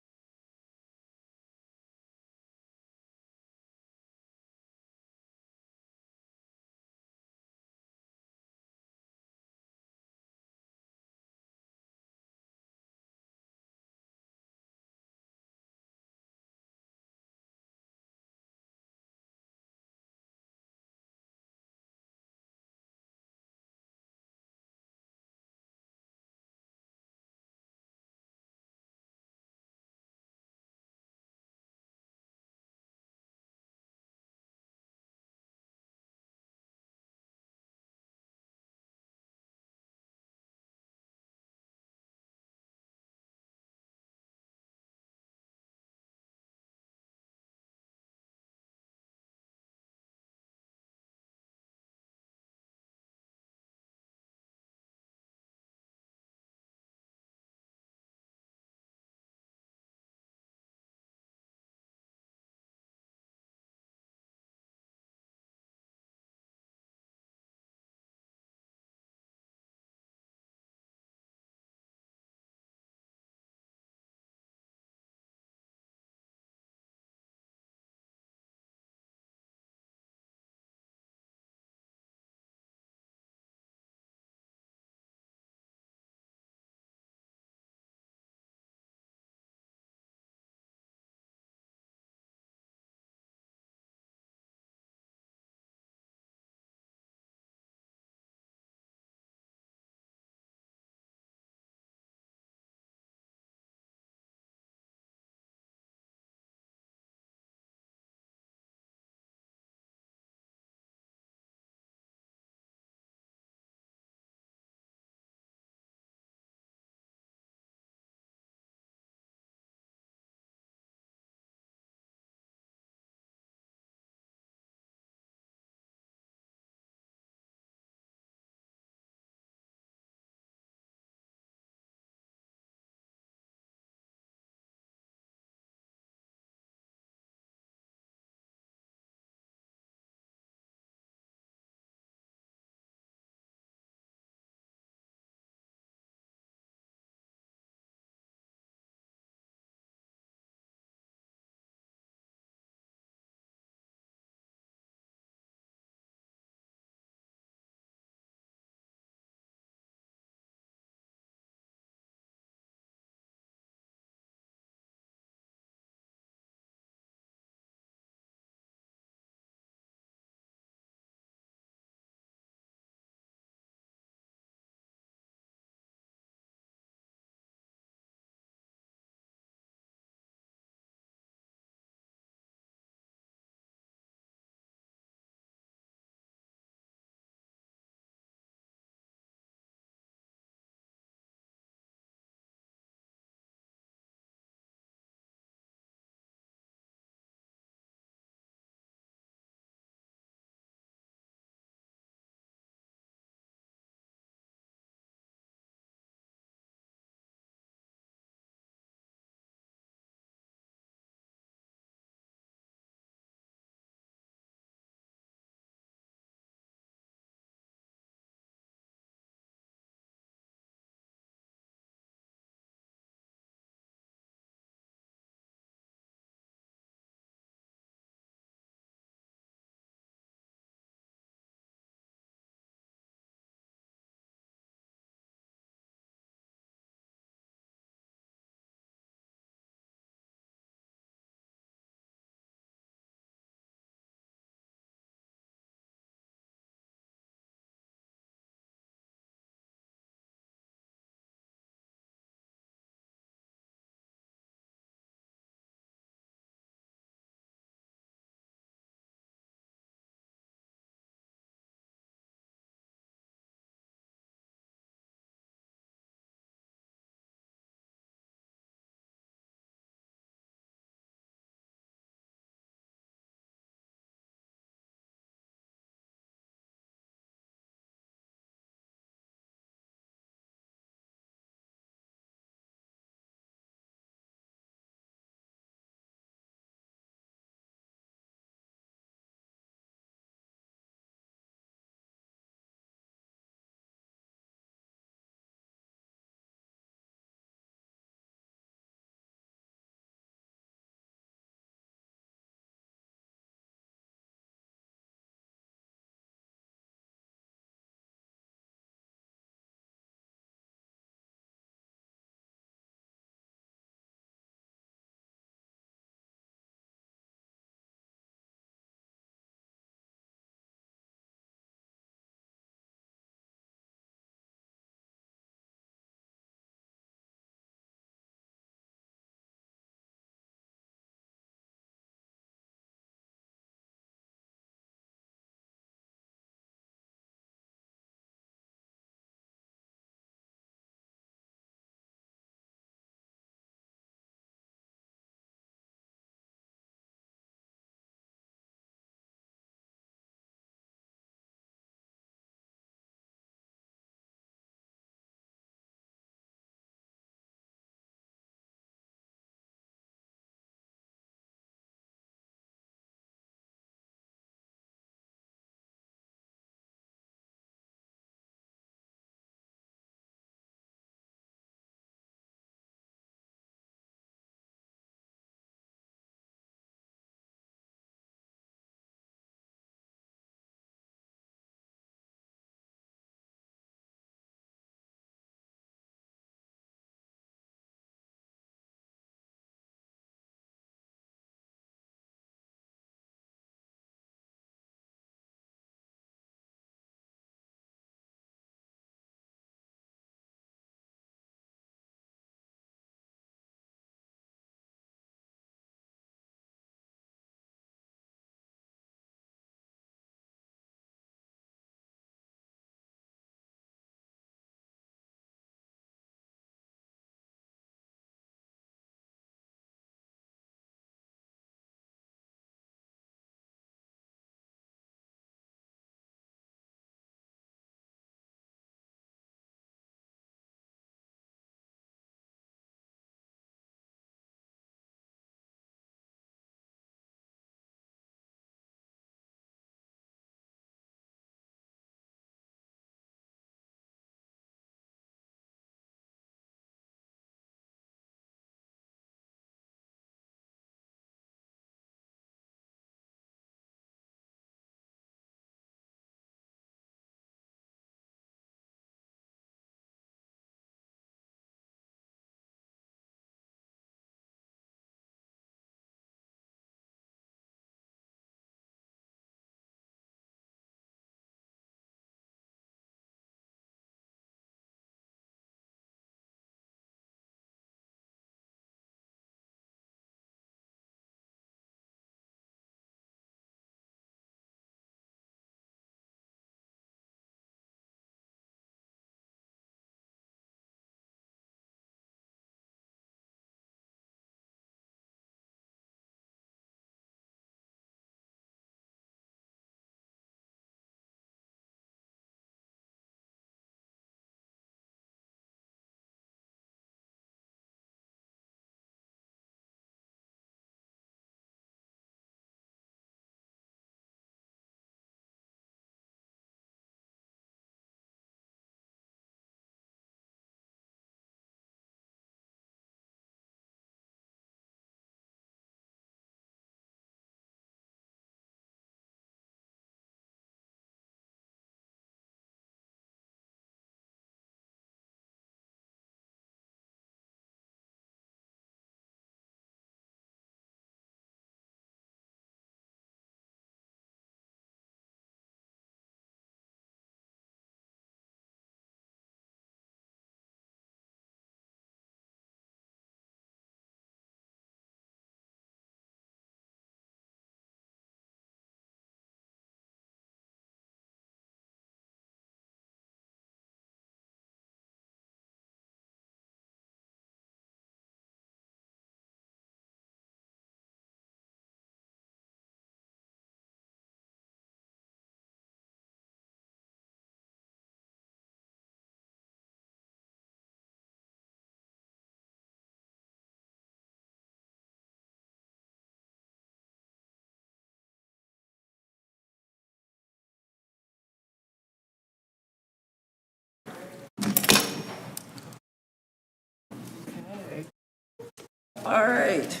All right.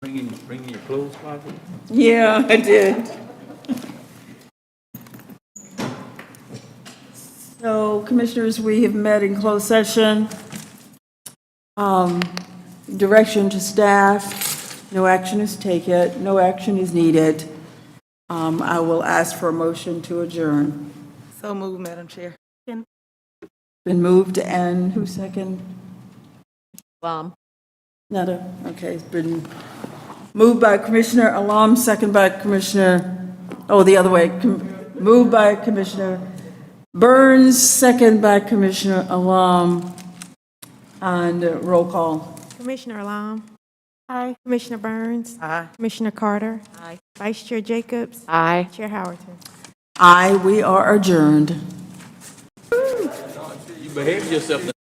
Bring your clothes closet. Yeah, I did. So, Commissioners, we have met in closed session. Direction to staff, no action is taken, no action is needed. I will ask for a motion to adjourn. So moved, Madam Chair. Been moved, and who second? Nada. Okay, it's been moved by Commissioner Alam, second by Commissioner, the other way. Moved by Commissioner Burns, second by Commissioner Alam. And roll call. Commissioner Alam. Aye. Commissioner Burns. Aye. Commissioner Carter. Aye. Vice Chair Jacobs. Aye. Chair Howerton. Aye, we are adjourned. You behave yourself.